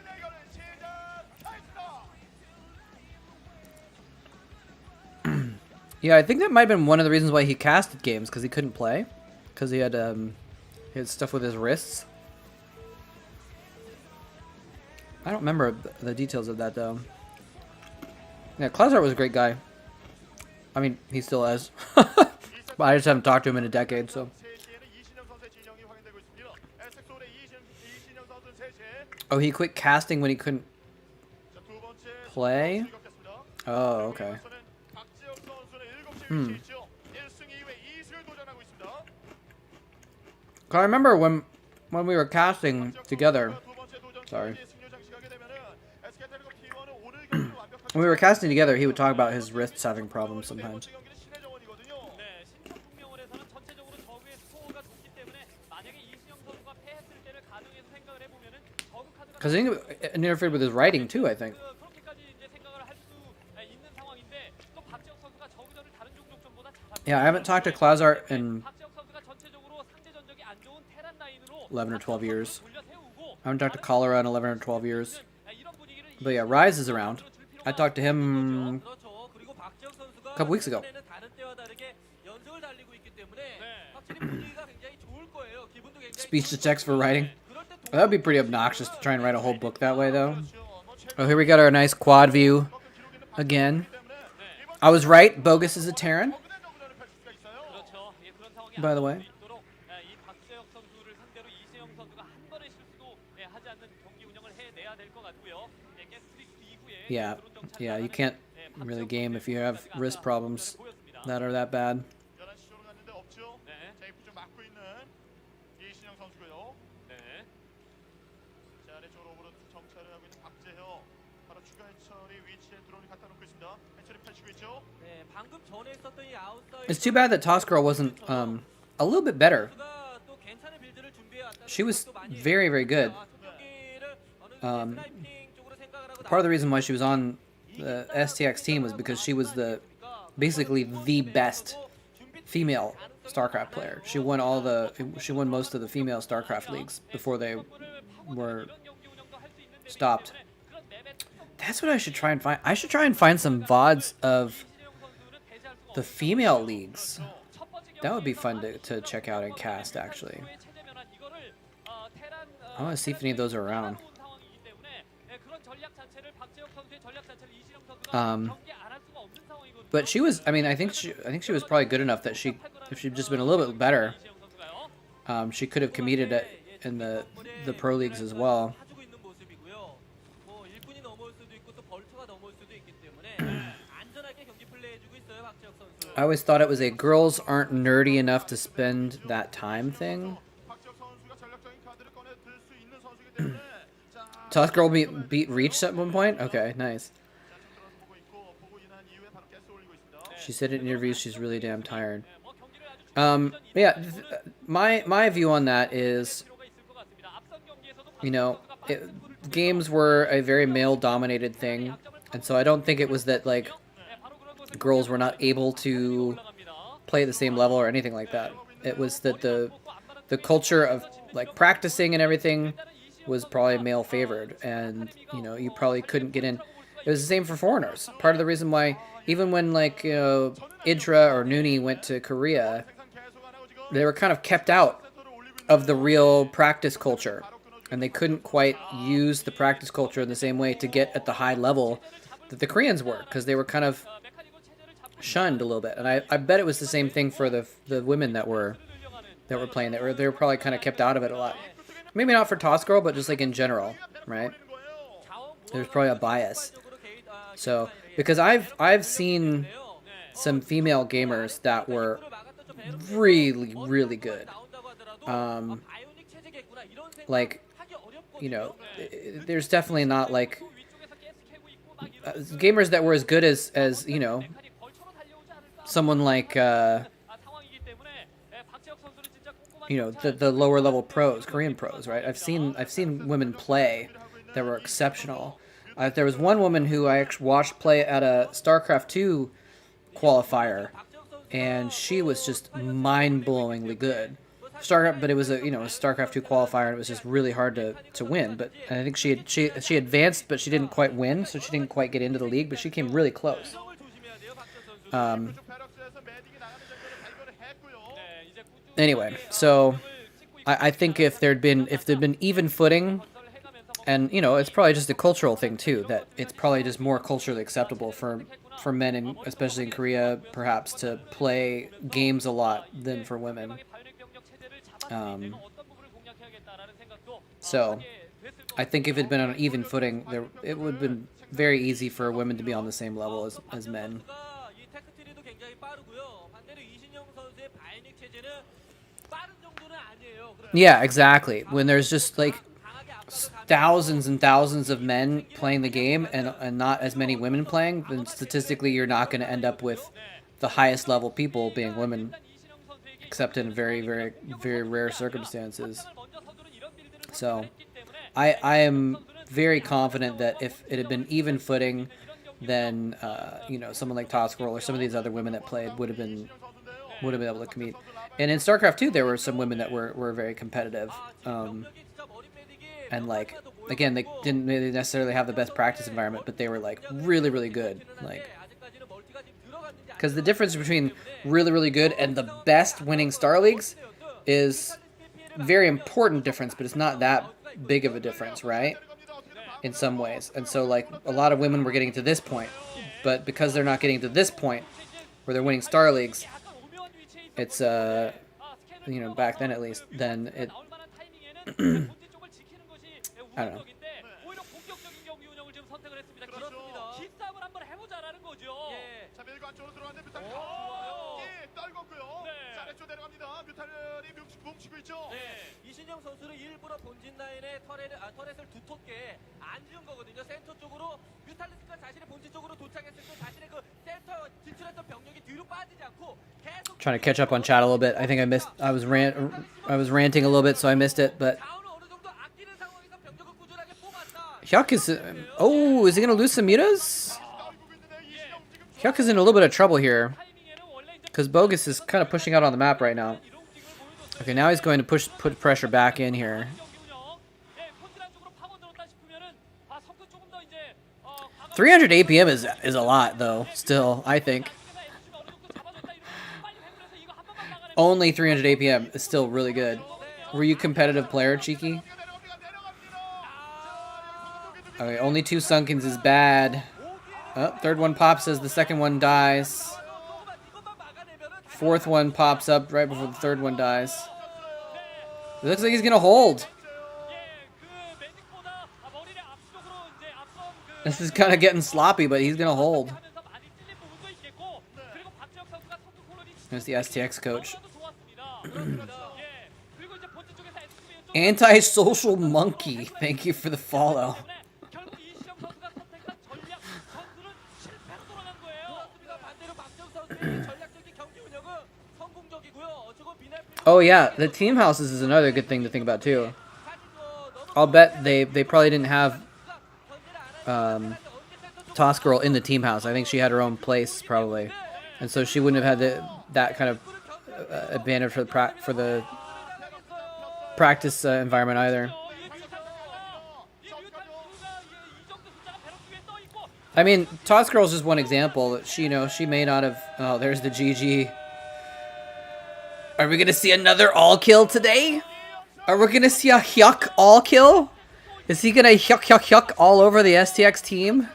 Yeah, I think that might have been one of the reasons why he casted games, because he couldn't play. Because he had stuff with his wrists. I don't remember the details of that, though. Yeah, Klazart was a great guy. I mean, he still is. But I just haven't talked to him in a decade, so. Oh, he quit casting when he couldn't play? Oh, okay. I remember when we were casting together. Sorry. When we were casting together, he would talk about his wrists having problems sometimes. Because I think it interfered with his writing too, I think. Yeah, I haven't talked to Klazart in 11 or 12 years. I haven't talked to Cholera in 11 or 12 years. But yeah, Rise is around. I talked to him a couple weeks ago. Speech to text for writing. Well, that would be pretty obnoxious to try and write a whole book that way, though. Oh, here we got our nice quad view again. I was right. Bogus is a Terran. By the way. Yeah, you can't really game if you have wrist problems that are that bad. It's too bad that Toss Girl wasn't a little bit better. She was very, very good. Part of the reason why she was on the STX team was because she was basically the best female StarCraft player. She won most of the female StarCraft leagues before they were stopped. That's what I should try and find. I should try and find some VODs of the female leagues. That would be fun to check out and cast, actually. I want to see if any of those are around. But she was, I mean, I think she was probably good enough that if she'd just been a little bit better, she could have competed in the pro leagues as well. I always thought it was a girls aren't nerdy enough to spend that time thing. Toss Girl beat Reach at one point? Okay, nice. She said in interviews she's really damn tired. Yeah, my view on that is, you know, games were a very male-dominated thing, and so I don't think it was that, like, girls were not able to play at the same level or anything like that. It was that the culture of, like, practicing and everything was probably male favored, and you know, you probably couldn't get in. It was the same for foreigners. Part of the reason why, even when, like, you know, Idra or Nooney went to Korea, they were kind of kept out of the real practice culture, and they couldn't quite use the practice culture in the same way to get at the high level that the Koreans were, because they were kind of shunned a little bit. And I bet it was the same thing for the women that were playing. They were probably kind of kept out of it a lot. Maybe not for Toss Girl, but just like in general, right? There's probably a bias. So, because I've seen some female gamers that were really, really good. Like, you know, there's definitely not like gamers that were as good as you know, someone like you know, the lower level pros, Korean pros, right? I've seen women play that were exceptional. There was one woman who I actually watched play at a StarCraft 2 qualifier, and she was just mind-blowingly good. StarCraft, but it was a StarCraft 2 qualifier, and it was just really hard to win. But I think she advanced, but she didn't quite win, so she didn't quite get into the league, but she came really close. Anyway, so I think if there'd been even footing, and you know, it's probably just a cultural thing too, that it's probably just more culturally acceptable for men, and especially in Korea, perhaps, to play games a lot than for women. So I think if it had been on an even footing, it would have been very easy for women to be on the same level as men. Yeah, exactly. When there's just like thousands and thousands of men playing the game and not as many women playing, then statistically you're not going to end up with the highest level people being women, except in very, very, very rare circumstances. So I am very confident that if it had been even footing, then you know, someone like Tosquirrel or some of these other women that played would have been able to compete. And in StarCraft 2, there were some women that were very competitive. And like, again, they didn't really necessarily have the best practice environment, but they were like really, really good. Like, because the difference between really, really good and the best winning Star Leagues is a very important difference, but it's not that big of a difference, right? In some ways. And so like a lot of women were getting to this point, but because they're not getting to this point where they're winning Star Leagues, it's you know, back then at least, then it I don't know. 이신영 선수는 일부러 본진 라인에 터렛을 두텁게 안 지은 거거든요. 센터 쪽으로 뮤탈리스크가 자신의 본진 쪽으로 도착했을 때 자신의 그 센터 진출했던 병력이 뒤로 빠지지 않고 계속 Trying to catch up on chat a little bit. I think I was ranting a little bit, so I missed it, but Hyuk is is he gonna lose some mutas? Hyuk is in a little bit of trouble here, because Bogus is kind of pushing out on the map right now. Okay, now he's going to put pressure back in here. 300 APM is a lot, though, still, I think. Only 300 APM is still really good. Were you a competitive player, Cheeky? Okay, only 2 Sunkens is bad. Oh, third one pops as the second one dies. Fourth one pops up right before the third one dies. It looks like he's gonna hold. This is kind of getting sloppy, but he's gonna hold. There's the STX coach. Anti-social monkey. Thank you for the follow. Oh yeah, the team houses is another good thing to think about too. I'll bet they probably didn't have Tosquirrel in the team house. I think she had her own place probably, and so she wouldn't have had that kind of advantage for the practice environment either. I mean, Tosquirrel is just one example. She may not have. Oh, there's the GG. Are we gonna see another all kill today? Are we gonna see a Hyuk all kill? Is he gonna Hyuk all over the STX team?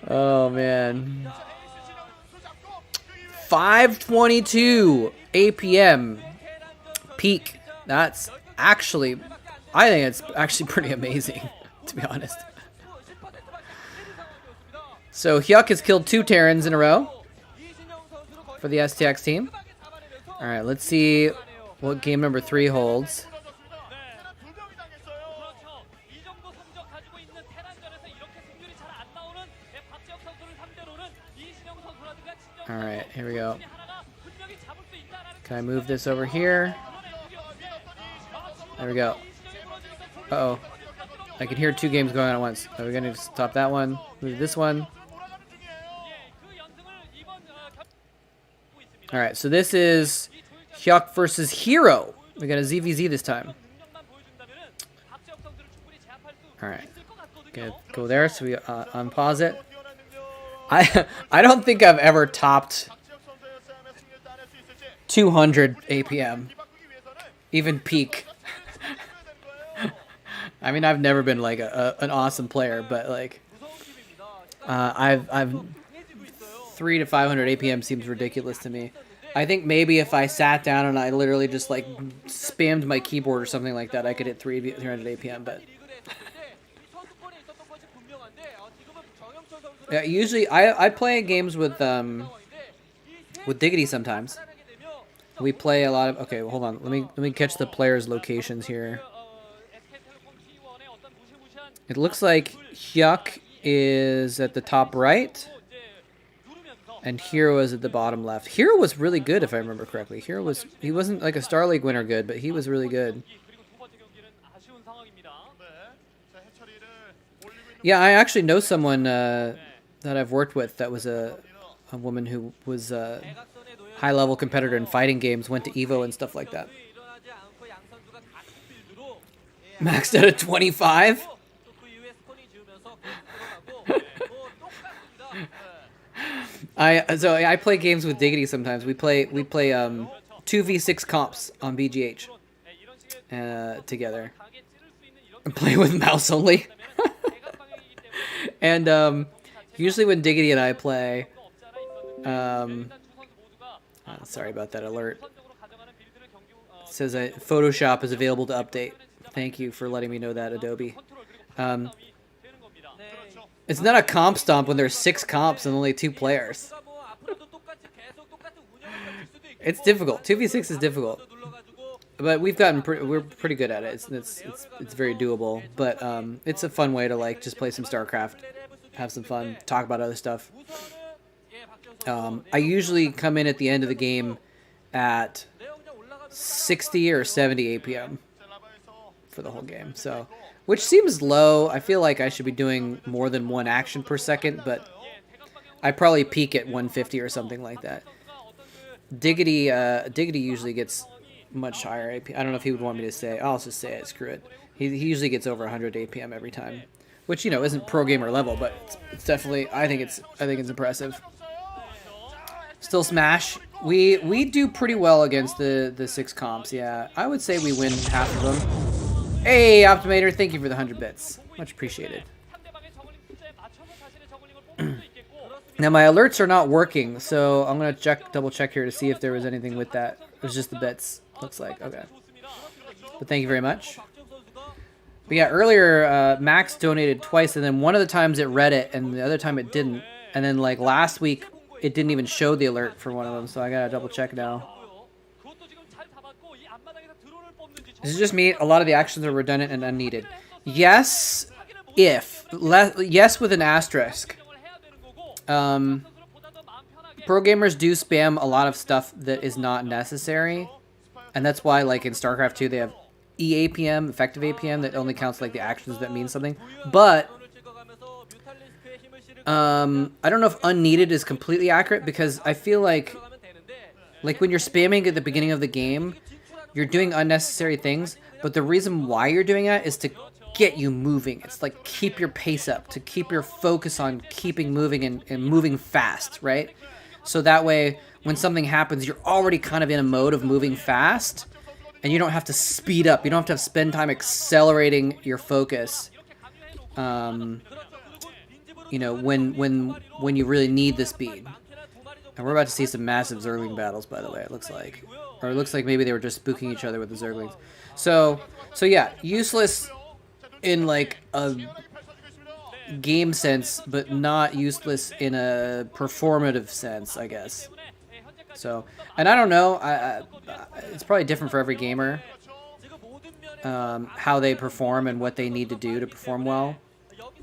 Oh man. 522 APM peak. That's actually, I think it's actually pretty amazing, to be honest. So Hyuk has killed 2 Terrans in a row for the STX team. All right, let's see what game number 3 holds. All right, here we go. Can I move this over here? There we go. Uh-oh. I can hear 2 games going on at once. Are we going to stop that one? Move this one. All right, so this is Hyuk versus Hero. We got a ZVZ this time. All right. Go there, so we unpause it. I don't think I've ever topped 200 APM, even peak. I mean, I've never been like an awesome player, but like I've 300 to 500 APM seems ridiculous to me. I think maybe if I sat down and I literally just like spammed my keyboard or something like that, I could hit 300 APM. But yeah, usually I play games with Diggity sometimes. We play a lot of. Okay, well, hold on. Let me catch the players' locations here. It looks like Hyuk is at the top right, and Hero is at the bottom left. Hero was really good, if I remember correctly. He wasn't like a Star League winner good, but he was really good. Yeah, I actually know someone that I've worked with that was a woman who was a high-level competitor in fighting games, went to EVO and stuff like that. Maxed out at 25? I play games with Diggity sometimes. We play 2v6 comps on BGH together. And play with mouse only. And usually when Diggity and I play, sorry about that alert. It says Photoshop is available to update. Thank you for letting me know that, Adobe. It's not a comp stomp when there's 6 comps and only 2 players. It's difficult. 2v6 is difficult, but we're pretty good at it. It's very doable. But it's a fun way to like just play some StarCraft, have some fun, talk about other stuff. I usually come in at the end of the game at 60 or 70 APM for the whole game. So, which seems low. I feel like I should be doing more than 1 action per second, but I probably peak at 150 or something like that. Diggity usually gets much higher APM. I don't know if he would want me to say. I'll just say it. Screw it. He usually gets over 100 APM every time, which isn't pro gamer level, but it's definitely. I think it's impressive. Still Smash. We do pretty well against the 6 comps. Yeah, I would say we win half of them. Hey, Optimator, thank you for the 100 bits. Much appreciated. Now my alerts are not working, so I'm gonna double check here to see if there was anything with that. It was just the bits. Looks like okay. But thank you very much. But yeah, earlier Max donated twice, and then one of the times it read it, and the other time it didn't. And then like last week, it didn't even show the alert for one of them, so I gotta double check now. This is just me. A lot of the actions are redundant and unneeded. Yes, yes with an asterisk. Pro gamers do spam a lot of stuff that is not necessary, and that's why, like in StarCraft 2, they have EAPM, effective APM, that only counts like the actions that mean something. But I don't know if unneeded is completely accurate, because I feel like when you're spamming at the beginning of the game, you're doing unnecessary things, but the reason why you're doing that is to get you moving. It's like keep your pace up, to keep your focus on keeping moving and moving fast, right? So that way, when something happens, you're already kind of in a mode of moving fast, and you don't have to speed up. You don't have to spend time accelerating your focus. When you really need the speed. And we're about to see some massive Zergling battles, by the way, it looks like. Or it looks like maybe they were just spooking each other with the Zerglings. So yeah, useless in like a game sense, but not useless in a performative sense, I guess. So, and I don't know. It's probably different for every gamer, how they perform and what they need to do to perform well.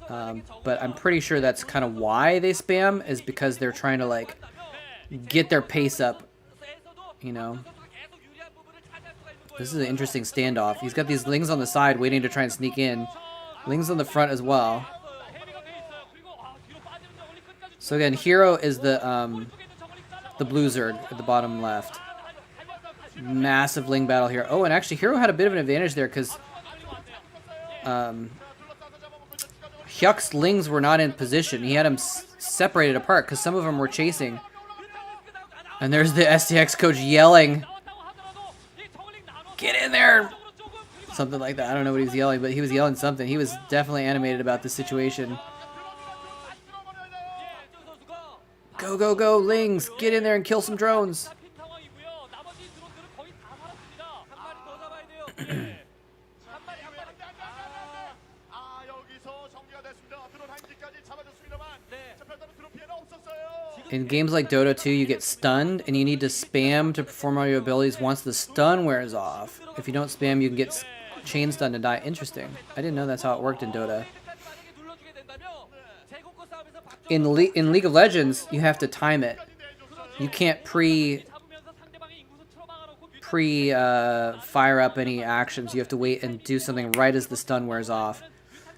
But I'm pretty sure that's kind of why they spam, is because they're trying to like get their pace up. You know. This is an interesting standoff. He's got these Lings on the side waiting to try and sneak in. Lings on the front as well. So again, Hero is the blue Zerg at the bottom left. Massive Ling battle here. Oh, and actually Hero had a bit of an advantage there because Hyuk's Lings were not in position. He had them separated apart because some of them were chasing. And there's the STX coach yelling, "Get in there!" Something like that. I don't know what he was yelling, but he was yelling something. He was definitely animated about the situation. Go, go, go, Lings! Get in there and kill some drones! In games like Dota 2, you get stunned, and you need to spam to perform all your abilities once the stun wears off. If you don't spam, you can get chain stunned and die. Interesting. I didn't know that's how it worked in Dota. In League of Legends, you have to time it. You can't fire up any actions. You have to wait and do something right as the stun wears off.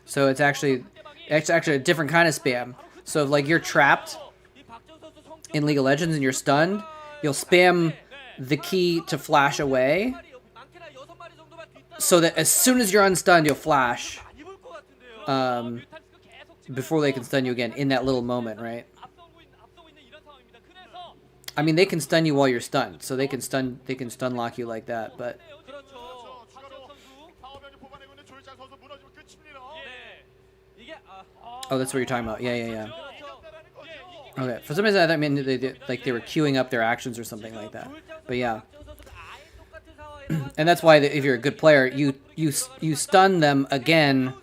So it's actually a different kind of spam. So if like you're trapped in League of Legends and you're stunned, you'll spam the key to flash away, so that as soon as you're unstunned, you'll flash before they can stun you again in that little moment, right? I mean, they can stun you while you're stunned, so they can stun lock you like that, but oh, that's what you're talking about. Yeah. Okay, for some reason I thought they were queuing up their actions or something like that. But yeah, and that's why if you're a good player, you stun them again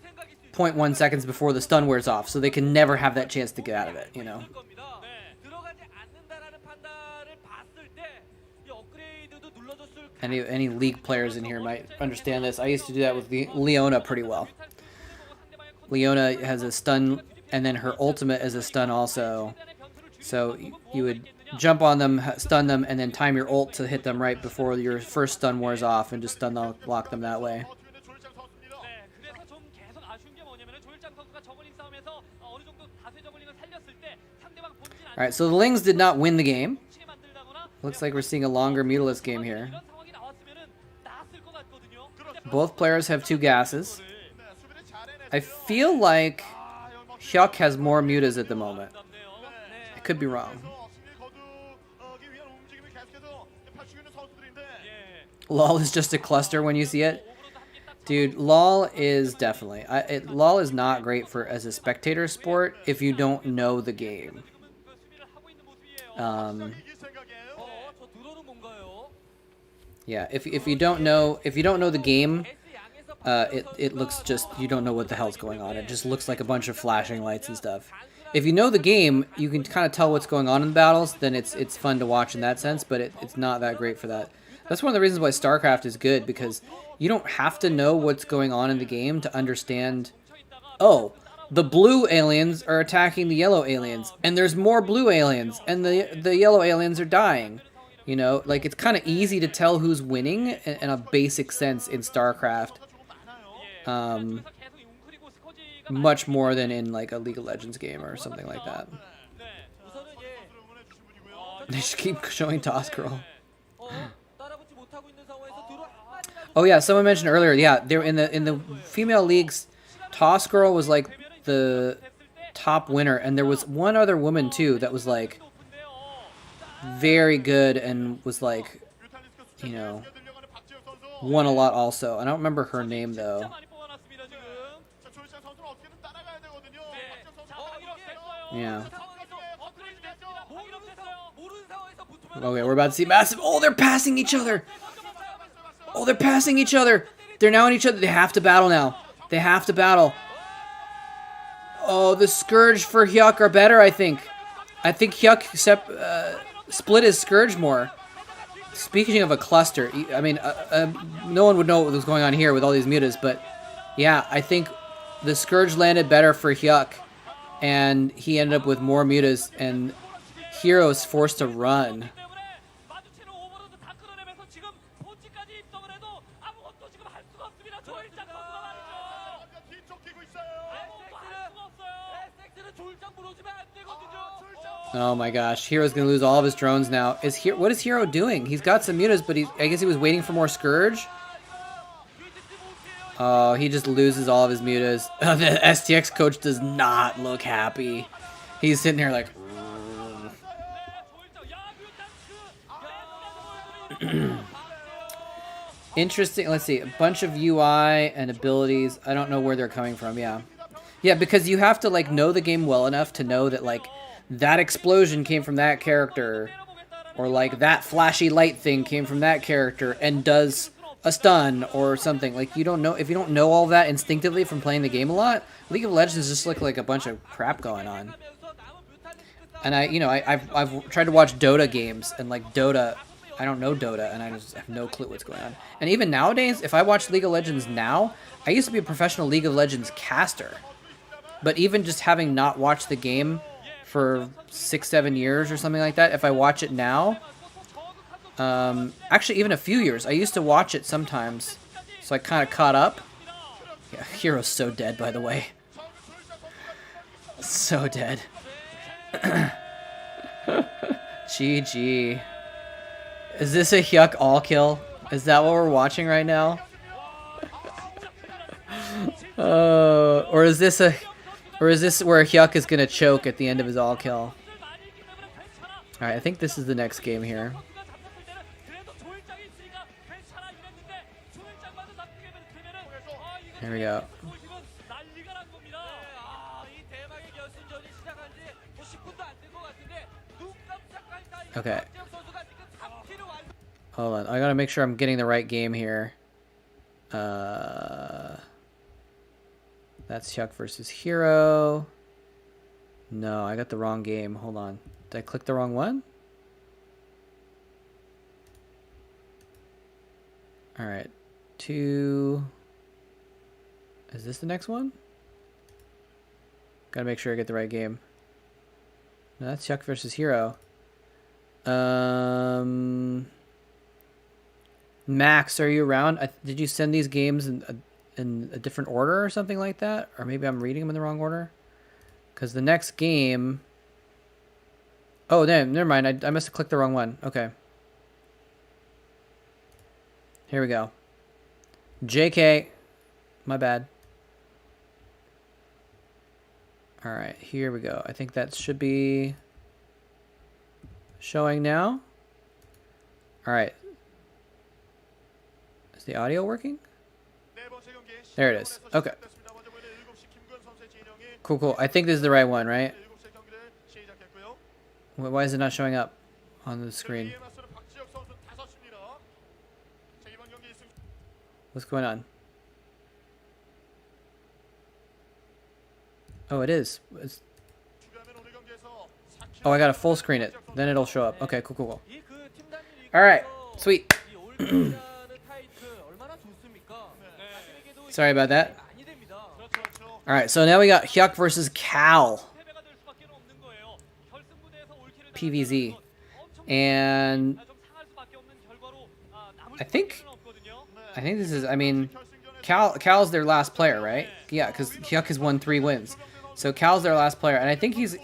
0.1 seconds before the stun wears off, so they can never have that chance to get out of it. You know. Any League players in here might understand this. I used to do that with Leona pretty well. Leona has a stun, and then her ultimate is a stun also. So you would jump on them, stun them, and then time your ult to hit them right before your first stun wears off, and just stun lock them that way. Alright, so the Lings did not win the game. Looks like we're seeing a longer Mutalisk game here. Both players have 2 gases. I feel like Hyuk has more mutas at the moment. I could be wrong. LOL is just a cluster when you see it. Dude, LOL is definitely... LOL is not great as a spectator sport if you don't know the game. Yeah, if you don't know the game, it looks just, you don't know what the hell's going on. It just looks like a bunch of flashing lights and stuff. If you know the game, you can kind of tell what's going on in the battles. Then it's fun to watch in that sense, but it's not that great for that. That's one of the reasons why StarCraft is good, because you don't have to know what's going on in the game to understand, oh, the blue aliens are attacking the yellow aliens, and there's more blue aliens, and the yellow aliens are dying. You know, like, it's kind of easy to tell who's winning in a basic sense in StarCraft. Much more than in, like, a League of Legends game or something like that. They just keep showing Toss Girl. Oh yeah, someone mentioned earlier, yeah, they're in the female leagues, Toss Girl was like the top winner, and there was one other woman too that was like very good and was like, you know, won a lot also. I don't remember her name though. Yeah. Okay, we're about to see massive. Oh, they're passing each other. Oh, they're passing each other. They're now on each other. They have to battle now. They have to battle. Oh, the Scourge for Hyuk are better, I think. I think Hyuk split his Scourge more. Speaking of a cluster, I mean, no one would know what was going on here with all these mutas, but yeah, I think the Scourge landed better for Hyuk, and he ended up with more mutas, and Hero's forced to run. Oh my gosh, Hero's gonna lose all of his drones now. What is Hero doing? He's got some mutas, but I guess he was waiting for more Scourge. Oh, he just loses all of his mutas. The STX coach does not look happy. He's sitting here like... Interesting. Let's see. A bunch of UI and abilities. I don't know where they're coming from. Yeah. Yeah, because you have to like know the game well enough to know that like that explosion came from that character, or like that flashy light thing came from that character and does a stun or something. Like you don't know, if you don't know all that instinctively from playing the game a lot, League of Legends just look like a bunch of crap going on. And I've tried to watch Dota games, and like Dota, I don't know Dota, and I just have no clue what's going on. And even nowadays, if I watch League of Legends now, I used to be a professional League of Legends caster. But even just having not watched the game for 6-7 years or something like that, if I watch it now, actually even a few years, I used to watch it sometimes, so I kind of caught up. Yeah, Hero's so dead, by the way. So dead. GG. Is this a Hyuk all kill? Is that what we're watching right now? Or is this where Hyuk is gonna choke at the end of his all kill? Alright, I think this is the next game here. Here we go. Okay. Hold on, I gotta make sure I'm getting the right game here. That's Hyuk versus Hero. No, I got the wrong game. Hold on. Did I click the wrong one? Alright. 2... Is this the next one? Gotta make sure I get the right game. No, that's Hyuk versus Hero. Max, are you around? Did you send these games in a different order or something like that? Or maybe I'm reading them in the wrong order? Because the next game... Oh, damn, never mind. I must have clicked the wrong one. Okay. Here we go. JK. My bad. Alright, here we go. I think that should be showing now. Alright. Is the audio working? There it is. Okay. Cool, cool. I think this is the right one, right? Why is it not showing up on the screen? What's going on? Oh, it is. Oh, I gotta full screen it. Then it'll show up. Okay, cool, cool, cool. Alright, sweet. Sorry about that. Alright, so now we got Hyuk versus Cal. PVZ. And I think this is, I mean, Cal's their last player, right? Yeah, because Hyuk has won 3 wins. So Cal's their last player, and I think he's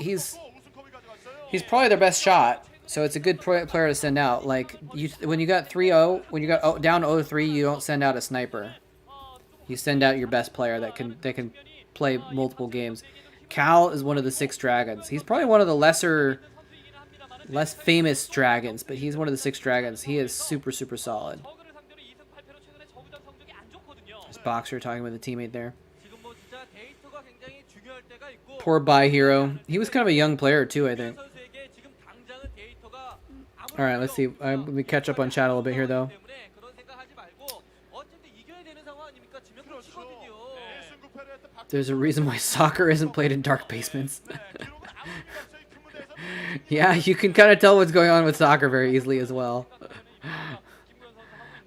probably their best shot. So it's a good player to send out. Like when you got 3-0, when you got down 0-3, you don't send out a sniper. You send out your best player that can play multiple games. Cal is one of the 6 dragons. He's probably one of the less famous dragons, but he's one of the 6 dragons. He is super, super solid. This boxer talking with a teammate there. Poor Bye Hero. He was kind of a young player too, I think. Alright, let's see. Let me catch up on chat a little bit here, though. There's a reason why soccer isn't played in dark basements. Yeah, you can kind of tell what's going on with soccer very easily as well.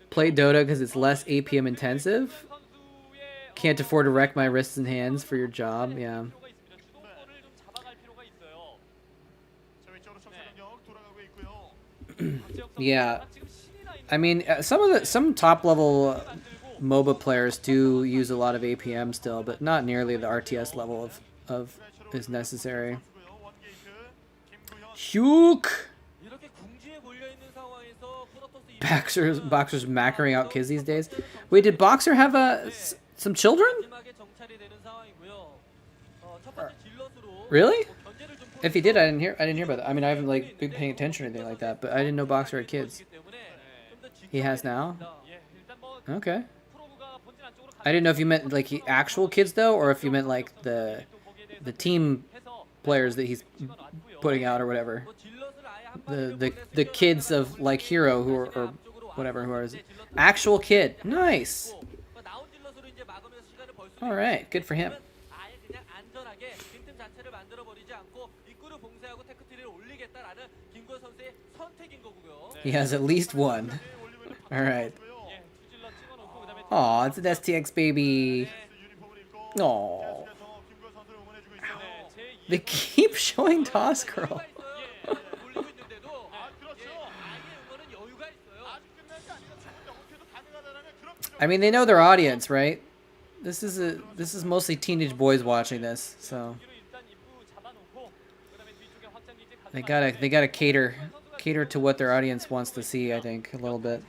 Play Dota because it's less APM intensive. Can't afford to wreck my wrists and hands for your job. Yeah. Yeah. I mean, some top level MOBA players do use a lot of APM still, but not nearly the RTS level of is necessary. Shook. Boxer's macroing out kids these days. Wait, did Boxer have some children? Really? If he did, I didn't hear about that. I mean, I haven't like been paying attention or anything like that, but I didn't know Boxer had kids. He has now? Okay. I didn't know if you meant like actual kids though, or if you meant like the team players that he's putting out or whatever. The kids of like Hero who are or whatever who are his actual kid. Nice. All right, good for him. He has at least one. All right. Aw, it's an STX baby. Aww. They keep showing Toss Girl. I mean, they know their audience, right? This is mostly teenage boys watching this, so they gotta cater to what their audience wants to see. I think a little bit.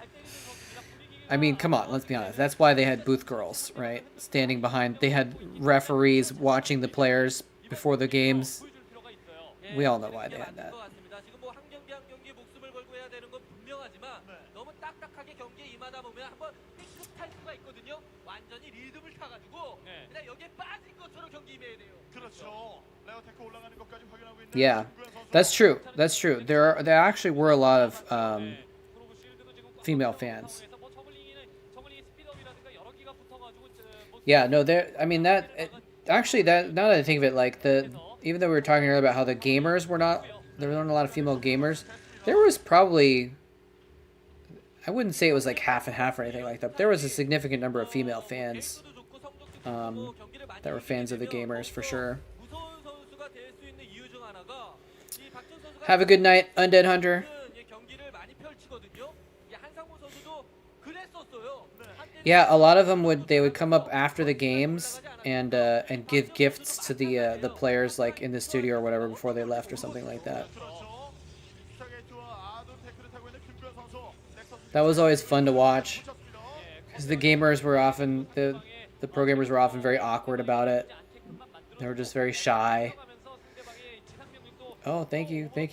I mean, come on, let's be honest. That's why they had booth girls, right? Standing behind. They had referees watching the players before the games. We all know why they had that. Yeah, that's true. That's true. There actually were a lot of female fans. Yeah, no, there. I mean actually now that I think of it, like even though we were talking earlier about how the gamers there weren't a lot of female gamers, there was probably, I wouldn't say it was like half and half or anything like that. But there was a significant number of female fans that were fans of the gamers for sure. Have a good night, Undead Hunter. Yeah, a lot of them would come up after the games and give gifts to the players like in the studio or whatever before they left or something like that. That was always fun to watch because the gamers were often the pro gamers were often very awkward about it. They were just very shy. Oh, thank you. They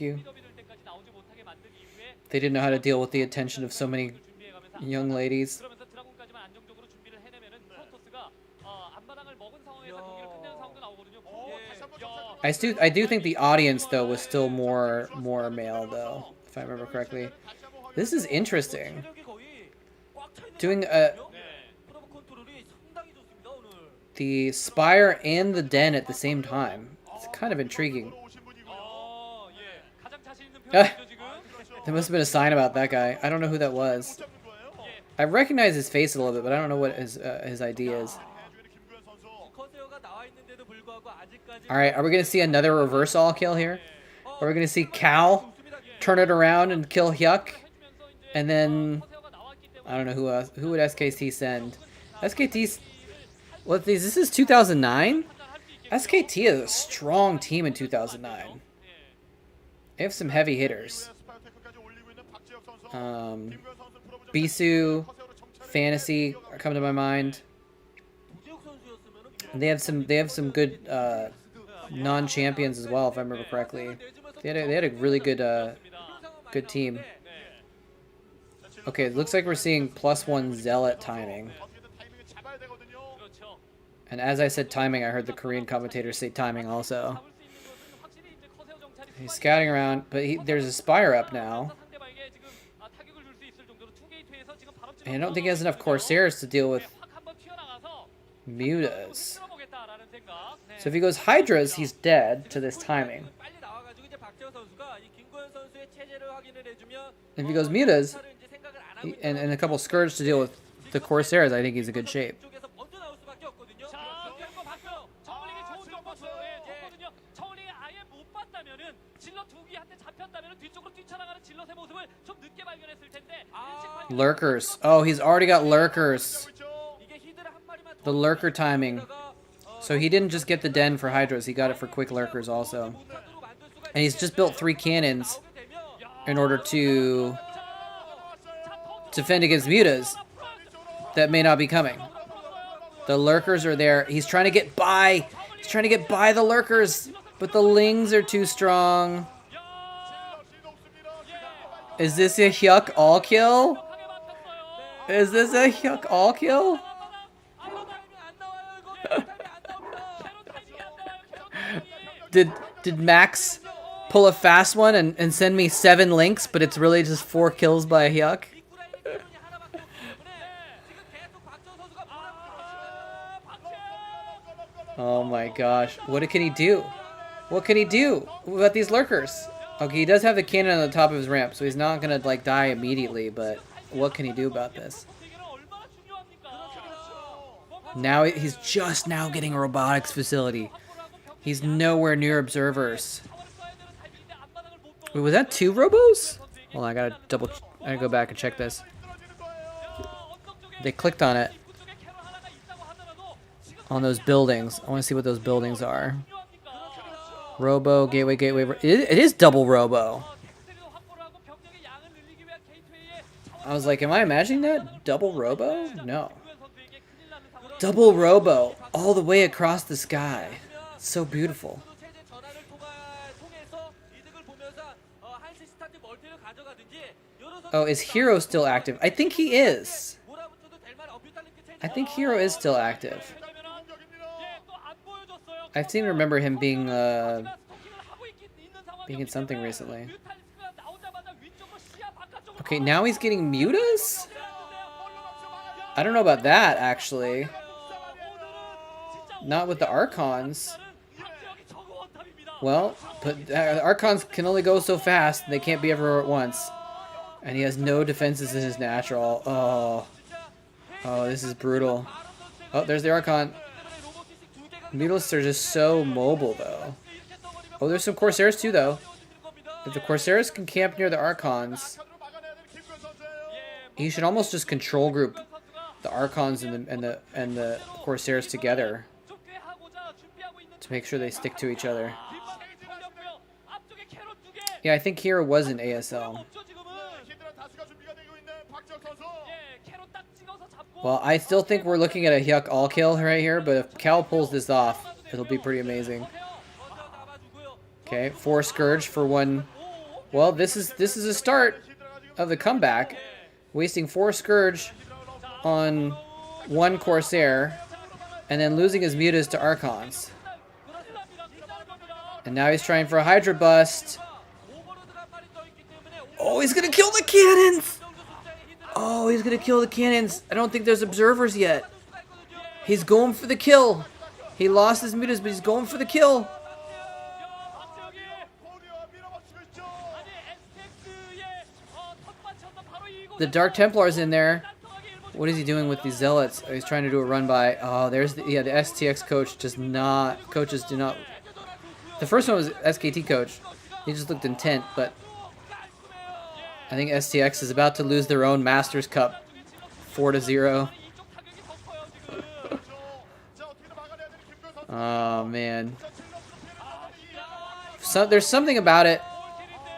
didn't know how to deal with the attention of so many young ladies. I do think the audience though was still more male though, if I remember correctly. This is interesting. Doing the Spire and the Den at the same time. It's kind of intriguing. There must have been a sign about that guy. I don't know who that was. I recognize his face a little bit, but I don't know what his ID is. Alright, are we going to see another reverse all kill here? Are we going to see Cal turn it around and kill Hyuk? And then, I don't know who else. Who would SKT send? SKT's, what, this is 2009? SKT is a strong team in 2009. They have some heavy hitters. Bisu, Fantasy are coming to my mind. And they have some good non-champions as well, if I remember correctly. They had a really good good team. Okay, it looks like we're seeing +1 Zealot timing. And as I said timing, I heard the Korean commentators say timing also. He's scouting around, but there's a Spire up now. And I don't think he has enough Corsairs to deal with Mutas. So if he goes Hydras, he's dead to this timing. 빨리 나와가지고 이제 박재호 선수가 이 김구현 선수의 체제를 확인을 해주면 If he goes Mutas 이제 생각을 안 하고 and a couple Scourge to deal with the Corsairs, I think he's in good shape. 쪽에서 먼저 나올 수밖에 없거든요. 자, 거 봤어요. 정글링이 좋은 정보 줬거든요. 정글링이 아예 못 봤다면은 질럿 두 개한테 잡혔다면은 뒤쪽으로 뛰쳐나가는 질럿의 모습을 좀 늦게 발견했을 텐데. Lurkers. Oh, he's already got Lurkers. 이게 히드라 한 마리만 The Lurker timing. So he didn't just get the den for Hydras, he got it for quick Lurkers also. And he's just built 3 cannons in order to defend against Mutas that may not be coming. The Lurkers are there. He's trying to get by. He's trying to get by the Lurkers, but the Lings are too strong. Is this a Hyuk all kill? Is this a Hyuk all kill? Did Max pull a fast one and send me 7 links, but it's really just 4 kills by a Hyuk? Oh my gosh. What can he do? What can he do about these Lurkers? Okay, he does have the cannon on the top of his ramp, so he's not gonna like die immediately, but what can he do about this? Now he's just now getting a robotics facility. He's nowhere near observers. Wait, was that 2 robos? Hold on, I gotta go back and check this. They clicked on it. On those buildings. I want to see what those buildings are. Robo, gateway. It is double robo. I was like, am I imagining that? Double robo? No. Double robo all the way across the sky. So beautiful. Oh, is Hero still active? I think he is. I think Hero is still active. I seem to remember him being in something recently. Okay, now he's getting Mutas? I don't know about that, actually. Not with the Archons. Well, but Archons can only go so fast. They can't be everywhere at once. And he has no defenses in his natural. Oh, this is brutal. Oh, there's the Archon. Mutalisks are just so mobile, though. Oh, there's some Corsairs, too, though. If the Corsairs can camp near the Archons, he should almost just control group the Archons and the Corsairs together to make sure they stick to each other. Yeah, I think Hero was in ASL. Well, I still think we're looking at a Hyuk all kill right here, but if Cal pulls this off, it'll be pretty amazing. Okay, 4 Scourge for 1. Well, this is a start of the comeback. Wasting 4 Scourge on 1 Corsair, and then losing his Mutas to Archons. And now he's trying for a Hydra bust. Oh, he's gonna kill the cannons! Oh, he's gonna kill the cannons. I don't think there's observers yet. He's going for the kill. He lost his Mutas, but he's going for the kill. The Dark Templar's in there. What is he doing with these Zealots? Oh, he's trying to do a run by. Oh, there's the STX coach does not. Coaches do not. The first one was SKT coach. He just looked intent, but I think STX is about to lose their own Masters Cup, 4-0. Oh man. So there's something about it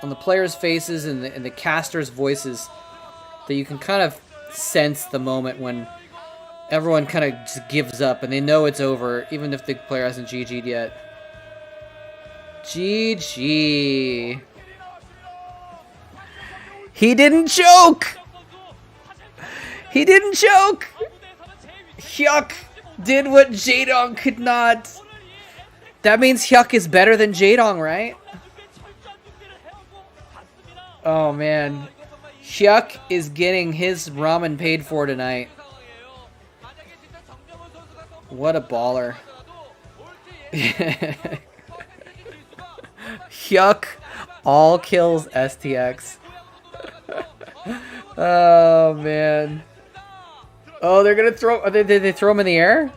on the players' faces and the casters' voices that you can kind of sense the moment when everyone kind of just gives up and they know it's over, even if the player hasn't GG'd yet. GG. He didn't choke! He didn't choke! Hyuk did what Jaedong could not. That means Hyuk is better than Jaedong, right? Oh man. Hyuk is getting his ramen paid for tonight. What a baller. Yuck. All kills STX. Oh, man. Oh, they're gonna throw... Did they throw him in the air?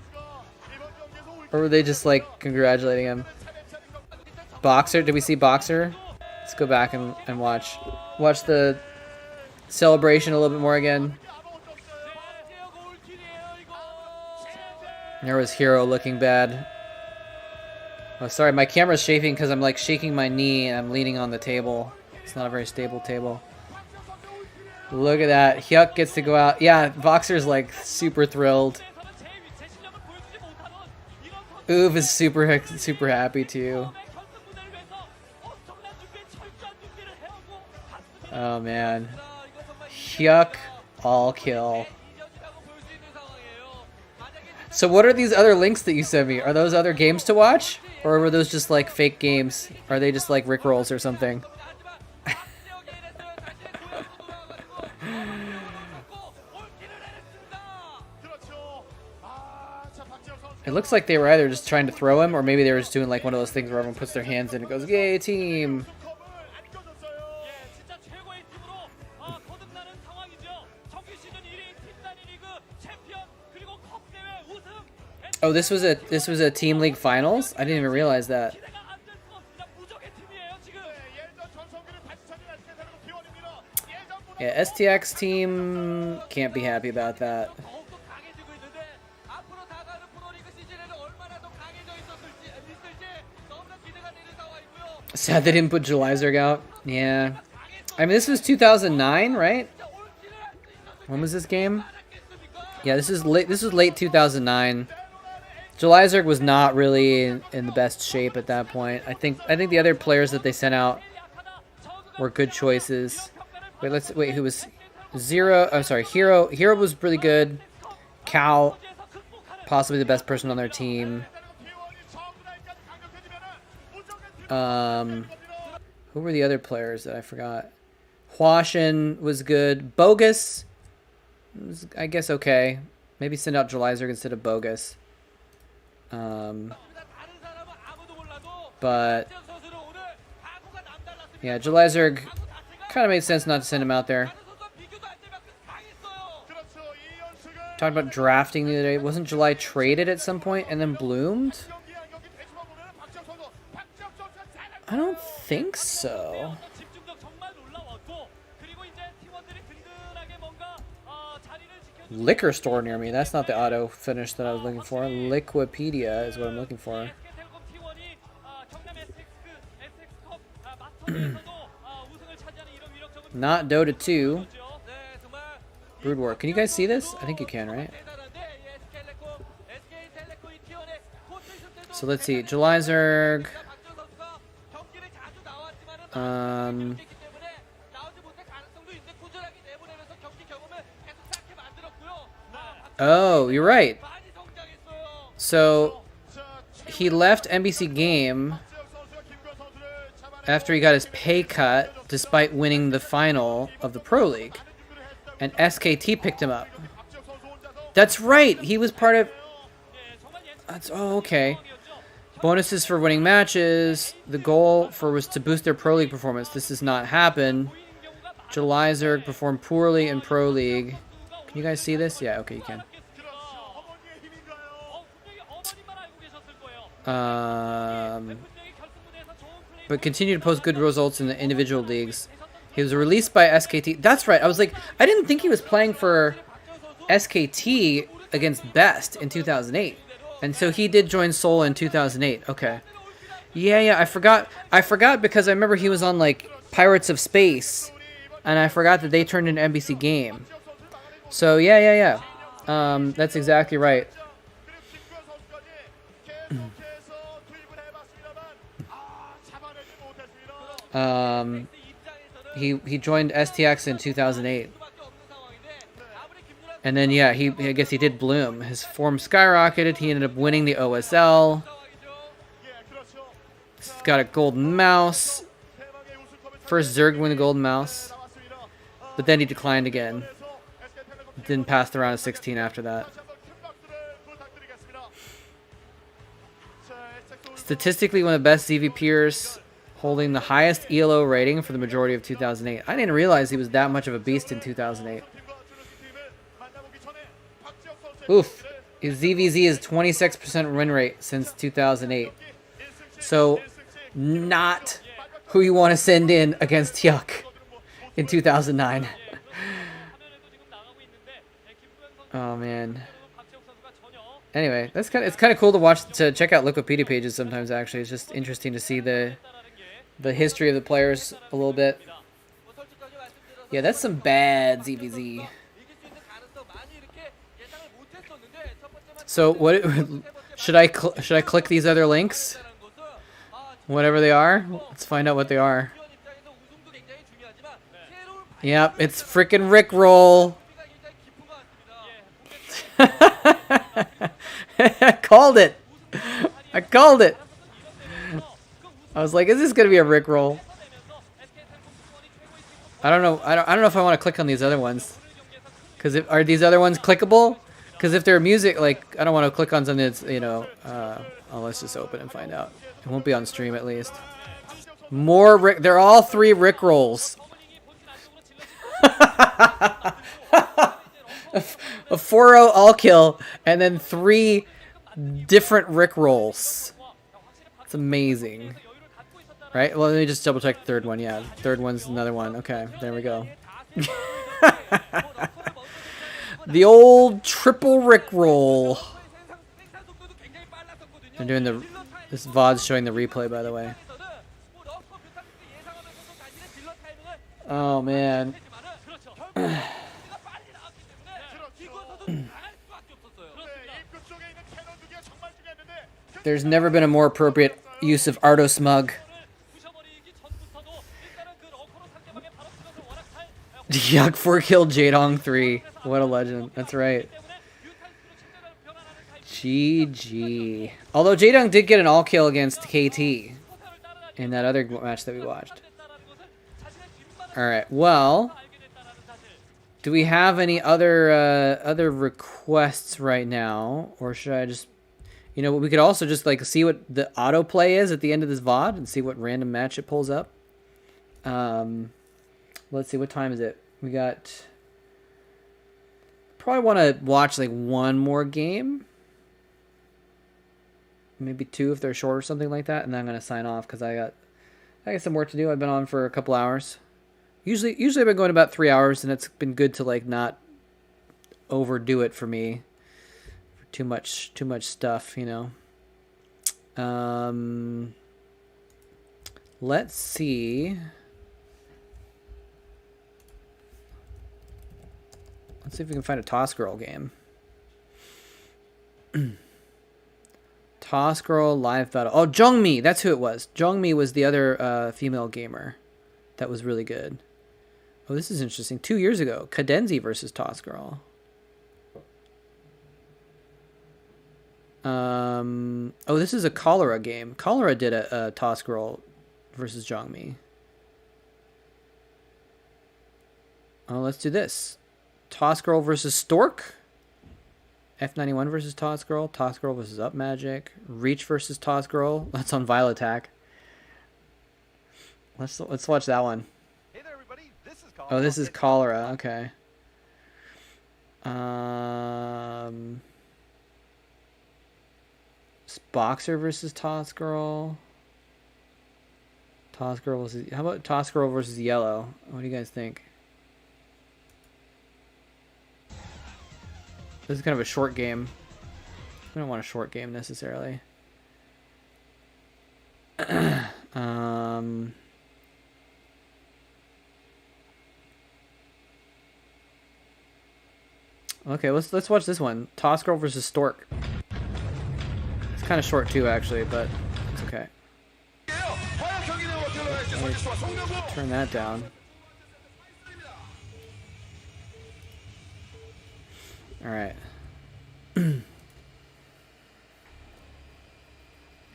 Or were they just, like, congratulating him? Boxer? Did we see Boxer? Let's go back and watch. Watch the celebration a little bit more again. There was Hero looking bad. Oh, sorry, my camera's shaking because I'm, like, shaking my knee and I'm leaning on the table. It's not a very stable table. Look at that. Hyuk gets to go out. Yeah, Boxer's, like, super thrilled. Uv is super happy too. Oh man. Hyuk all kill. So what are these other links that you sent me? Are those other games to watch? Or were those just like fake games? Are they just like Rickrolls or something? It looks like they were either just trying to throw him, or maybe they were just doing like one of those things where everyone puts their hands in and goes, "Yay, team!" Oh, this was a team league finals? I didn't even realize that. Yeah, STX team can't be happy about that. Sad they didn't put Julyzerg out. Yeah. I mean, this was 2009, right? When was this game? Yeah, this is late 2009. Julyzerg was not really in the best shape at that point. I think the other players that they sent out were good choices. Wait, who was Zero? I'm sorry, Hero. Hero was really good. Cal, possibly the best person on their team. Who were the other players that I forgot? Huashin was good. Bogus was, I guess, okay. Maybe send out Julyzerg instead of Bogus. But yeah, Julyzerg kind of made sense not to send him out there. Talked about drafting the other day. Wasn't July traded at some point and then bloomed? I don't think so. Liquor store near me. That's not the auto finish that I was looking for. Liquipedia is what I'm looking for. Not Dota 2. Brood War. Can you guys see this? I think you can, right? So let's see. Julyzerg. Oh, you're right. So he left NBC Game after he got his pay cut despite winning the final of the Pro League. And SKT picked him up. That's right. He was part of... Oh, okay. Bonuses for winning matches. The goal was to boost their Pro League performance. This does not happen. Julyzerg performed poorly in Pro League. Can you guys see this? Yeah, okay, you can. But continued to post good results in the individual leagues. He was released by SKT. That's right. I was like, I didn't think he was playing for SKT against Best in 2008. And so he did join Seoul in 2008. Okay. Yeah, I forgot because I remember he was on like Pirates of Space. And I forgot that they turned into NBC Game. So yeah. That's exactly right. He joined STX in 2008. And then yeah, I guess he did bloom. His form skyrocketed. He ended up winning the OSL. He's got a golden mouse. First Zerg win the golden mouse. But then he declined again. Didn't pass the round of 16 after that. Statistically, one of the best ZVPers, holding the highest ELO rating for the majority of 2008. I didn't realize he was that much of a beast in 2008. Oof. His ZVZ is 26% win rate since 2008. So, not who you want to send in against Hyuk in 2009. Oh man. Anyway, it's kind of cool to check out Wikipedia pages sometimes. Actually, it's just interesting to see the history of the players a little bit. Yeah, that's some bad ZVZ. So what should I click these other links? Whatever they are, let's find out what they are. Yep, it's freaking Rickroll. I called it. I called it. I was like, is this gonna be a Rickroll? I don't know. I don't know if I want to click on these other ones. Cause are these other ones clickable? Because if they're music, like, I don't want to click on something that's, you know, oh, let's just open and find out. It won't be on stream, at least. More Rick. They're all 3 Rick rolls. A 4-0 all kill, and then 3 different Rick rolls. It's amazing. Right? Well, let me just double check the third one. Yeah, the third one's another one. Okay, there we go. The old triple Rickroll. They're doing this VOD's showing the replay, by the way. Oh man. There's never been a more appropriate use of Ardo Smug. Yuck, 4-kill Jaedong 3. What a legend. That's right. GG. Although Jaedong did get an all-kill against KT in that other match that we watched. Alright, well, do we have any other requests right now? Or should I just... You know, we could also just like see what the autoplay is at the end of this VOD and see what random match it pulls up. Let's see, what time is it? We got... Probably want to watch like one more game. Maybe 2 if they're short or something like that. And then I'm going to sign off because I got some work to do. I've been on for a couple hours. Usually I've been going about 3 hours, and it's been good to like not overdo it for me. Too much stuff, you know. Let's see. Let's see if we can find a Toss Girl game. Toss Girl live battle. Oh, Jungmi, that's who it was. Jungmi was the other female gamer that was really good. Oh, this is interesting. 2 years ago, Cadenzi versus Toss Girl. Oh, this is a Cholera game. Cholera did a Toss Girl versus Jongmi. Oh, let's do this. Toss Girl versus Stork. F91 versus Toss Girl. Toss Girl versus Up Magic. Reach versus Toss Girl. That's on Vile Attack. Let's watch that one. Hey there, everybody. This is Oh, this is Cholera. Okay. Boxer versus Toss Girl. Toss Girl versus... How about Toss Girl versus Yellow? What do you guys think? This is kind of a short game. We don't want a short game necessarily. Okay, let's watch this one. Toss Girl versus Stork. It's kind of short too, actually, but it's okay. Turn that down. All right.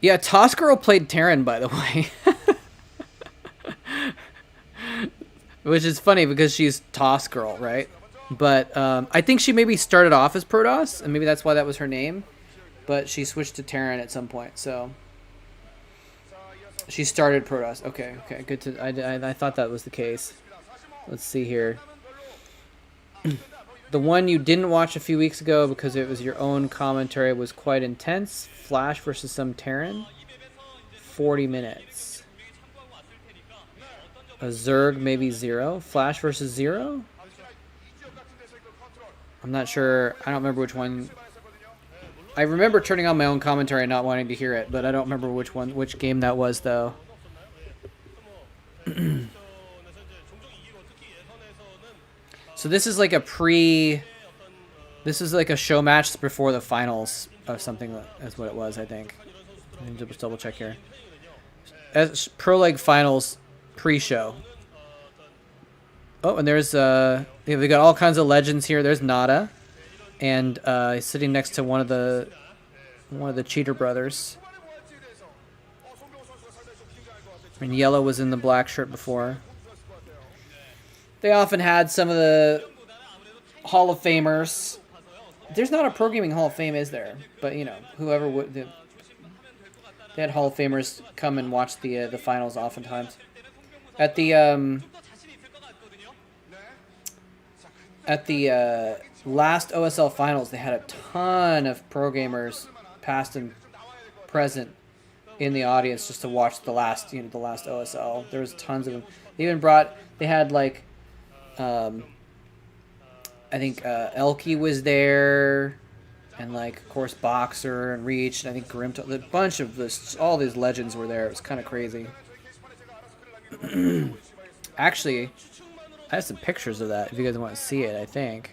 Yeah, Toss Girl played Terran, by the way. Which is funny because she's Toss Girl, right? But I think she maybe started off as Protoss, and maybe that's why that was her name. But she switched to Terran at some point, so... She started Protoss. Okay, okay, good to. I thought that was the case. Let's see here. The one you didn't watch a few weeks ago because it was your own commentary was quite intense. Flash versus some Terran. 40 minutes. A Zerg maybe 0. Flash versus 0. I'm not sure. I don't remember which one. I remember turning on my own commentary and not wanting to hear it, but I don't remember which game that was though. So this is like a this is like a show match before the finals of something. That's what it was, I think. Let me just double check here. As Pro League finals pre-show. Oh, and there's we got all kinds of legends here. There's Nada, and he's sitting next to one of the cheater brothers. And Yellow was in the black shirt before. They often had some of the Hall of Famers. There's not a Pro Gaming Hall of Fame, is there? But you know, whoever would, they had Hall of Famers come and watch the finals oftentimes. At the last OSL finals, they had a ton of pro gamers, past and present, in the audience just to watch the last OSL. There was tons of them. They even they had like, I think Elky was there, and like of course Boxer and Reach, and I think Grimto. A bunch of all these legends were there. It was kind of crazy. Actually, I have some pictures of that if you guys want to see it, I think.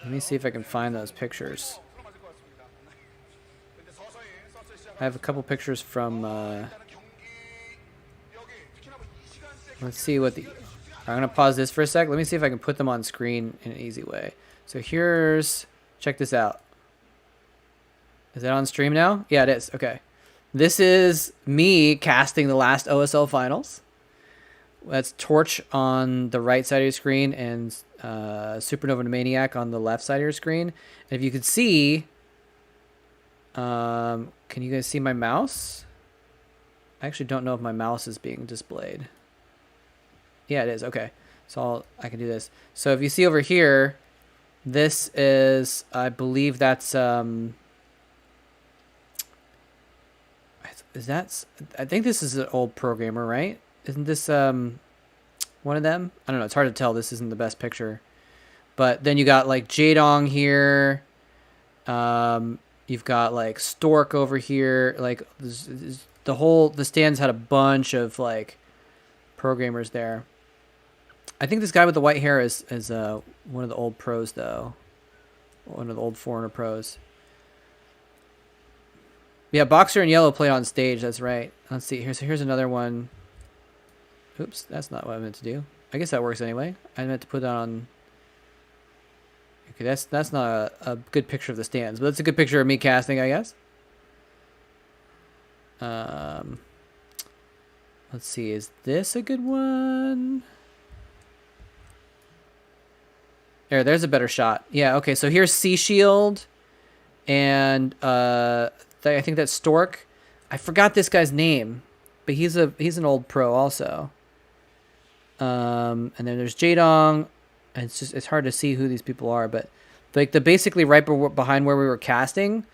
Let me see if I can find those pictures. I have a couple pictures from, let's see what the... I'm going to pause this for a sec. Let me see if I can put them on screen in an easy way. So here's... Check this out. Is that on stream now? Yeah, it is. Okay. This is me casting the last OSL finals. That's Torch on the right side of your screen and Supernova Maniac on the left side of your screen. And if you could see, can you guys see my mouse? I actually don't know if my mouse is being displayed. Yeah, it is. Okay, so I can do this. So if you see over here, this is, I believe that's I think this is an old programmer, right? Isn't this one of them? I don't know. It's hard to tell. This isn't the best picture. But then you got like Jadong here. You've got like Stork over here. Like the stands had a bunch of like programmers there. I think this guy with the white hair is one of the old pros though. One of the old foreigner pros. Yeah, Boxer and Yellow played on stage. That's right. Let's see. Here's another one. Oops, that's not what I meant to do. I guess that works anyway. I meant to put that on. Okay, that's not a good picture of the stands, but that's a good picture of me casting, I guess. Let's see. Is this a good one? There's a better shot. Yeah. Okay. So here's Sea Shield, and I think that's Stork. I forgot this guy's name, but he's an old pro also. And then there's Jadong, and it's hard to see who these people are, but like basically right behind where we were casting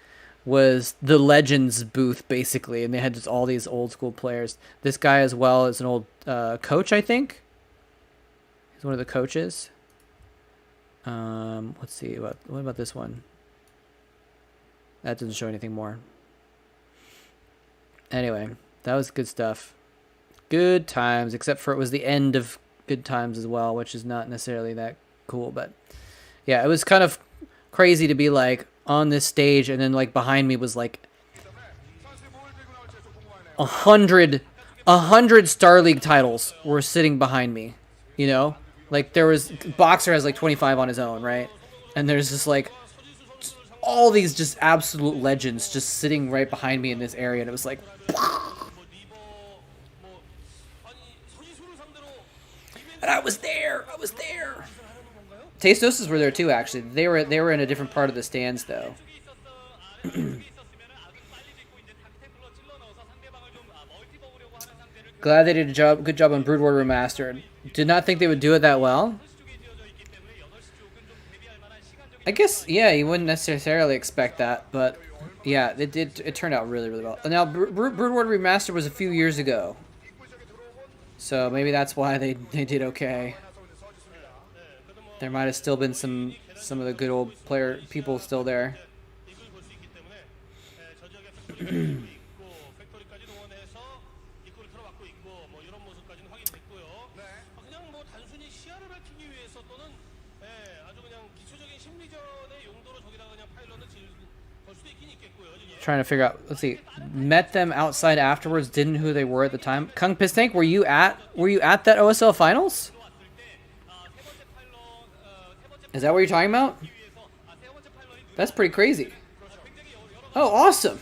was the Legends booth basically, and they had just all these old school players. This guy as well is an old coach, I think. He's one of the coaches. Let's see, what about this one? That doesn't show anything more. Anyway, that was good stuff. Good times, except for it was the end of good times as well, which is not necessarily that cool. But yeah, it was kind of crazy to be like on this stage, and then like behind me was like 100 Star League titles were sitting behind me. You know, like there was Boxer has like 25 on his own, right? And there's just like all these just absolute legends just sitting right behind me in this area, and it was like. And I was there. Tastoses were there too, actually. They were in a different part of the stands, though. Glad they did a good job on Brood War Remastered. Did not think they would do it that well. I guess, yeah, you wouldn't necessarily expect that, but yeah, it did. It turned out really, really well. Now, Brood War Remastered was a few years ago, so maybe that's why they did okay. There might have still been some of the good old people still there. Trying to figure out. Let's see. Met them outside afterwards. Didn't know who they were at the time. Kung Pistank, were you at that OSL finals? Is that what you're talking about? That's pretty crazy. Oh, awesome.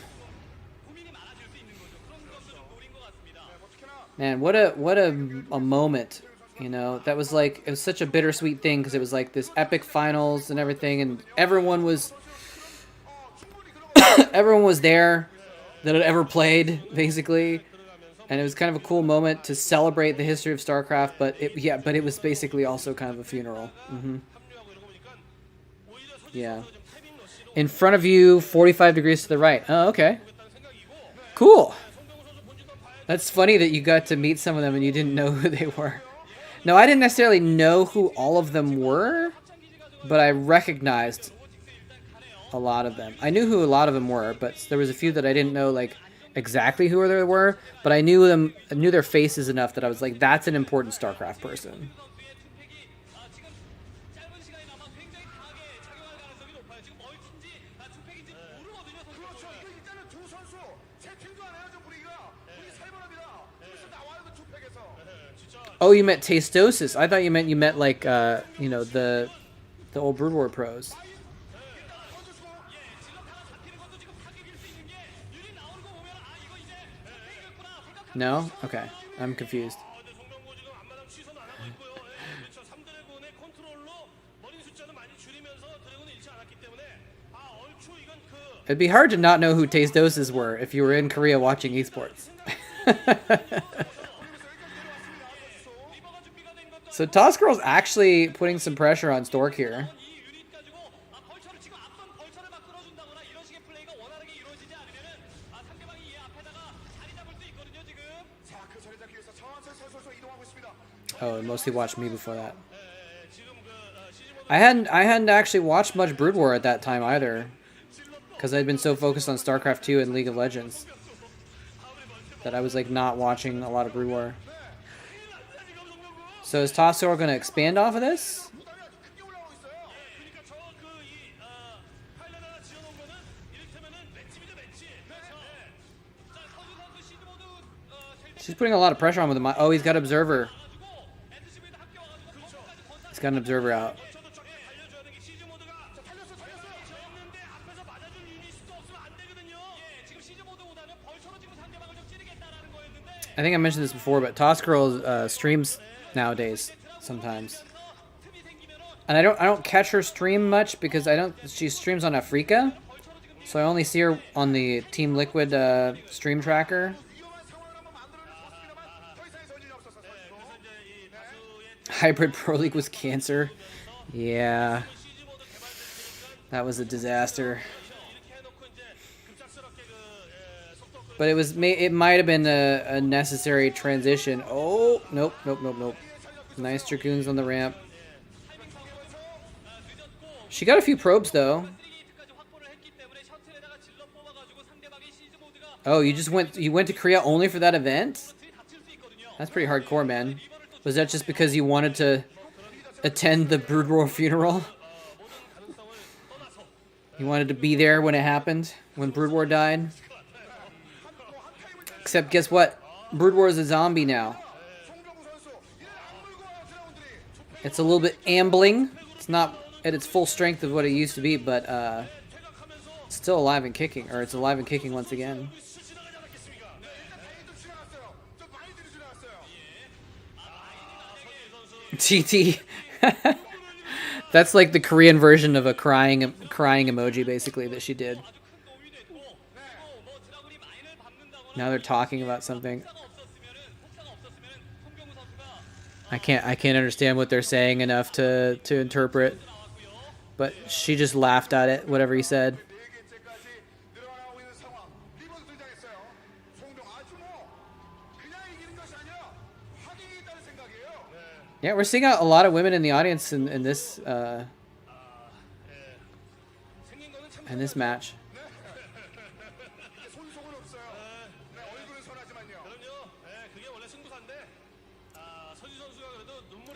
Man, what a moment. You know, that was like, it was such a bittersweet thing because it was like this epic finals and everything, and everyone was there that had ever played, basically, and it was kind of a cool moment to celebrate the history of StarCraft. But it was basically also kind of a funeral. Yeah, in front of you, 45 degrees to the right. Oh, okay, cool. That's funny that you got to meet some of them and you didn't know who they were. No, I didn't necessarily know who all of them were, but I recognized a lot of them. I knew who a lot of them were, but there was a few that I didn't know like exactly who they were, but I knew their faces enough that I was like, that's an important StarCraft person. Oh, you meant Tastosis. I thought you meant like you know, the old Brood War pros. No? Okay. I'm confused. It'd be hard to not know who Tastosis were if you were in Korea watching esports. So Tossgirl's actually putting some pressure on Stork here. Oh, and mostly watched me before that. I hadn't actually watched much Brood War at that time either, because I'd been so focused on StarCraft 2 and League of Legends that I was like not watching a lot of Brood War. So is Tossgirl going to expand off of this? She's putting a lot of pressure on with him. Oh, he's got Observer. He's got an Observer out. I think I mentioned this before, but Tossgirl streams nowadays sometimes, and I don't catch her stream much because she streams on Africa, so I only see her on the Team Liquid stream tracker. Hybrid Pro League was cancer. Yeah, that was a disaster. But it might have been a necessary transition. Oh, nope. Nice Dragoons on the ramp. She got a few probes, though. Oh, you went to Korea only for that event? That's pretty hardcore, man. Was that just because you wanted to attend the Brood War funeral? You wanted to be there when it happened? When Brood War died? Except guess what? Brood War is a zombie now. It's a little bit ambling. It's not at its full strength of what it used to be, but it's still alive and kicking. Or it's alive and kicking once again. TT. That's like the Korean version of a crying emoji, basically, that she did. Now they're talking about something. I can't understand what they're saying enough to interpret. But she just laughed at it, whatever he said. Yeah, we're seeing a lot of women in the audience in this match.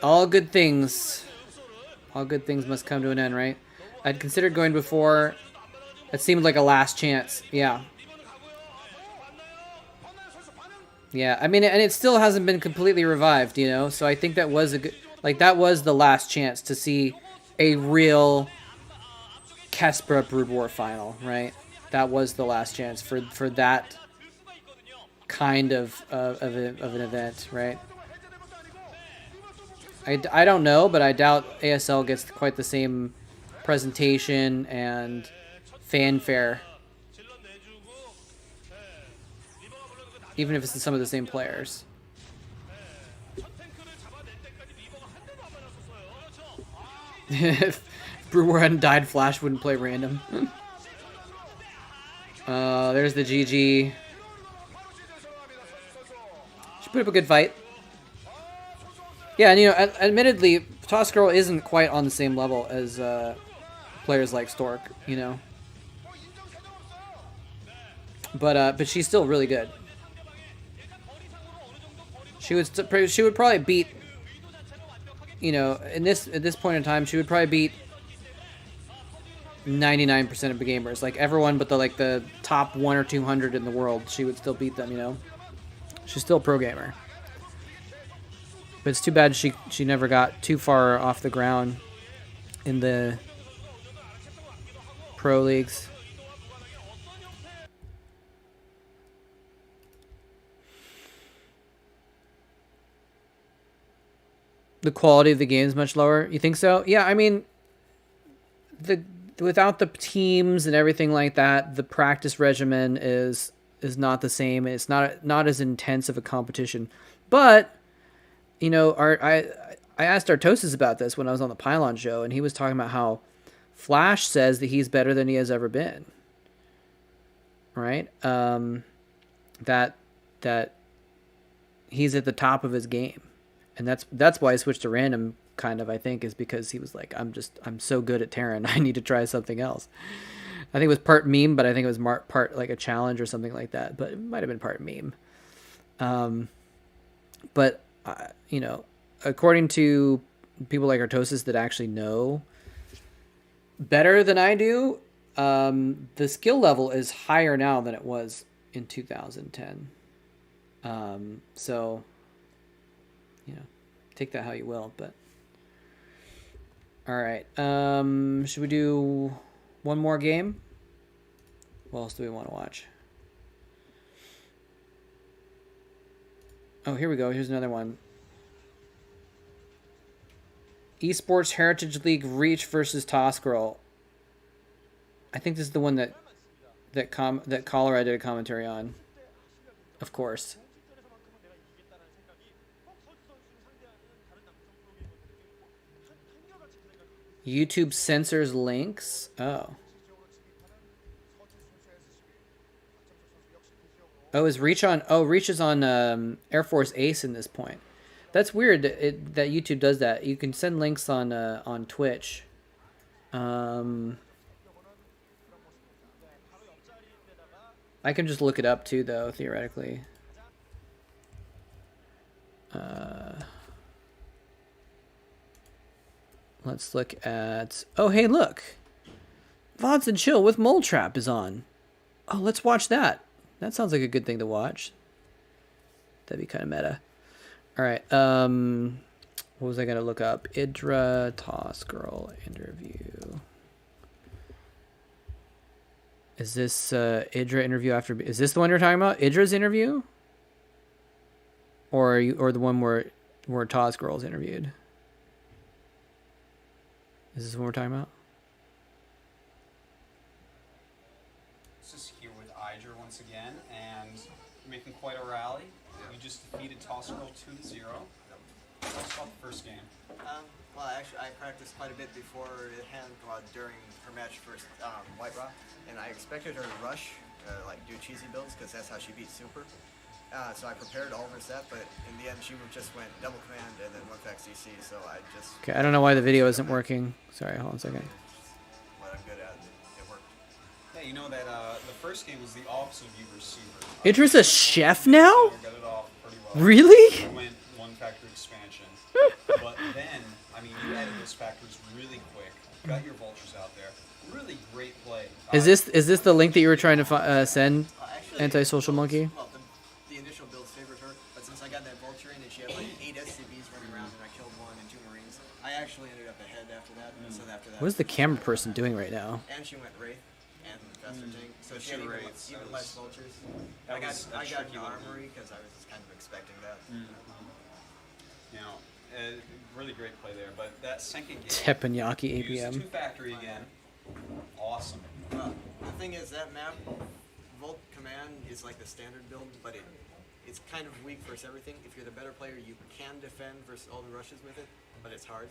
All good things must come to an end, right? I'd considered going before. It seemed like a last chance. Yeah. Yeah, I mean, and it still hasn't been completely revived, you know? So I think that was a good... Like, that was the last chance to see a real Kespra Brood War final, right? That was the last chance for that kind of an event, right? I don't know, but I doubt ASL gets quite the same presentation and fanfare. Even if it's some of the same players. If Brood War hadn't died, Flash wouldn't play random. There's the GG. She put up a good fight. Yeah, and you know, admittedly, Toss Girl isn't quite on the same level as players like Stork, you know. But she's still really good. She would probably beat, you know, at this point in time, she would probably beat 99% of the gamers, like everyone but the top 1 or 200 in the world. She would still beat them, you know. She's still a pro gamer. But it's too bad she never got too far off the ground in the pro leagues. The quality of the game is much lower. You think so? Yeah, I mean, without the teams and everything like that, the practice regimen is not the same. It's not as intense of a competition. But you know, I asked Artosis about this when I was on the Pylon show, and he was talking about how Flash says that he's better than he has ever been. Right? That he's at the top of his game. And that's why I switched to random, kind of, I think, is because he was like, I'm so good at Terran, I need to try something else. I think it was part meme, but I think it was part like a challenge or something like that. But it might have been part meme. But you know, according to people like Artosis that actually know better than I do, the skill level is higher now than it was in 2010. So, you know, take that how you will. But all right, should we do one more game? What else do we want to watch? Oh, here we go. Here's another one. Esports Heritage League Reach versus Toss Girl. I think this is the one that Colorado did a commentary on. Of course. YouTube censors links. Oh. Oh, is Reach on? Oh, Reach is on Air Force Ace in this point. That's weird that YouTube does that. You can send links on Twitch. I can just look it up too, though, theoretically. Let's look at... Oh, hey, look! VODs and Chill with Mole Trap is on. Oh, let's watch that. That sounds like a good thing to watch. That'd be kind of meta. All right. What was I going to look up? Idra Toss Girl interview. Is this Idra interview after... Is this the one you're talking about? Idra's interview? Or the one where Toss Girl's interviewed? Is this what we're talking about? This is here with Idra once again, and making quite a rally. You just defeated Toss Girl 2-0. Tell us about Well, actually, I practiced quite a bit beforehand during her match first, White Raw, and I expected her to rush, like do cheesy builds, because that's how she beat Super. So I prepared all of her set, but in the end, she just went double command and then one fact CC. So I just. Okay, I don't know why the video isn't working. Sorry, hold on a second. What I'm good at, it worked. Yeah, you know that the first game was the opposite of you were Super. Idris a chef now? Got it off pretty well. Really? Went one factor expansion, but then I mean you added those factors really quick. Got your vultures out there. Really great play. Is this the link that you were trying to send? Actually, Antisocial Monkey. Well, the initial builds favored her, but since I got that vulture in and she had like 8 SCVs running around and I killed 1 and 2 Marines, I actually ended up ahead after that. So after that. What is the camera person doing right now? And she went Wraith and Faster Tank, so she had Wraiths, even that less was- vultures. that I got was a an tricky one. armory because I was just kind of expecting that. You know, really great play there. But that second game, Teppanyaki used APM. 2 factory again. Awesome. Well, the thing is that map, Volt Command is like the standard build, but it's kind of weak versus everything. If you're the better player, you can defend versus all the rushes with it, but it's hard.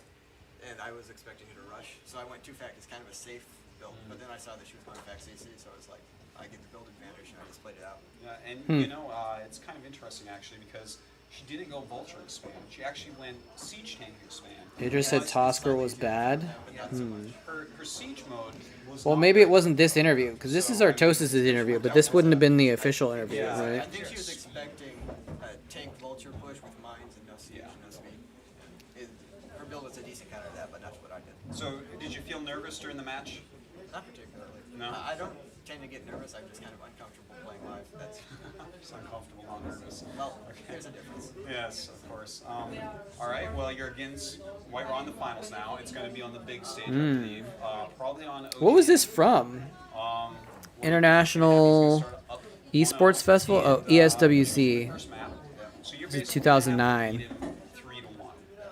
And I was expecting her to rush, so I went 2 fact. It's kind of a safe build, but then I saw that she was going fact CC, so I was like, I get the build advantage, and I just played it out. Yeah, and you know, it's kind of interesting actually because she didn't go vulture expand. She actually went siege tank expand. Idris said Tosker was bad. Her siege mode was. Well, not maybe it great. wasn't this interview, because this is Artosis' interview, but this wouldn't have been the official interview, Yeah. right? I think she was expecting a tank vulture push with mines and no siege, no speed. Her build was a decent counter to that, but not what I did. So, did you feel nervous during the match? Not particularly. No? I don't tend to get nervous. I'm just kind of uncomfortable playing live. That's Just uncomfortable, not nervous. well, there's a difference. Yes, of course. All right. Well, you're against White Raw in the finals now. It's going to be on the big stage, I believe. Probably on. What was this from? International Esports Festival? Oh, ESWC. First map. So you're This is basically 2009. gonna have to beat him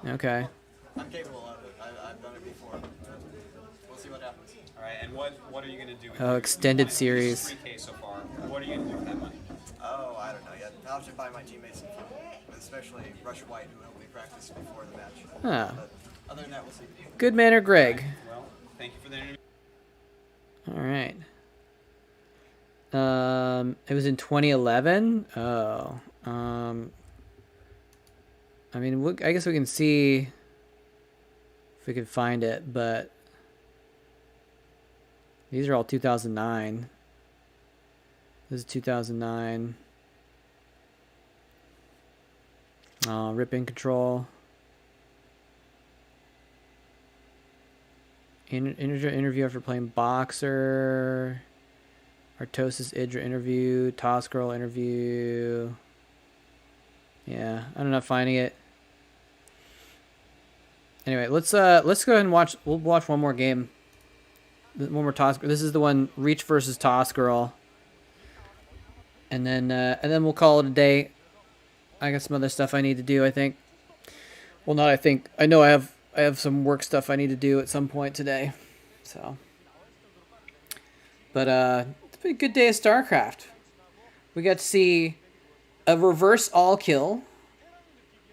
3-1. Okay. I'm capable of it. I've done it before. We'll see what happens. All right. And what are you going to do with Oh, your- extended this is series. 3K so far. What are you going to do with that money? Oh, I don't know yet. I'll have to buy my teammates some food, especially Rush White, who helped me practice before the match. Huh. But other than that, we'll see. Good man or Greg? Well, thank you for the interview. All right. It was in 2011. Oh. I mean, I guess we can see if we can find it, but these are all 2009. This is 2009. Rip in control. Interview after playing Boxer. Artosis Idra interview. Toss Girl interview. Yeah, I'm not finding it. Anyway, let's go ahead and watch. We'll watch one more game. One more Toss Girl. This is the one Reach versus Toss Girl. And then we'll call it a day. I got some other stuff I need to do, I think. Well, not I think. I know I have some work stuff I need to do at some point today. So. But it's been a good day of StarCraft. We got to see a reverse all kill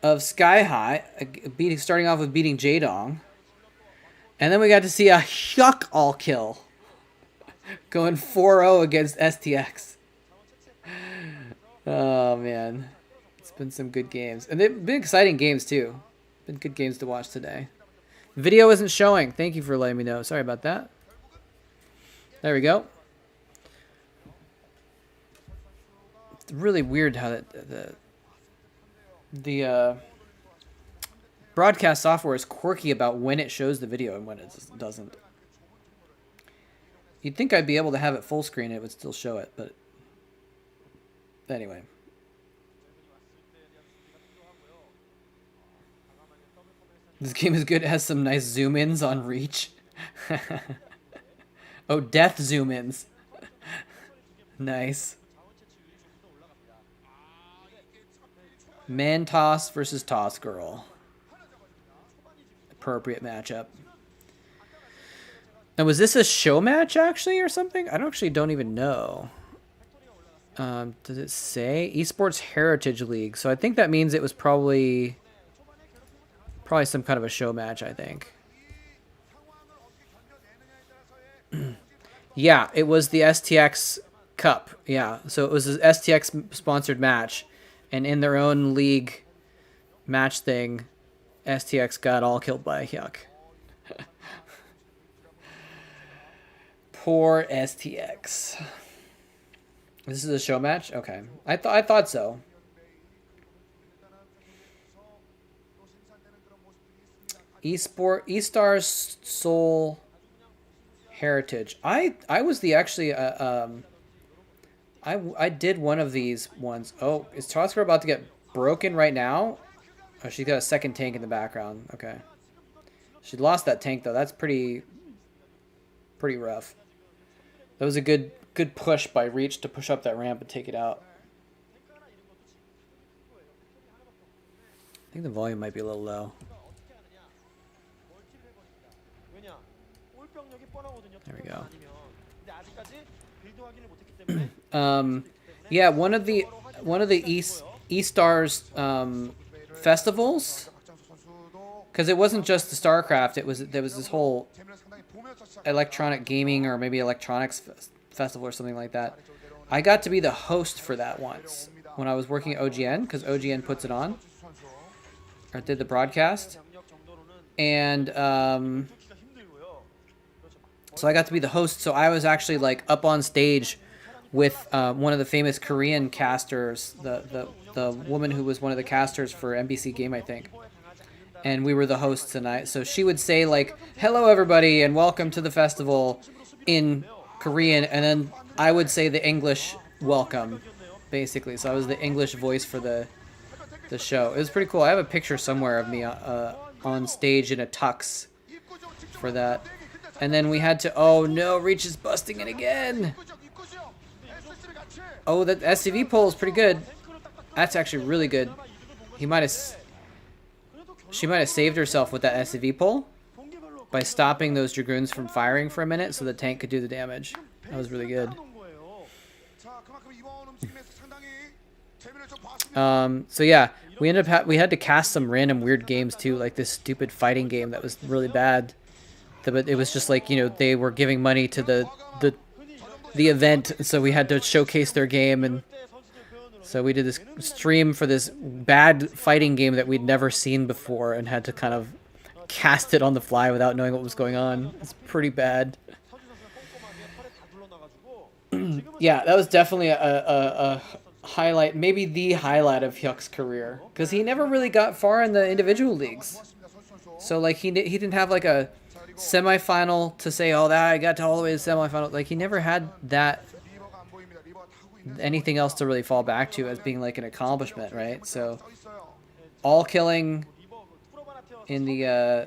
of Sky High, starting off with beating Jaedong. And then we got to see a Hyuk all kill going 4-0 against STX. Oh man. It's been some good games. And they've been exciting games too. Been good games to watch today. Video isn't showing. Thank you for letting me know. Sorry about that. There we go. It's really weird how the broadcast software is quirky about when it shows the video and when it just doesn't. You'd think I'd be able to have it full screen and it would still show it, but anyway. This game is good. It has some nice zoom-ins on Reach. Oh, death zoom-ins. Nice. Man Toss versus Toss Girl. Appropriate matchup. Now, was this a show match, actually, or something? I don't even know. Does it say? Esports Heritage League. So I think that means it was probably Probably some kind of a show match, I think. Yeah, it was the STX Cup. Yeah, so it was an STX sponsored match, and in their own league match thing, STX got all killed by Hyuk. Poor STX. This is a show match? Okay. I thought so. eStars Seoul Heritage. I was the actually I did one of these ones. Oh, is Tosker about to get broken right now? Oh, she's got a second tank in the background. Okay. She lost that tank though. That's pretty rough. That was a good push by Reach to push up that ramp and take it out. I think the volume might be a little low. There we go. Yeah, one of the eStars festivals, because it wasn't just the StarCraft. There was this whole electronic gaming or maybe electronics festival or something like that. I got to be the host for that once when I was working at OGN, because OGN puts it on or did the broadcast, and so I got to be the host. So I was actually like up on stage with one of the famous Korean casters, the woman who was one of the casters for NBC Game, I think. And we were the hosts tonight. So she would say like, "Hello everybody and welcome to the festival," in Korean, and then I would say the English welcome, basically. So I was the English voice for the show. It was pretty cool. I have a picture somewhere of me on stage in a tux for that. And then we had to, oh no, Reach is busting it again. Oh, that SCV pull is pretty good. That's actually really good. She might have saved herself with that SCV pull by stopping those Dragoons from firing for a minute so the tank could do the damage. That was really good. So yeah, we had to cast some random weird games too, like this stupid fighting game that was really bad. But it was just like, you know, they were giving money to the event, so we had to showcase their game, and so we did this stream for this bad fighting game that we'd never seen before and had to kind of cast it on the fly without knowing what was going on. It's pretty bad. Yeah, that was definitely a highlight, maybe the highlight of Hyuk's career, because he never really got far in the individual leagues. So like he didn't have like a semifinal to say, oh, that I got to all the way to the semifinal. Like he never had that, anything else to really fall back to as being like an accomplishment, right? So all killing in the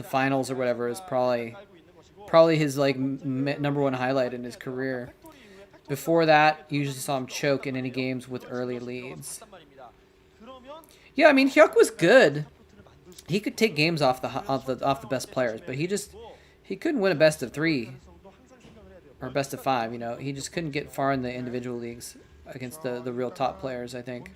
finals or whatever is probably his like number one highlight in his career. Before that, you usually saw him choke in any games with early leads. Yeah, I mean Hyuk was good. He could take games off the best players, but he couldn't win a best of 3 or best of 5. You know, he just couldn't get far in the individual leagues against the real top players, I think.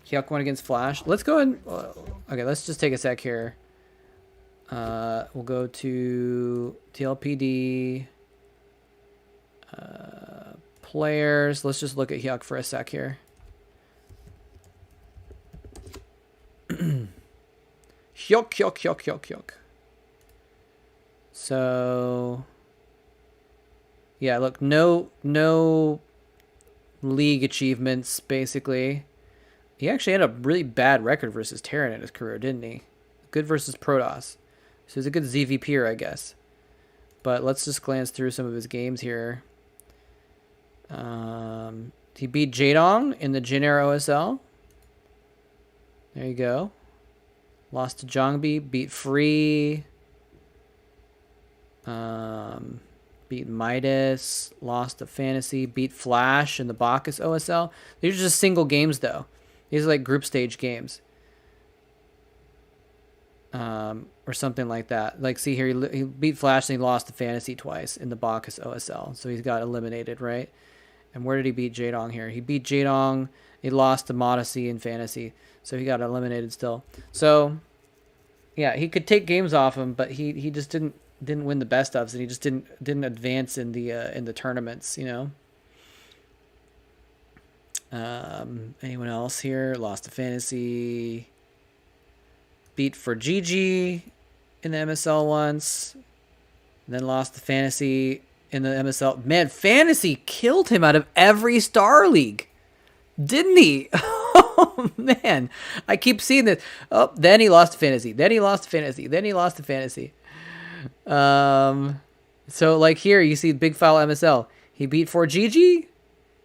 Hyuk won against Flash. Let's go and okay, let's just take a sec here. We'll go to TLPD players. Let's just look at Hyuk for a sec here. Hyuk. So yeah, look, no league achievements basically. He actually had a really bad record versus Terran in his career, didn't he? Good versus Protoss. So he's a good ZVPer, I guess. But let's just glance through some of his games here. He beat Jaedong in the Jin Air OSL. There you go. Lost to Jongbi, beat Free. Beat Midas, lost to Fantasy, beat Flash in the Bacchus OSL. These are just single games though. These are like group stage games. Or something like that. Like see here, he beat Flash and he lost to Fantasy twice in the Bacchus OSL. So he's got eliminated, right? And where did he beat Jaedong here? He beat Jaedong. He lost to Modesty in Fantasy. So he got eliminated still. So, yeah, he could take games off him, but he just didn't win the best ofs, and he just didn't advance in the tournaments, you know. Anyone else here? Lost to Fantasy. Beat for GG in the MSL once. Then lost to Fantasy in the MSL. Man, Fantasy killed him out of every Star League. Didn't he? Oh, man. I keep seeing this. Oh, then he lost to Fantasy. Then he lost to Fantasy. Then he lost to Fantasy. So, like here, you see Big Foul MSL. He beat 4GG.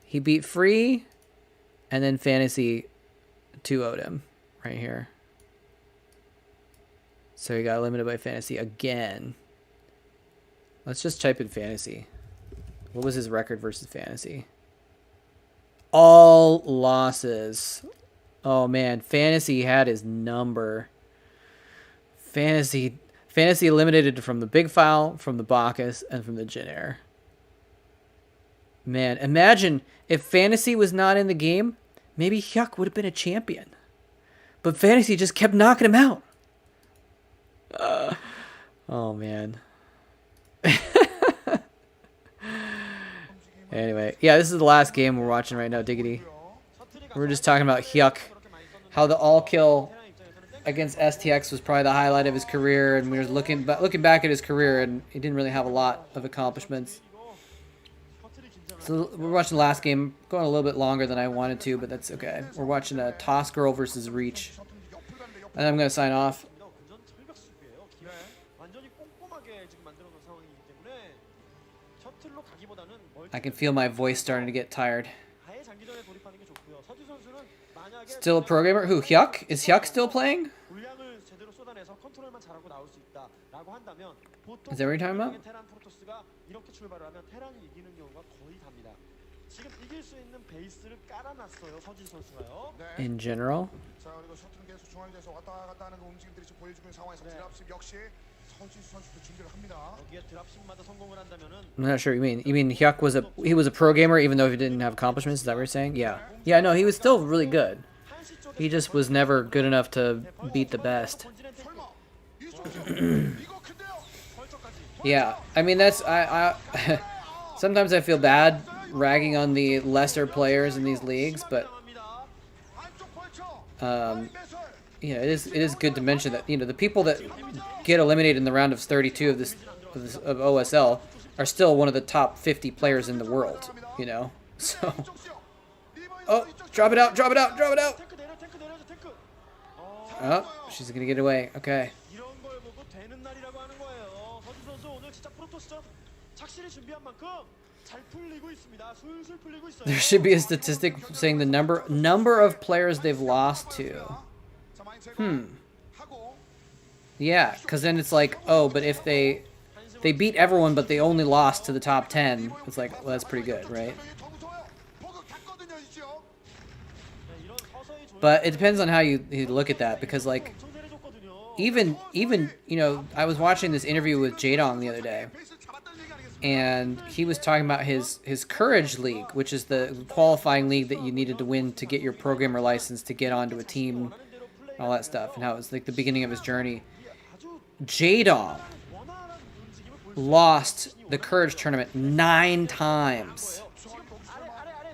He beat Free. And then Fantasy 2-0'd him right here. So he got eliminated by Fantasy again. Let's just type in Fantasy. What was his record versus Fantasy? All losses. Oh, man. Fantasy had his number. Fantasy eliminated from the Big Foul, from the Bacchus, and from the Jin Air. Man, imagine if Fantasy was not in the game, maybe Hyuk would have been a champion. But Fantasy just kept knocking him out. Oh, man. Anyway, yeah, this is the last game we're watching right now, Diggity. We're just talking about Hyuk. How the all-kill against STX was probably the highlight of his career, and we were looking back at his career, and he didn't really have a lot of accomplishments. So we're watching the last game, going a little bit longer than I wanted to, but that's okay. We're watching a Toss Girl versus Reach. And I'm going to sign off. I can feel my voice starting to get tired. Still a programmer? Who, Hyuk? Is Hyuk still playing? Is that what you're talking about? In general? I'm not sure what you mean. You mean Hyuk was a pro gamer even though he didn't have accomplishments? Is that what you're saying? Yeah. Yeah, no, he was still really good. He just was never good enough to beat the best. Yeah, I mean that's I sometimes I feel bad ragging on the lesser players in these leagues, but you know, it is good to mention that, you know, the people that get eliminated in the round of 32 of OSL are still one of the top 50 players in the world, you know. So, oh, drop it out. Oh, she's gonna get away. Okay. There should be a statistic saying the number of players they've lost to. Yeah, because then it's like, oh, but if they beat everyone, but they only lost to the top 10, it's like, well, that's pretty good, right? But it depends on how you look at that, because like, even you know, I was watching this interview with Jaedong the other day, and he was talking about his Courage League, which is the qualifying league that you needed to win to get your programmer license to get onto a team, and all that stuff, and how it was like the beginning of his journey. Jaedong lost the Courage tournament 9 times,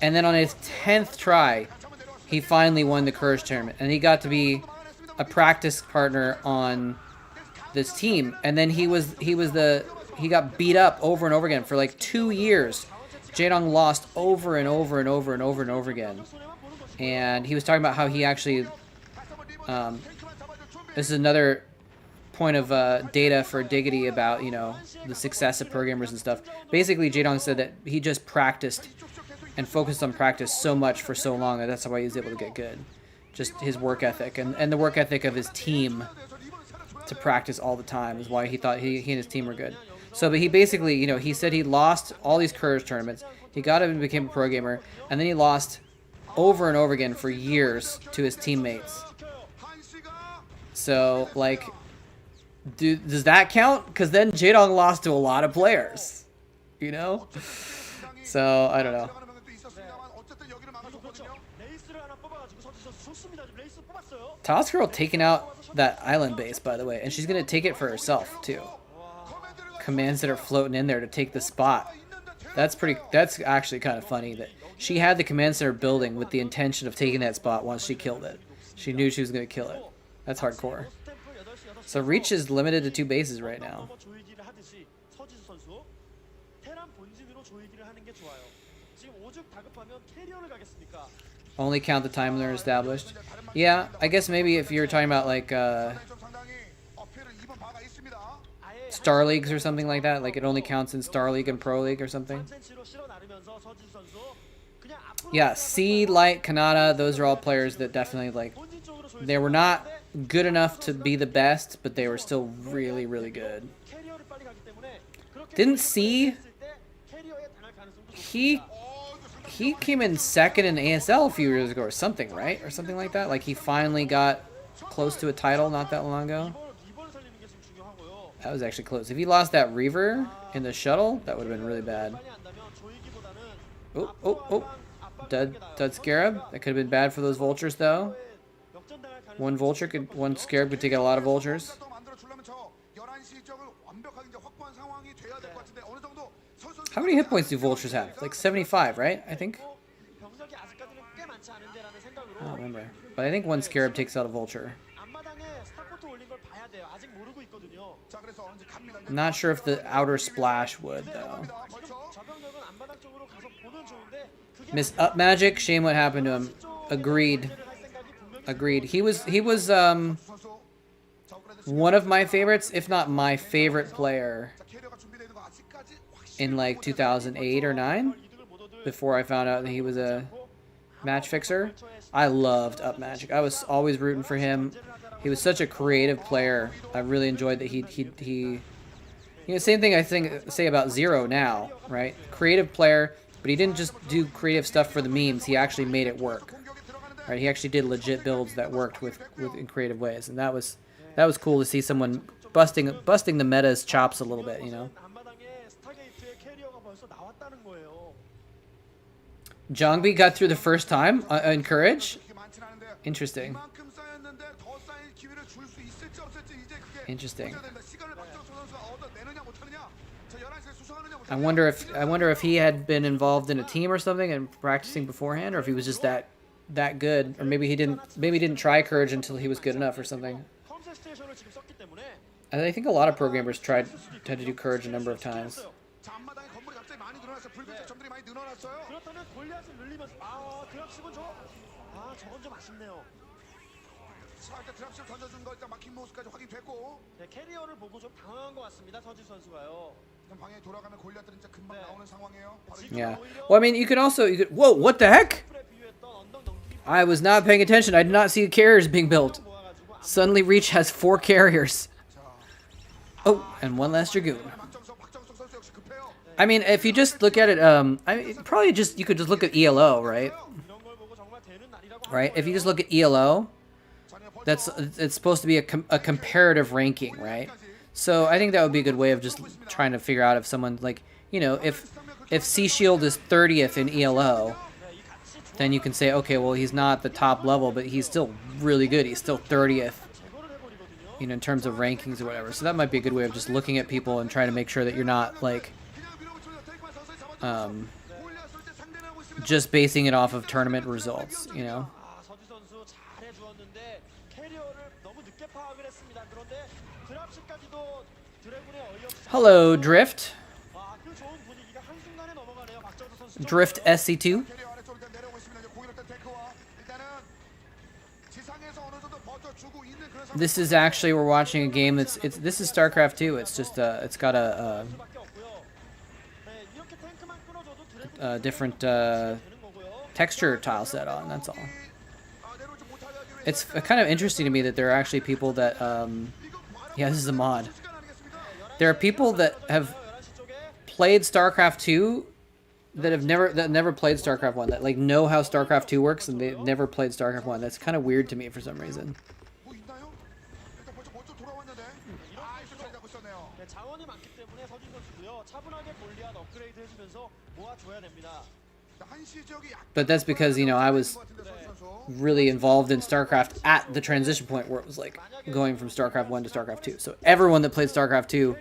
and then on his 10th try, he finally won the Courage tournament, and he got to be a practice partner on this team. And then he got beat up over and over again for like 2 years. Jaedong lost over and over and over and over and over again. And he was talking about how he actually, this is another point of data for Diggity about, you know, the success of programmers and stuff. Basically, Jaedong said that he just practiced and focused on practice so much for so long that that's why he was able to get good. Just his work ethic and the work ethic of his team to practice all the time is why he thought he and his team were good. So, but he basically, you know, he said he lost all these Courage tournaments. He got up and became a pro gamer, and then he lost over and over again for years to his teammates. So, like, does that count? Because then Jaedong lost to a lot of players, you know? So, I don't know. 레이스를 하나 뽑아가지고 서지 선수 좋습니다. 지금 레이스 뽑았어요. Toss Girl taking out that island base, by the way, and she's gonna take it for herself too. Commands that are floating in there to take the spot. That's actually kind of funny that she had the command center building with the intention of taking that spot once she killed it. She knew she was gonna kill it. That's hardcore. So reach is limited to 2 bases right now. 조이기를 하듯이 서지수 선수 테란 본진으로 조이기를 하는 게 좋아요. 지금 오죽 다급하면 캐리어를 가겠습니까? Only count the time they're established. Yeah, I guess maybe if you're talking about like Star Leagues or something like that, like it only counts in Star League and Pro League or something. 3cm로 실어 나르면서 서지수 선수 그냥 앞으로 Yeah, C, Light, Kanata, those are all players that definitely like 본진 쪽으로 조이기 they were not good enough to be the best, but they were still really, really good. 캐리어를 빨리 가기 때문에 그렇게 Didn't C, 했을 때 캐리어에 당할 가능성도 he came in second in ASL a few years ago or something, right? Or something like that. Like he finally got close to a title not that long ago. 리버를 살리는 게 지금 중요하고요. That was actually close. If he lost that Reaver in the shuttle, that would have been really bad. 빨리 한다면 조이기보다는 Oh, oh, oh. Dud Scarab. That could have been bad for those vultures though. 역전당할 가능성이 One Scarab could take out a lot of vultures. How many hit points do vultures have? Like 75, right? I think. 병력이 아직까지는 꽤 많지 않은데라는 생각으로 I don't remember. But I think one Scarab takes out a vulture. 앞마당에 스타포트 올린 걸 봐야 돼요. 아직 모르고 있거든요. I'm not sure if the outer splash would though. 저 병력은 앞마당 쪽으로 가서 보면 좋은데 그게 Miss Up Magic, shame what happened to him. Agreed. 할 생각이 분명히 Agreed. He was one of my favorites, if not my favorite player in like 2008 or 9 before I found out that he was a match fixer. I loved Up Magic. I was always rooting for him. He was such a creative player. I really enjoyed that he you know, same thing I think say about Zero now, right? Creative player, but he didn't just do creative stuff for the memes. He actually made it work. Right? He actually did legit builds that worked with in creative ways, and that was cool to see someone busting the meta's chops a little bit, you know. 앞마당에 스타게이트의 캐리어가 벌써 나왔다는 거예요. Jongbi got through the first time in Courage. Interesting. Interesting. I wonder if he had been involved in a team or something and practicing beforehand, or if he was just that good, or maybe he didn't try Courage until he was good enough or something. 컴셋 스테이션을 지금 썼기 때문에 I think a lot of programmers tried to do Courage a number of times. 그렇다면 골리앗을 늘리면서 드랍십은 저건 좀 아쉽네요. 네, 캐리어를 보고 좀 당황한 것 같습니다. 서지 선수가요. Yeah. Well, I mean, you could. Whoa! What the heck? I was not paying attention. I did not see carriers being built. Suddenly, Reach has 4 carriers. Oh, and 1 less Dragoon. I mean, if you just look at it, you could just look at ELO, right? Right. If you just look at ELO, it's supposed to be a comparative ranking, right? So I think that would be a good way of just trying to figure out if someone, like, you know, if Sea Shield is 30th in ELO, then you can say, okay, well, he's not the top level, but he's still really good. He's still 30th, you know, in terms of rankings or whatever. So that might be a good way of just looking at people and trying to make sure that you're not, like, just basing it off of tournament results, you know? 서지 선수 잘해주었는데 캐리어를 너무 늦게 파악을 했습니다. 그런데 드랍십까지도 드래곤의 어이없이 Hello, Drift. 그 좋은 분위기가 한순간에 넘어가네요. 박정수 선수 Drift SC2. This is actually, we're watching a game this is StarCraft 2. It's just it's got a different texture tile set on. That's all. It's kind of interesting to me that there are actually people that yeah, this is a mod. There are people that have played StarCraft 2 that never played StarCraft 1, that like know how StarCraft 2 works, and they've never played StarCraft 1. That's kind of weird to me for some reason. 자원이 많기 때문에 서진 선수고요. 차분하게 골리앗 업그레이드 해주면서 모아줘야 됩니다. But that's because, you know, I was really involved in StarCraft at the transition point where it was like going from StarCraft 1 to StarCraft 2. So everyone that played StarCraft 2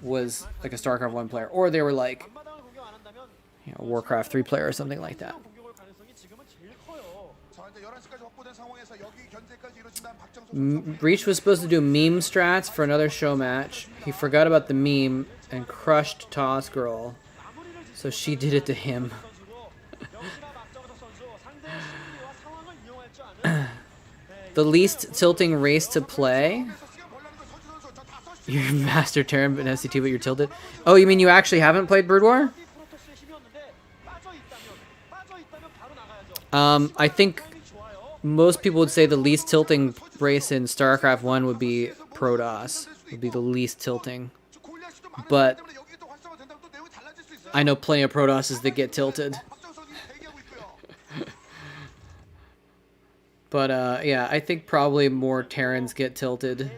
was like a StarCraft 1 player, or they were like, you know, Warcraft 3 player or something like that. Reach was supposed to do meme strats for another show match. He forgot about the meme and crushed Toss Girl, so she did it to him. The least tilting race to play? You're Master Terran but SCT, but you're tilted? Oh, you mean you actually haven't played Brood War? I think most people would say the least tilting race in StarCraft 1 would be Protoss. Would be the least tilting. But I know plenty of Protosses that get tilted. But yeah, I think probably more Terrans get tilted.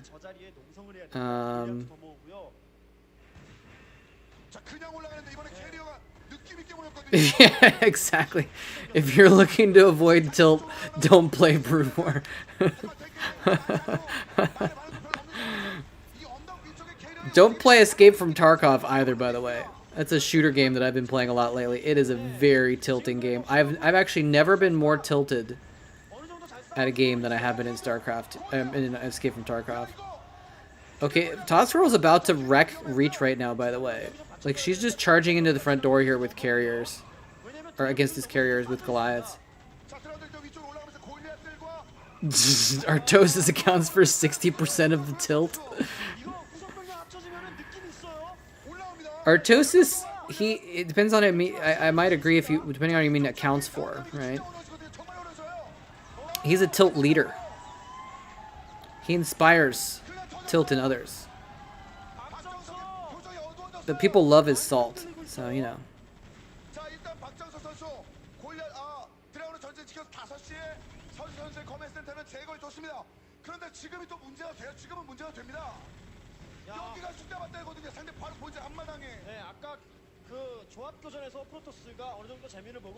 Yeah, exactly. If you're looking to avoid tilt, don't play Brood War. Don't play Escape from Tarkov either, by the way. That's a shooter game that I've been playing a lot lately. It is a very tilting game. I've actually never been more tilted at a game than I have been in StarCraft, in Escape from Tarkov. Okay, Toss Girl's about to wreck Reach right now, by the way. Like, she's just charging into the front door here with carriers. Or against his carriers with Goliaths. Artosis accounts for 60% of the tilt. Artosis, it depends on it. I might agree if you, depending on what you mean accounts for, right? He's a tilt leader. He inspires tilt in others. The people love his salt, so you know.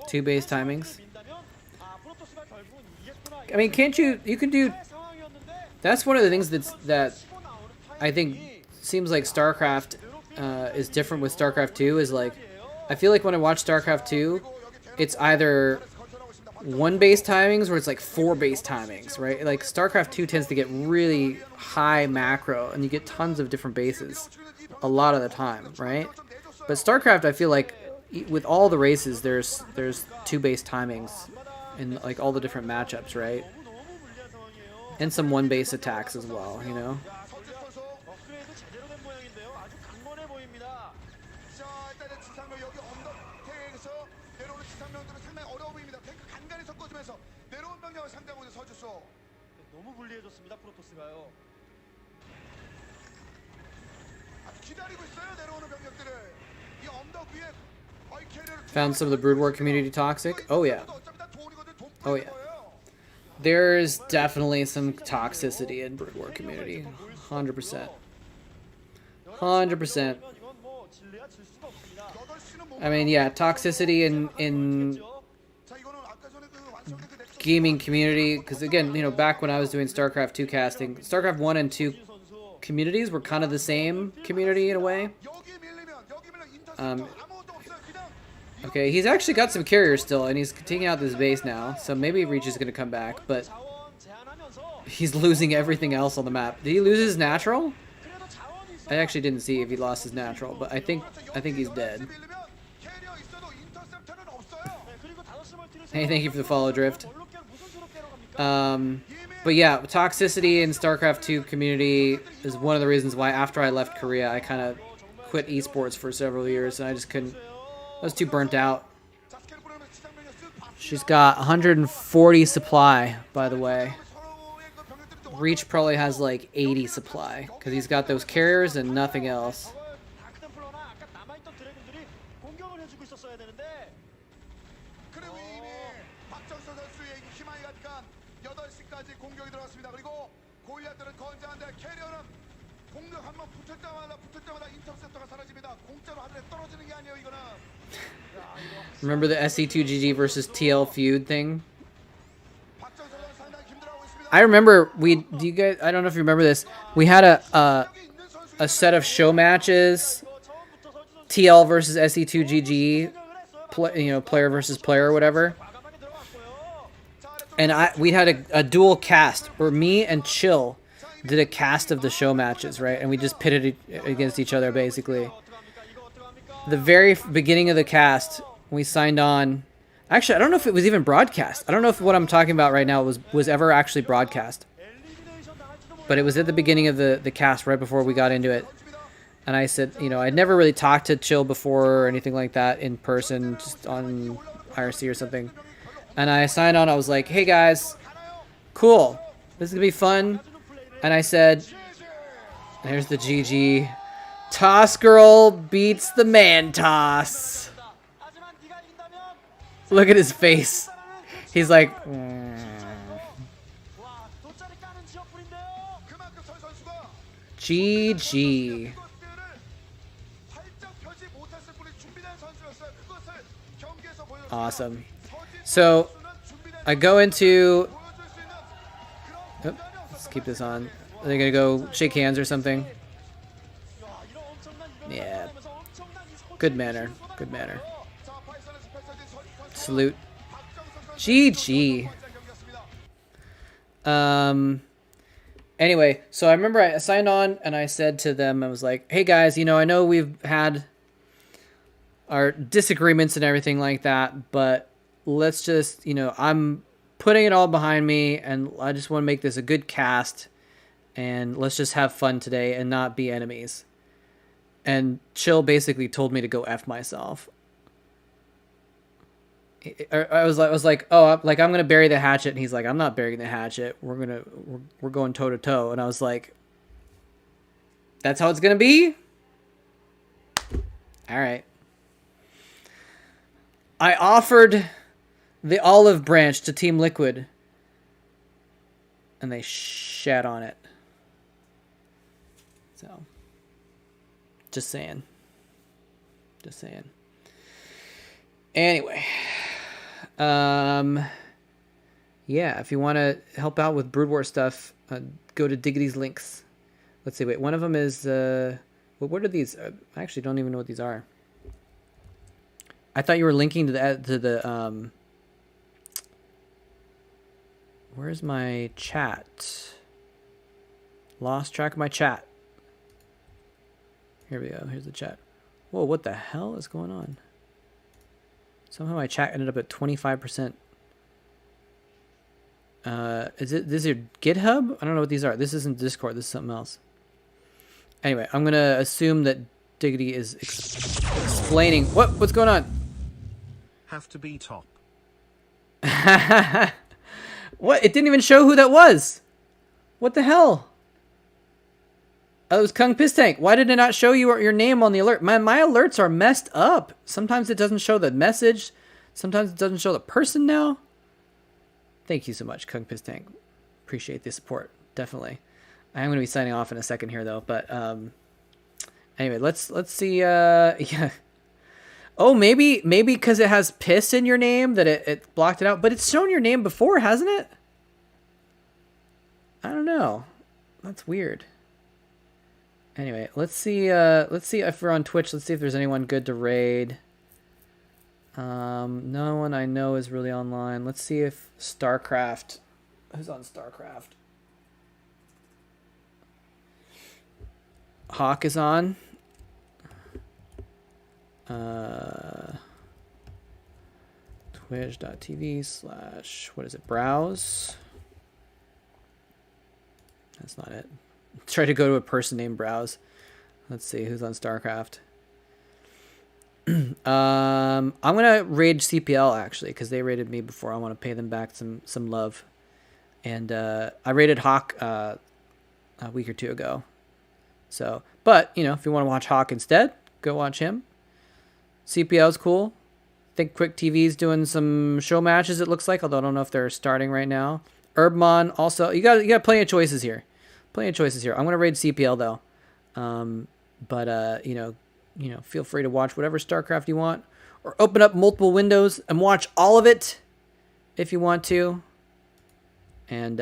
Two base timings. I mean, can't you can do, that's one of the things that I think seems like StarCraft is different with StarCraft 2 is like, I feel like when I watch StarCraft 2, it's either one base timings or it's like 4 base timings, right? Like StarCraft 2 tends to get really high macro and you get tons of different bases a lot of the time, right? But StarCraft, I feel like with all the races, there's 2 base timings in like all the different matchups, right? And some 1 base attacks as well, you know? Found some of the Brood War community toxic? Oh yeah. Oh yeah. There's definitely some toxicity in Brood War community. 100%. 100%. I mean, yeah, toxicity in gaming community, because again, you know, back when I was doing StarCraft 2 casting, StarCraft 1 and 2 communities were kind of the same community in a way. Okay, he's actually got some carriers still, and he's taking out this base now, so maybe Reach is going to come back, but he's losing everything else on the map. Did he lose his natural? I actually didn't see if he lost his natural, but I think he's dead. Hey, thank you for the follow, Drift. But yeah, toxicity in StarCraft 2 community is one of the reasons why after I left Korea, I kind of quit esports for several years, and I just couldn't. I was too burnt out. She's got 140 supply, by the way. Reach probably has like 80 supply, because he's got those carriers and nothing else. 공격 한번 붙을 때마다 인터셉터가 사라집니다. 공짜로 하늘에 떨어지는 게 아니에요, 이거는. Remember the SC2GG versus TL feud thing? 박정선 선수 상당히 힘들어하고 있습니다. I remember do you guys, I don't know if you remember this. We had a set of show matches, TL versus SC2GG, player versus player or whatever. And we had a dual cast where me and Chill did a cast of the show matches, right? And we just pitted against each other basically. The very beginning of the cast, we signed on. Actually, I don't know if it was even broadcast. I don't know if what I'm talking about right now was ever actually broadcast. But it was at the beginning of the cast, right before we got into it. And I said, I'd never really talked to Chill before or anything like that in person, just on IRC or something. And I signed on. I was like, hey guys, cool. This is going to be fun. And I said, there's the GG. Toss girl beats the man toss. Look at his face. He's like, GG. Awesome. So I go into. Oh, let's keep this on. Are they gonna go shake hands or something? Yeah. Good manner. Good manner. Salute. GG. Anyway, so I remember I signed on and I said to them, I was like, hey guys, I know we've had our disagreements and everything like that, but let's just, I'm putting it all behind me and I just want to make this a good cast and let's just have fun today and not be enemies. And Chill basically told me to go F myself. I was like, oh, I'm gonna bury the hatchet, and he's like, I'm not burying the hatchet. We're going toe to toe, and I was like, that's how it's gonna be. All right. I offered the olive branch to Team Liquid, and they shat on it. So, just saying. Just saying. Anyway. Yeah, if you want to help out with Brood War stuff, go to Diggity's links. Let's see, wait, one of them is, what are these? I actually don't even know what these are. I thought you were linking to the where's my chat? Lost track of my chat. Here we go, here's the chat. Whoa, what the hell is going on? Somehow my chat ended up at 25%. This is your GitHub? I don't know what these are. This isn't Discord. This is something else. Anyway, I'm gonna assume that Diggity is explaining what's going on. Have to be top. What? It didn't even show who that was. What the hell? Oh, it was Kung Piss Tank. Why did it not show you your name on the alert? My alerts are messed up. Sometimes it doesn't show the message. Sometimes it doesn't show the person now. Thank you so much, Kung Piss Tank. Appreciate the support. Definitely. I am going to be signing off in a second here, though. But anyway, let's see. Yeah. Oh, maybe because it has piss in your name that it blocked it out. But it's shown your name before, hasn't it? I don't know. That's weird. Anyway, let's see if we're on Twitch. Let's see if there's anyone good to raid. No one I know is really online. Let's see if StarCraft. Who's on StarCraft? Hawk is on. Twitch.tv/ what is it? Browse. That's not it. Try to go to a person named Browse. Let's see who's on StarCraft. I'm gonna raid CPL actually because they raided me before. I want to pay them back some love. And I raided Hawk a week or two ago. So, but if you want to watch Hawk instead, go watch him. CPL's cool. I think Quick TV's doing some show matches. It looks like, although I don't know if they're starting right now. Herbmon also. You got plenty of choices here. Plenty of choices here. I'm gonna raid CPL though. But you know, feel free to watch whatever StarCraft you want, or open up multiple windows and watch all of it if you want to. And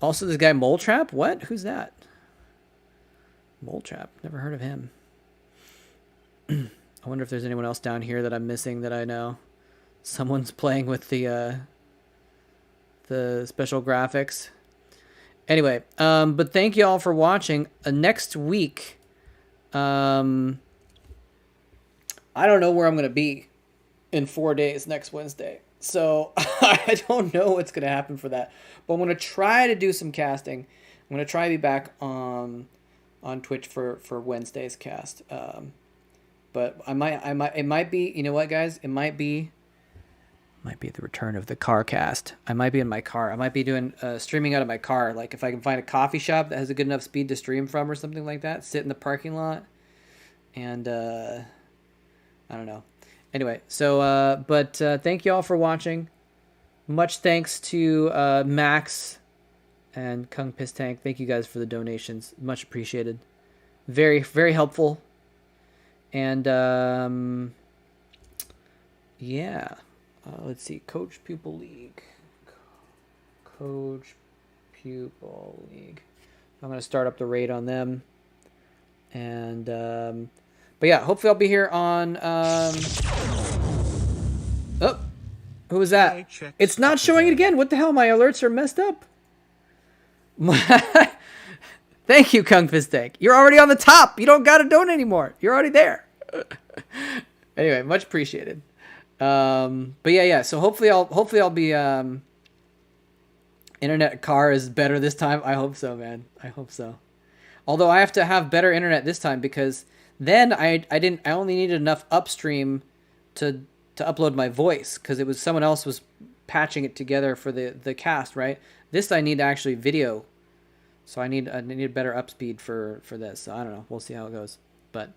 also this guy Moletrap. What? Who's that? Moletrap. Never heard of him. I wonder if there's anyone else down here that I'm missing that I know. Someone's playing with the special graphics. Anyway, but thank you all for watching. Next week, I don't know where I'm going to be in 4 days next Wednesday. So I don't know what's going to happen for that. But I'm going to try to do some casting. I'm going to try to be back on Twitch for Wednesday's cast. But it might be, you know what, guys? It might be the return of the car cast. I might be in my car. I might be doing streaming out of my car. Like if I can find a coffee shop that has a good enough speed to stream from or something like that, sit in the parking lot. And I don't know. Anyway, so but thank you all for watching. Much thanks to Max and Kung Piss Tank. Thank you guys for the donations. Much appreciated. Very, very helpful. And yeah. Let's see. Coach Pupil League. Coach Pupil League. I'm going to start up the raid on them. And, but yeah, hopefully I'll be here on, oh, who was that? It's not showing it again. What the hell? My alerts are messed up. Thank you, Kung Fist Tank. You're already on the top. You don't got to donate anymore. You're already there. Anyway, much appreciated. But yeah. So hopefully I'll be, internet car is better this time. I hope so, man. I hope so. Although I have to have better internet this time because then I only needed enough upstream to upload my voice because it was someone else was patching it together for the cast, right? This I need actually video. So I need a better upspeed for this. So I don't know. We'll see how it goes. But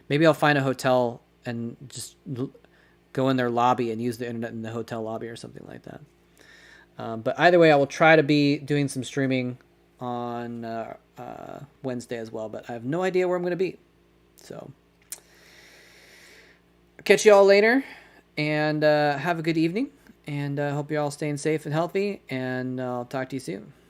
maybe I'll find a hotel and just go in their lobby and use the internet in the hotel lobby or something like that. But either way, I will try to be doing some streaming on Wednesday as well. But I have no idea where I'm going to be. So catch you all later. And have a good evening. And I hope you're all staying safe and healthy. And I'll talk to you soon.